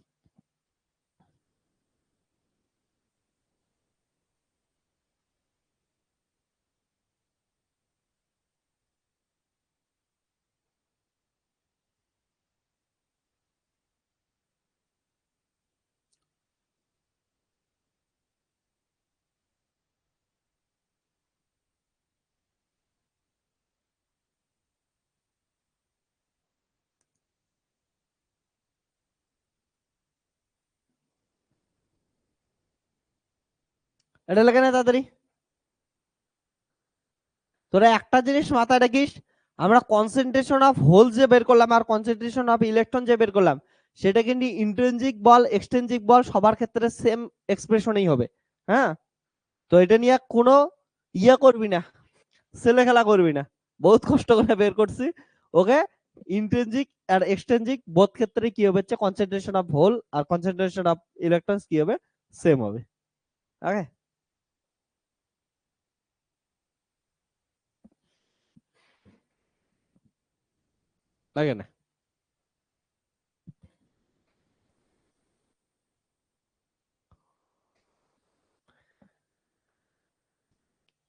এটা লেখে না তাড়াতাড়ি। তোরা একটা জিনিস মাথায় রাখিস, আমরা কনসেন্ট্রেশন অফ হোল যে বের করলাম আর কনসেন্ট্রেশন অফ ইলেকট্রন যে বের করলাম, সেটা কিন্তু ইন্ট্রিনজিক বল এক্সট্রিনজিক বল সবার ক্ষেত্রে সেম এক্সপ্রেশনই হবে। হ্যাঁ, তো এটা নিয়ে কোনো ইয়া করবি না, ছেলে খেলা করবি না, বহুত কষ্ট করে বের করছি। ওকে, ইন্ট্রিনজিক আর এক্সট্রিনজিক বোথ ক্ষেত্রে কি হবে, কনসেন্ট্রেশন অফ হোল আর কনসেন্ট্রেশন অফ ইলেকট্রনস কি হবে, সেম হবে। ওকে, লাগে না?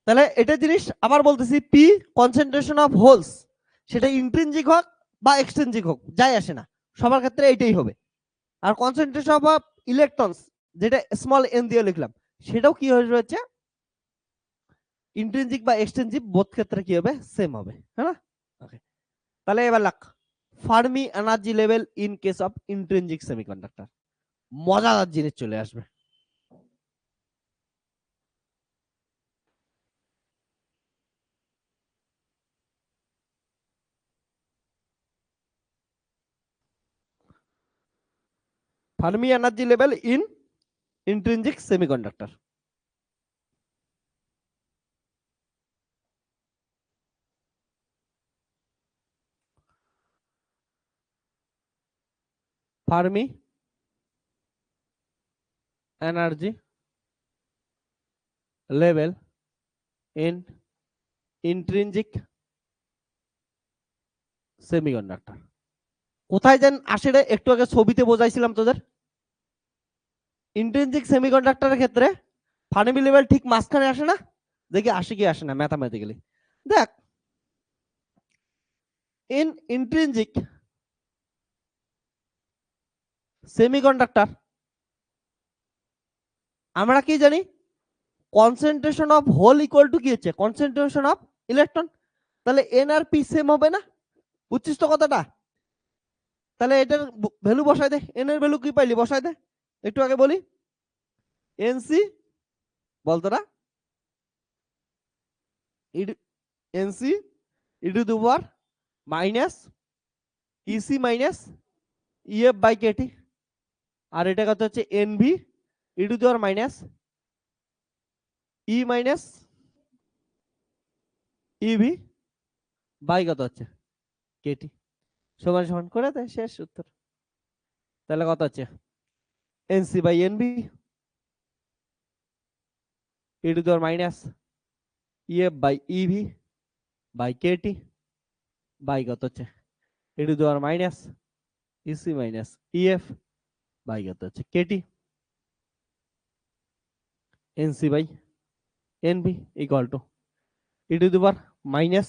তাহলে এটা জিনিস আবার বলতেছি, পি কনসেন্ট্রেশন অফ হোলস, সেটা ইন্ট্রিনজিক হোক বা এক্সট্রিনজিক হোক যাই আসে না, সবার ক্ষেত্রে এইটাই হবে। আর কনসেন্ট্রেশন অফ ইলেকট্রনস যেটা স্মল এন দিয়ে লিখলাম, সেটাও কি হয়ে রয়েছে, ইন্ট্রিনজিক বা এক্সট্রিনজিক বোথ ক্ষেত্রে কি হবে, সেম হবে। হ্যাঁ, ওকে। তাহলে এবার lakh Fermi energy level in case of intrinsic semiconductor, মজাদার জিনিস চলে আসবে। Fermi energy level in intrinsic semiconductor. Fermi energy level in intrinsic semiconductor কোথায় যেন আসে রে, একটু আগে ছবিতে বোঝাইছিলাম তোদের। ইন্ট্রিনজিক সেমিকন্ডাক্টরের ক্ষেত্রে ফার্মি লেভেল ঠিক মাঝখানে আসে না, দেখি আসে কি আসে না ম্যাথামেটিক্যালি। দেখ, ইন ইন্ট্রিনজিক সেমিকন্ডাক্টর আমরা কি জানি, concentration of hole equal to কি হচ্ছে, কনসেন্ট্রেশন অফ ইলেকট্রন। তাহলে এন আর পি সেম হবে না, বুঝছিস তো কথাটা? তাহলে এটার ভ্যালু বসাই দে, এন এর ভ্যালু কি পাইলি বসাই দে, একটু আগে বলি। এনসি বলতো না, NC E to the power minus EC minus EF by KT, আর এটা কত হচ্ছে NV E to the power minus E minus EV by কত হচ্ছে কেটি, সমান সমান করে দেয়, শেষ উত্তর। তাহলে কত হচ্ছে NC by NV E to the power minus EF by EV by KT by কত হচ্ছে E to the power minus EC minus EF by কত হচ্ছে KT, NC by NV equal to E to the power minus,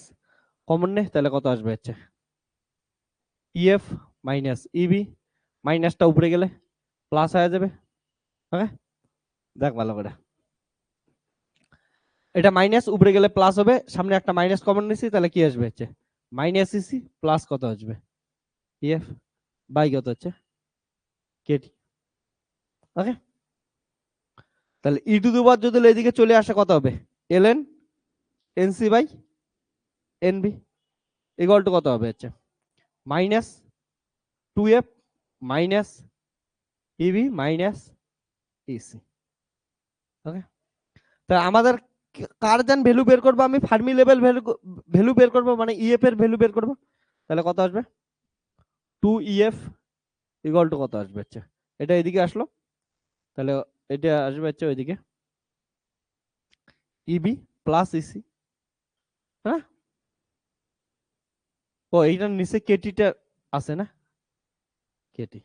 common নে, তাহলে কত আসবে হচ্ছে EF minus ইবি, মাইনাসটা উপরে গেলে প্লাস হয়ে যাবে। ওকে, দেখ ভালো করে, এটা মাইনাস উপরে গেলে প্লাস হবে, সামনে একটা মাইনাস কমন নিছি, তাহলে কি আসবে হচ্ছে মাইনাস ইসি প্লাস কত আসবে ইএফ বাই কত হচ্ছে কেটি। ওকে, তাহলে ই টু দি পাওয়ার যদি এদিকে চলে আসে কত হবে LN NC by NB equal to কত হবে হচ্ছে minus 2f minus EB minus EC. Okay, তা আমাদের কার জান ভ্যালু বের করবো, আমি ফার্মি লেভেল ভ্যালু ভ্যালু বের করবো, মানে ইএফ এর ভ্যালু বের করবো, তাহলে কত আসবে 2EF ইকুয়াল টু কত আসবে হচ্ছে, এটা এদিকে আসলো, তাহলে এটা আসবে হচ্ছে ওইদিকে ইবি প্লাস ইসি। হ্যাঁ, ও এইটার নিচে কেটিটা আছে না, কেটি,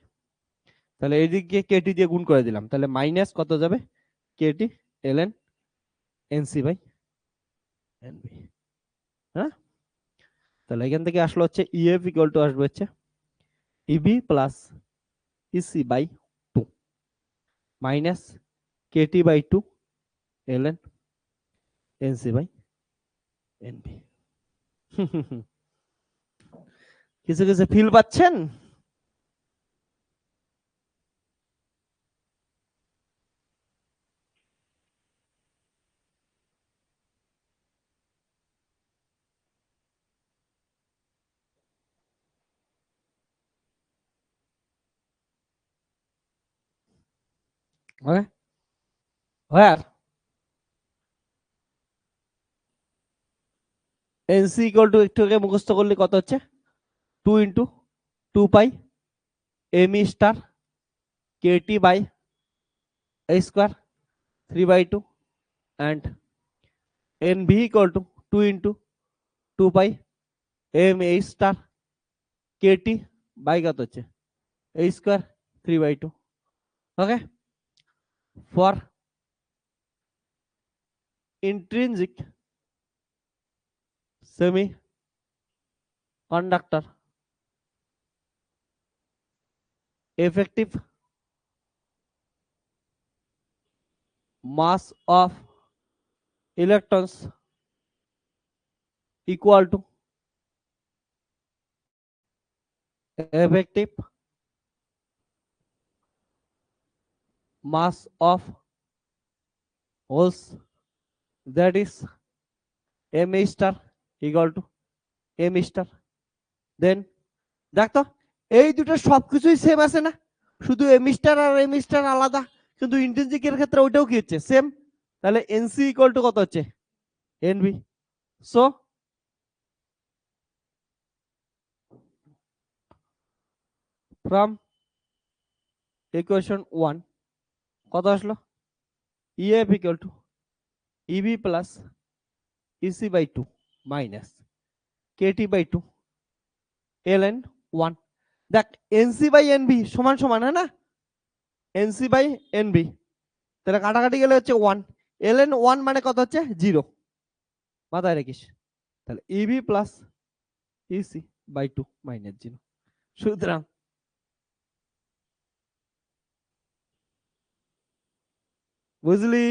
তাহলে এইদিকে কেটি দিয়ে গুণ করে দিলাম, তাহলে মাইনাস কত যাবে KT LN NC by NB. হ্যাঁ, তাহলে এখান থেকে আসলো হচ্ছে ইএফ ইকুয়াল টু আসবে হচ্ছে EB plus EC by 2 minus KT by 2 LN NC by NB. কিছু কিছু ফিল পাচ্ছেন? Okay. Where NC equal to একটু আগে মুখস্থ করলে কত হচ্ছে 2 into 2 pi m star kt by a square 3 by 2 and nv equal to 2 into 2 pi m a star kt by কত হচ্ছে a square 3 by 2. Okay. For intrinsic semiconductor effective mass of electrons equal to effective mass of holes, that is m star equal to m star. Then দেখ তো এই দুটো সবকিছুই same আছে না, শুধু এম স্টার আর এম স্টার আলাদা, কিন্তু ইন্ট্রিনসিকের ক্ষেত্রে ওইটাও কি হচ্ছে সেম। তাহলে এনসি ইকুয়াল টু কত হচ্ছে এনবি। সো ফ্রম ইকুয়েশন 1 কত আসলো EF equal to EB plus EC by 2 minus KT by 2 LN 1। দেখ এনসি বাই এনবি সমান সমান, হ্যাঁ না, এনসি বাই এনবি, তাহলে কাটাকাটি গেলে হচ্ছে 1, এলএন 1 মানে কত হচ্ছে 0, মাথায় রাখিস। তাহলে ইবি প্লাস ইসি বাই 2 মাইনাস 0। সুতরাং বুঝলি,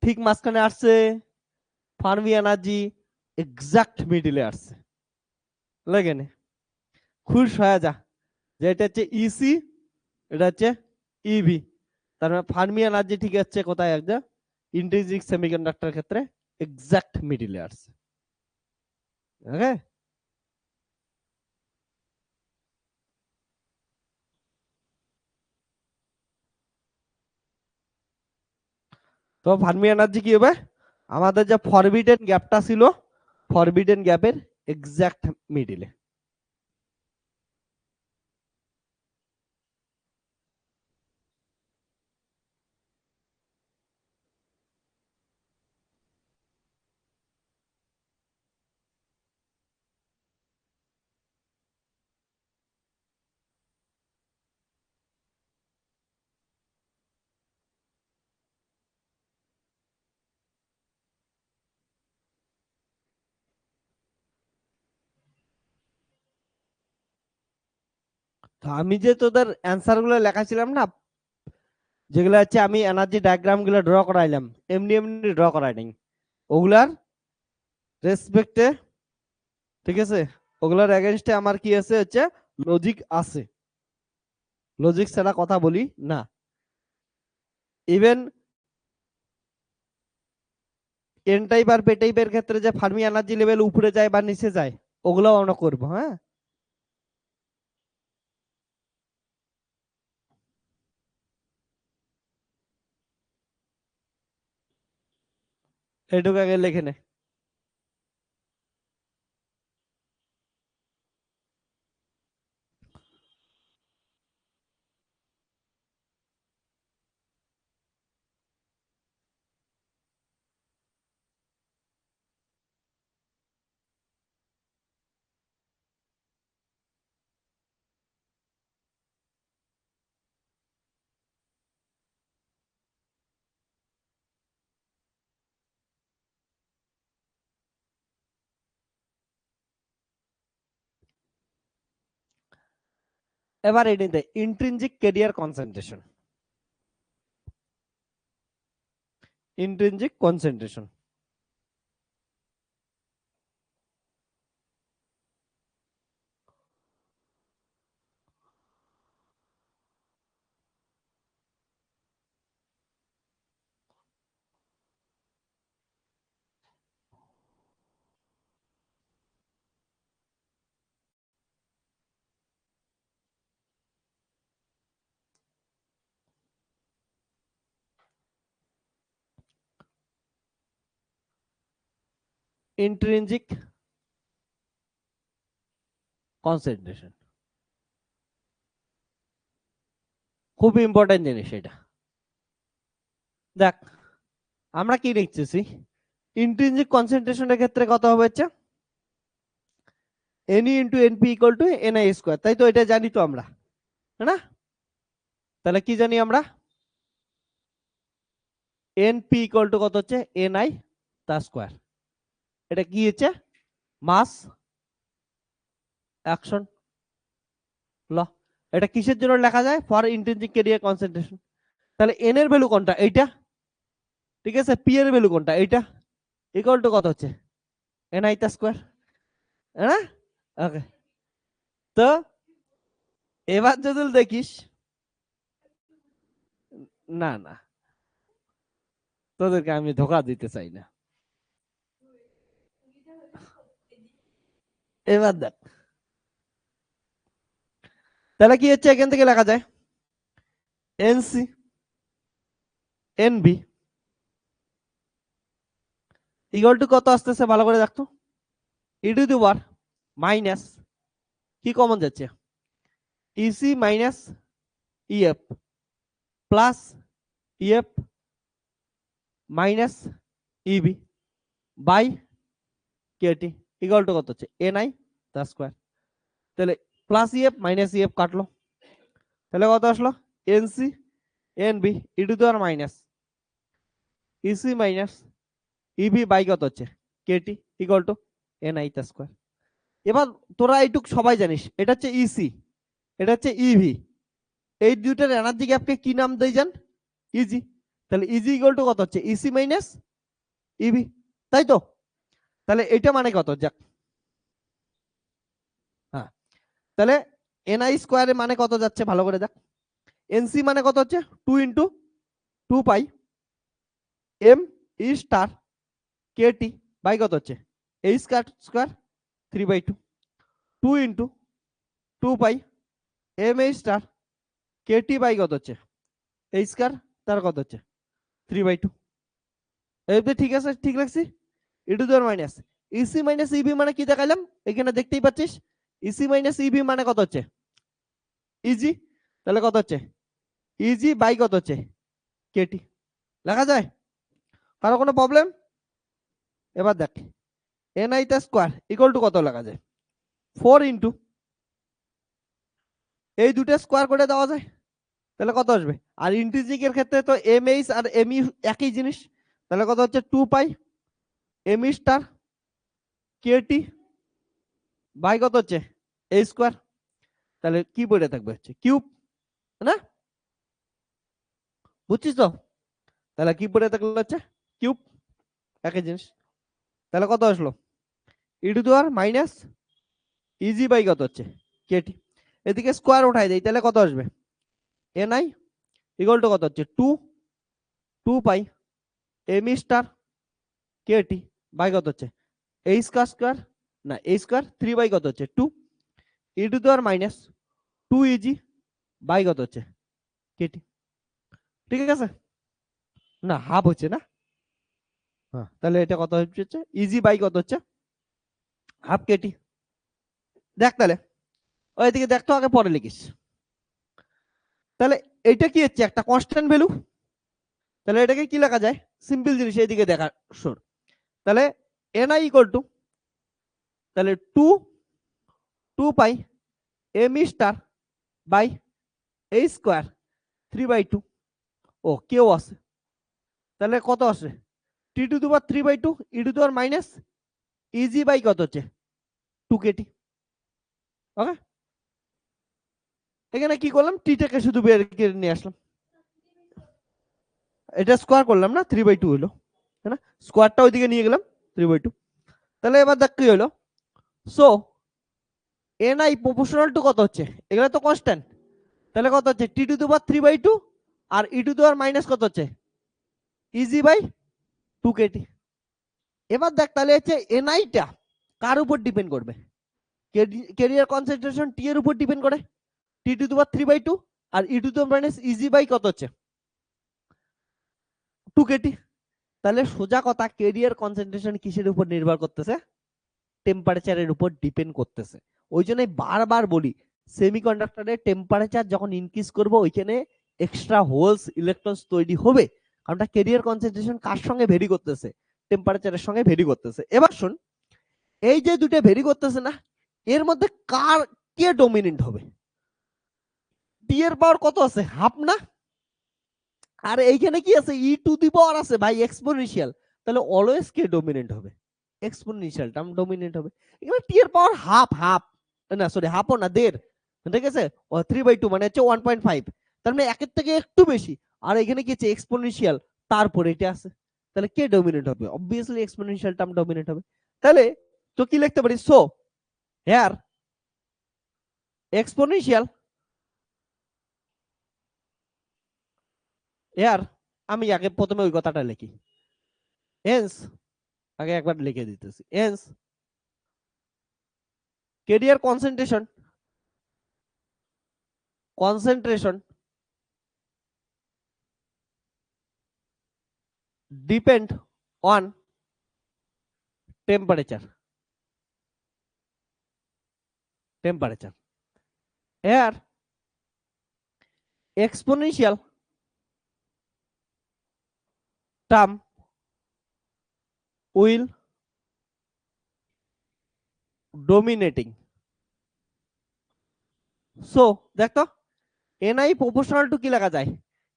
ঠিক মাঝখানে আসছে, ফার্মি এনার্জি এক্সাক্ট মিডিলে আসছে, লাগে না, খুশ হয়ে যা যে এটা হচ্ছে ইসি, এটা হচ্ছে ইবি, তার মানে ফার্মি এনার্জি ঠিক আছে কোথায় একটা ইন্ট্রিনসিক সেমিকন্ডাক্টর ক্ষেত্রে এক্সাক্ট মিডিলে আসছে। ওকে, তো ফার্মি এনার্জি কি হবে, আমাদের যে ফরবিডেন গ্যাপটা ছিল, ফরবিডেন গ্যাপের এক্সাক্ট মিডিলে। তো আমি যে তোদের অ্যান্সার গুলো লেখাছিলাম না, যেগুলো হচ্ছে আমি এনার্জি ডায়াগ্রাম গুলো ড্র করাইলাম, এমনি এমনি ড্র করাই নাই, ওগুলার রেসপেক্টে, ঠিক আছে, ওগুলার এগেনস্টে আমার কি আছে হচ্ছে লজিক আছে, লজিক ছাড়া কথা বলি না। ইভেন এন টাইপ আর পে টাইপের ক্ষেত্রে যে ফার্মি এনার্জি লেভেল উপরে যায় বা নিচে যায়, ওগুলোও আমরা করবো। হ্যাঁ, এটুকু আগে লিখে নে। এবার এটিতে intrinsic career concentration, intrinsic concentration. Intrinsic concentration, খুব ইম্পর্টেন্ট জিনিস এটা। দেখ আমরা কি লিখতেছি, ইন্ট্রিনজিক কনসেন্ট্রেশনের ক্ষেত্রে কত হবে হচ্ছে NE into NP equal to NI square, তাই তো? এটা জানি তো আমরা, না? তাহলে কি জানি আমরা, NP ইকুয়াল টু কত হচ্ছে NI তার স্কোয়ার। এটা কি হচ্ছে মাস অ্যাকশন ল। এটা কিসের জন্য লেখা যায়? For intrinsic career concentration. তাহলে এন এর ভ্যালু কোনটা? এইটা, ঠিক আছে। পি এর ভ্যালু কোনটা? এইটা। ইকুয়াল টু কত হচ্ছে NI তার স্কোয়ার, হ্যাঁ? ওকে, তো এবার যদি দেখিস, না না তোদেরকে আমি ধোকা দিতে চাই না। এবার দেখ, তাহলে কি হচ্ছে, এখান থেকে লেখা যায় এনসি এনবি ইকুয়াল টু কত আসতেছে ভালো করে দেখতো, E to the power minus, কি কমন যাচ্ছে, EC minus EF plus EF minus EB by KT equal to কত হচ্ছে এনআই তার স্কোয়ার। তাহলে প্লাস ইএফ মাইনাস ইএফ কাটলো, তাহলে কত আসলো NC NB E to the power minus EC minus EB by কত হচ্ছে কেটি ইকুয়াল টু এনআই তার স্কোয়ার। এবার তোরা এইটুক সবাই জানিস, এটা হচ্ছে ইসি, এটা হচ্ছে ইভি, এই দুইটার এনার্জি গ্যাপকে কি নাম দেই জান? ইজি। তাহলে ইজি ইকুয়াল টু কত হচ্ছে ইসি মাইনাস ইভি, তাই তো? তাহলে এটা মানে কত, যাক হ্যাঁ, তাহলে এনআই স্কোয়ারে মানে কত যাচ্ছে ভালো করে দেখ, এনসি মানে কত হচ্ছে 2 into 2 pi M E star KT by কত হচ্ছে এই square square 3/2 2 into 2 pi m a star KT by কত হচ্ছে এই স্কোয়ার তার কত হচ্ছে 3/2। এই ঠিক আছে, ঠিক লাগছে। E to the power minus EC minus EV মানে কি দেখালাম এখানে, দেখতেই পাচ্ছিস ইসি মাইনাস ইভি মানে কত হচ্ছে ইজি, তাহলে কত হচ্ছে ইজি বাই কত হচ্ছে কেটি, লেখা যায়? কারো কোনো প্রবলেম? এবার দেখ এনআই তার স্কোয়ার ইকুয়াল টু কত লেখা যায় 4 ইন্টু এই দুটো স্কোয়ার করে দেওয়া যায়, তাহলে কত আসবে? আর ইন্টিজিকের ক্ষেত্রে তো এম এইচ আর এম ই একই জিনিস, তাহলে কত হচ্ছে 2 pi M E star KT by কত হচ্ছে এই স্কোয়ার, তাহলে কি পড়ে থাকবে হচ্ছে কিউব, না? বুঝছিস তো? তাহলে কি পড়ে থাকলে হচ্ছে কিউব, একই জিনিস। তাহলে কত আসলো E to the power minus EG by কত হচ্ছে কেটি, এদিকে স্কোয়ার উঠাই দেই, তাহলে কত আসবে এনআই ইকুয়াল টু কত হচ্ছে 2 pi M E star KT by কত হচ্ছে এই স্কোয়ার স্কোয়ার, না এই স্কোয়ার 3 বাই কত হচ্ছে 2 E to the power minus 2 EG by কত হচ্ছে কেটি, ঠিক আছে? না হাফ হচ্ছে না, হ্যাঁ, তাহলে এটা কত হচ্ছে ইজি বাই কত হচ্ছে হাফ কেটি। দেখ তাহলে ওইদিকে দেখতো আগে পরে লিখিস। তাহলে এটা কি হচ্ছে একটা কনস্ট্যান্ট ভ্যালু, তাহলে এটাকে কি লেখা যায় সিম্পল জিনিস, এইদিকে দেখা শোন। তাহলে এনআই ইকুয়াল টু তাহলে 2 pi M E star by এই স্কোয়ার 3/2, ও কেউ আছে, তাহলে কত আসে T to the power 3/2 E to the power minus EG by কত হচ্ছে 2 কেটি। ওকে, এখানে কি করলাম টিটাকে শুধু বের করে নিয়ে আসলাম, এটা স্কোয়ার করলাম না 3/2 হলো, তাই না? স্কোয়ারটা ওইদিকে নিয়ে গেলাম 3/2। তাহলে এবার দেখ কি হলো, সো এনআই প্রপোর্শনাল টু কত হচ্ছে, এগুলো তো কনস্ট্যান্ট, তাহলে কত হচ্ছে টি টু দি পাওয়ার 3/2 আর E to the power minus কত হচ্ছে ইজি বাই 2 কেটি। এবার দেখ তাহলে হচ্ছে এনআইটা কার উপর ডিপেন্ড করবে, ক্যারিয়ার কনসেন্ট্রেশন টি এর উপর ডিপেন্ড করে, টি টু দি পাওয়ার 3/2 আর E to the power minus EG by কত হচ্ছে 2 কেটি। তাহলে সোজা কথা, কেরিয়ার কনসেন্ট্রেশন কিসের উপর নির্ভর করতেছে? টেম্পারেচারের উপর ডিপেন্ড করতেছে। ওই জন্যই বারবার বলি, সেমিকন্ডাক্টরের টেম্পারেচার যখন ইনক্রিজ করবো ওইখানে এক্সট্রা হোলস ইলেকট্রনস তৈরি হবে, কারণ কেরিয়ার কনসেন্ট্রেশন কার সঙ্গে ভেরি করতেছে? টেম্পারেচারের সঙ্গে ভেরি করতেছে। এবার শুন, এই যে দুটো ভেরি করতেছে না, এর মধ্যে কার কে ডমিনেন্ট হবে? টি এর পাওয়ার কত আছে? হাফ না? আর এইখানে কি আছে? ই টু দি পাওয়ার আছে ভাই, এক্সপোনেনশিয়াল। তাহলে অলওয়েজ কে ডমিনেন্ট হবে? এক্সপোনেনশিয়াল টার্ম ডমিনেন্ট হবে। এখানে টি এর পাওয়ার হাফ, হাফ না সরি হাফও না, দেড়, ঠিক আছে, 3/2 মানে হচ্ছে 1.5, তার মানে একের থেকে একটু বেশি। আর এখানে কি আছে? এক্সপোনেনশিয়াল, তারপর এটা আছে। তাহলে কে ডমিনেন্ট হবে? অবভিয়াসলি এক্সপোনেনশিয়াল টার্ম ডমিনেন্ট হবে। তাহলে তো কি লিখতে পারি? সো হেয়ার এক্সপোনেনশিয়াল হেয়ার, আমি আগে প্রথমে ওই কথাটা লিখি, হেন্স আগে একবার লিখে দিতেছি, hence carrier concentration depend on temperature here exponential term will dominating. So দেখ তো, ni proportional to কি লেখা যায়?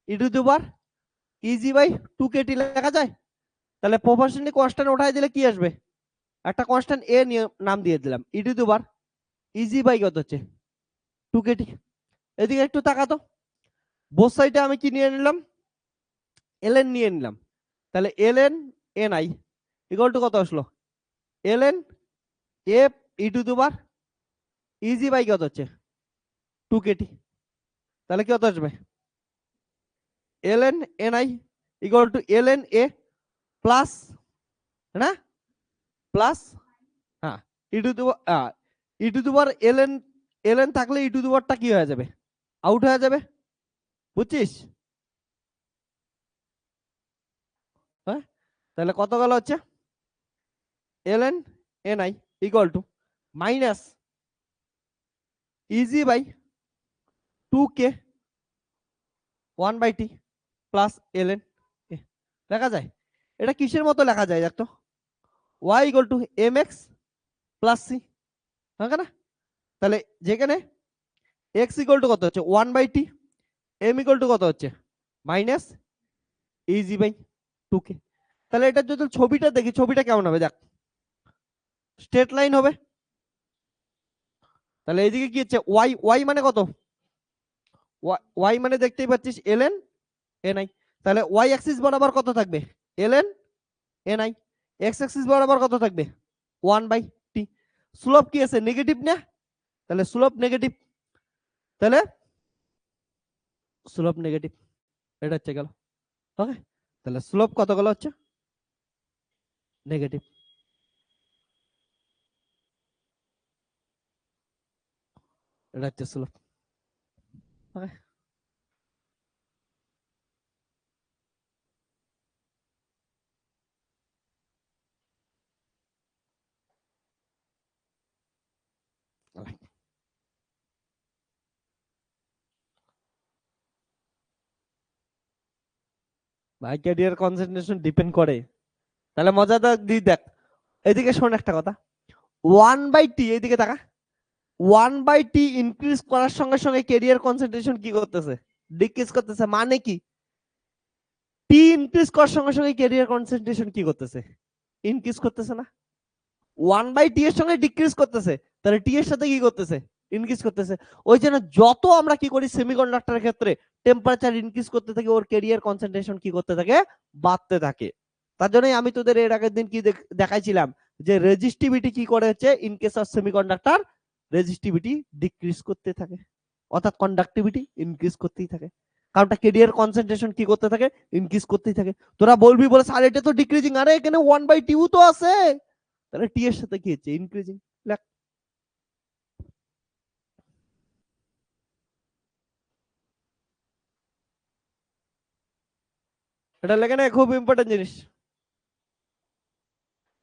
e to the power eg by 2kt লেখা যায়। তাহলে প্রপোর্শনালি কনস্ট্যান্ট উঠাই দিলে কি আসবে? একটা কনস্ট্যান্ট a নিয়ে নাম দিয়ে দিলাম, e to the power eg by কত হচ্ছে? 2kt। এদিকে একটু তাকাতো, বোথ সাইডে আমি কি নিয়ে নিলাম? ln নিয়ে নিলাম। তাহলে ln ni ইকুয়াল টু কত আসলো? ln f e to the power eg by কত হচ্ছে? 2kt। তাহলে কি কত আসবে? ln ni equal to ln a plus, না প্লাস, হ্যাঁ ই টু দি পাওয়ার ln থাকলে ই টু দি পাওয়ারটা কি হয়ে যাবে? আউট হয়ে যাবে, বুঝছিস? হ্যাঁ, তাহলে কত গেল হচ্ছে? ln ni equal to minus EG by 2k 1/t প্লাস ln a লেখা যায়। এটা কিসের মতো লেখা যায় দেখতো? y equal to mx plus c, হ্যাঁ না? তাহলে যেখানে x ইকুয়াল টু কত হচ্ছে? 1/t, m ইকুয়াল টু কত হচ্ছে? Minus EG by 2k। তাহলে এটা যদি ছবিটা দেখি, ছবিটা কেমন হবে দেখ, স্ট্রেট লাইন হবে। তাহলে এইদিকে কি হচ্ছে? y মানে কত? y মানে দেখতেই পাচ্ছিস ln ni। তাহলে y অ্যাক্সিস বরাবর কত থাকবে? ln ni। x অ্যাক্সিস বরাবর কত থাকবে? 1/t। স্লোপ কি আছে? নেগেটিভ না? তাহলে স্লোপ নেগেটিভ, তাহলে স্লোপ নেগেটিভ, এটা হচ্ছে গেল। ওকে, তাহলে স্লোপ কত গেল হচ্ছে? নেগেটিভ। এটা হচ্ছে স্লোপ। ওকে, ভাই ক্যারিয়ার কনসেন্ট্রেশন ডিপেন্ড করে। তাহলে মজাদার দি দেখ, এদিকে শোন একটা কথা, 1/t, এইদিকে তাকা, 1/t ইনক্রিজ করার সঙ্গে সঙ্গে ক্যারিয়ার কনসেন্ট্রেশন কি করতেছে? ডিক্রিজ করতেছে। মানে কি? টি ইনক্রিজ করার সঙ্গে সঙ্গে ক্যারিয়ার কনসেন্ট্রেশন কি করতেছে? ইনক্রিজ করতেছে না? 1/t এর সঙ্গে ডিক্রিজ করতেছে, তাহলে টি এর সাথে কি করতেছে? ইনক্রিজ করতেছে। ওই জন্য যত আমরা কি করি সেমিকন্ডাক্টরের ক্ষেত্রে, টেম্পারেচার ইনক্রিজ করতে থাকে, ওর ক্যারিয়ার কনসেন্ট্রেশন কি করতে থাকে? বাড়তে থাকে। তার জন্যই আমি তোদের এর আগের দিন কি দেখাইছিলাম যে রেজিস্টিভিটি কি করে হচ্ছে in case of semiconductor, resistivity decrease করতে থাকে, অর্থাৎ কন্ডাক্টিভিটি ইনক্রিজ করতেই থাকে, কারণটা ক্যারিয়ার কনসেন্ট্রেশন কি করতে থাকে? ইনক্রিজ করতেই থাকে। তোরা বলবি বলে স্যার এটা তো ডিক্রিজিং, আরে এখানে 1/2 তো আছে, তাহলে টি এর সাথে কি হচ্ছে? ইনক্রিজিং। এটা লেখে না, খুব ইম্পর্টেন্ট জিনিস।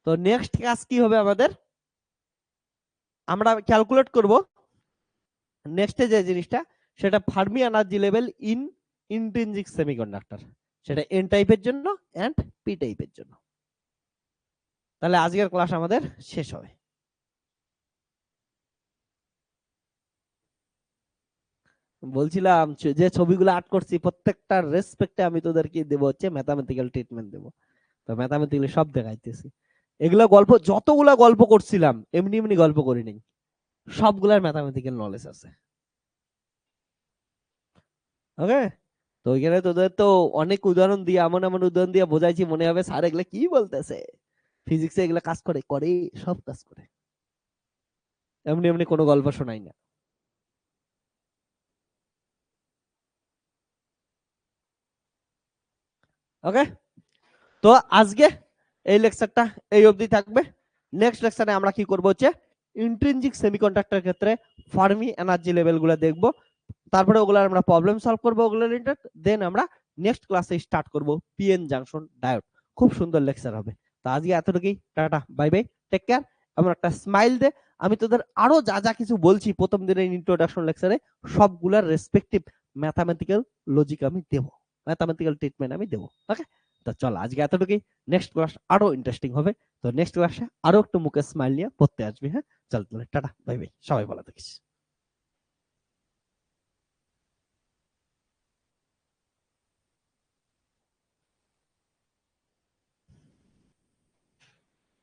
তো নেক্সট কাজ কি হবে আমাদের, আমরা ক্যালকুলেট করব নেক্সটে যে জিনিসটা, সেটা Fermi energy level in intrinsic semiconductor, সেটা এন টাইপের জন্য এন্ড পি টাইপের জন্য। তাহলে আজকের ক্লাস আমাদের শেষ হবে। বলছিলাম যে ছবিগুলো আর্ট করছি প্রত্যেকটার রেসপেক্টে আমি তোদেরকে দেবো হচ্ছে ম্যাথামেটিক্যাল ট্রিটমেন্ট দেবো। তো ম্যাথামেটিক্যালি সব দেখাইতেছি। এগুলো গল্প, যতগুলা গল্প করছিলাম এমনি এমনি গল্প করি নাই, সবগুলার ম্যাথামেটিক্যাল নলেজ আছে। ওকে, তো ওইখানে তোদের তো অনেক উদাহরণ দিয়ে, এমন এমন উদাহরণ দিয়ে বোঝাইছি, মনে হবে স্যার এগুলা কি বলতেছে। ফিজিক্সে এগুলা কাজ করে, করে সব কাজ করে, এমনি এমনি কোনো গল্প শোনাই না। ওকে, তো আজকে এই লেকচারটা এই অবধি থাকবে। নেক্সট লেকচারে আমরা কি করব হচ্ছে ইন্ট্রিনজিক সেমিকন্ডাক্টর ক্ষেত্রে ফার্মি এনার্জি লেভেল গুলো দেখবো, তারপরে ওগুলো আমরা প্রবলেম সলভ করবো ওগুলো রিলেটেড, দেন আমরা নেক্সট ক্লাসে স্টার্ট করব পিএন জাংশন ডায়োড। খুব সুন্দর লেকচার হবে। তো আজকে এতটুকুই, tata bye bye, take care. এমন একটা স্মাইল দে। আমি তোদের আরো যা যা কিছু বলছি প্রথম দিনের ইন্ট্রোডাকশন লেকচারে, সবগুলার রেসপেক্টিভ ম্যাথামেটিক্যাল লজিক আমি দেবো, ম্যাথামেটিক্যাল ট্রিটমেন্ট আমি দেবো। ওকে, তো চল আজকে এতটুকুই। নেক্সট ক্লাস আরো ইন্টারেস্টিং হবে। তো নেক্সট ক্লাসে আরো একটু মুখে স্মাইল নিয়ে পড়তে আসবি। হ্যাঁ, চল তাহলে টাটা বাই বাই, সবাই ভালো থাকিস।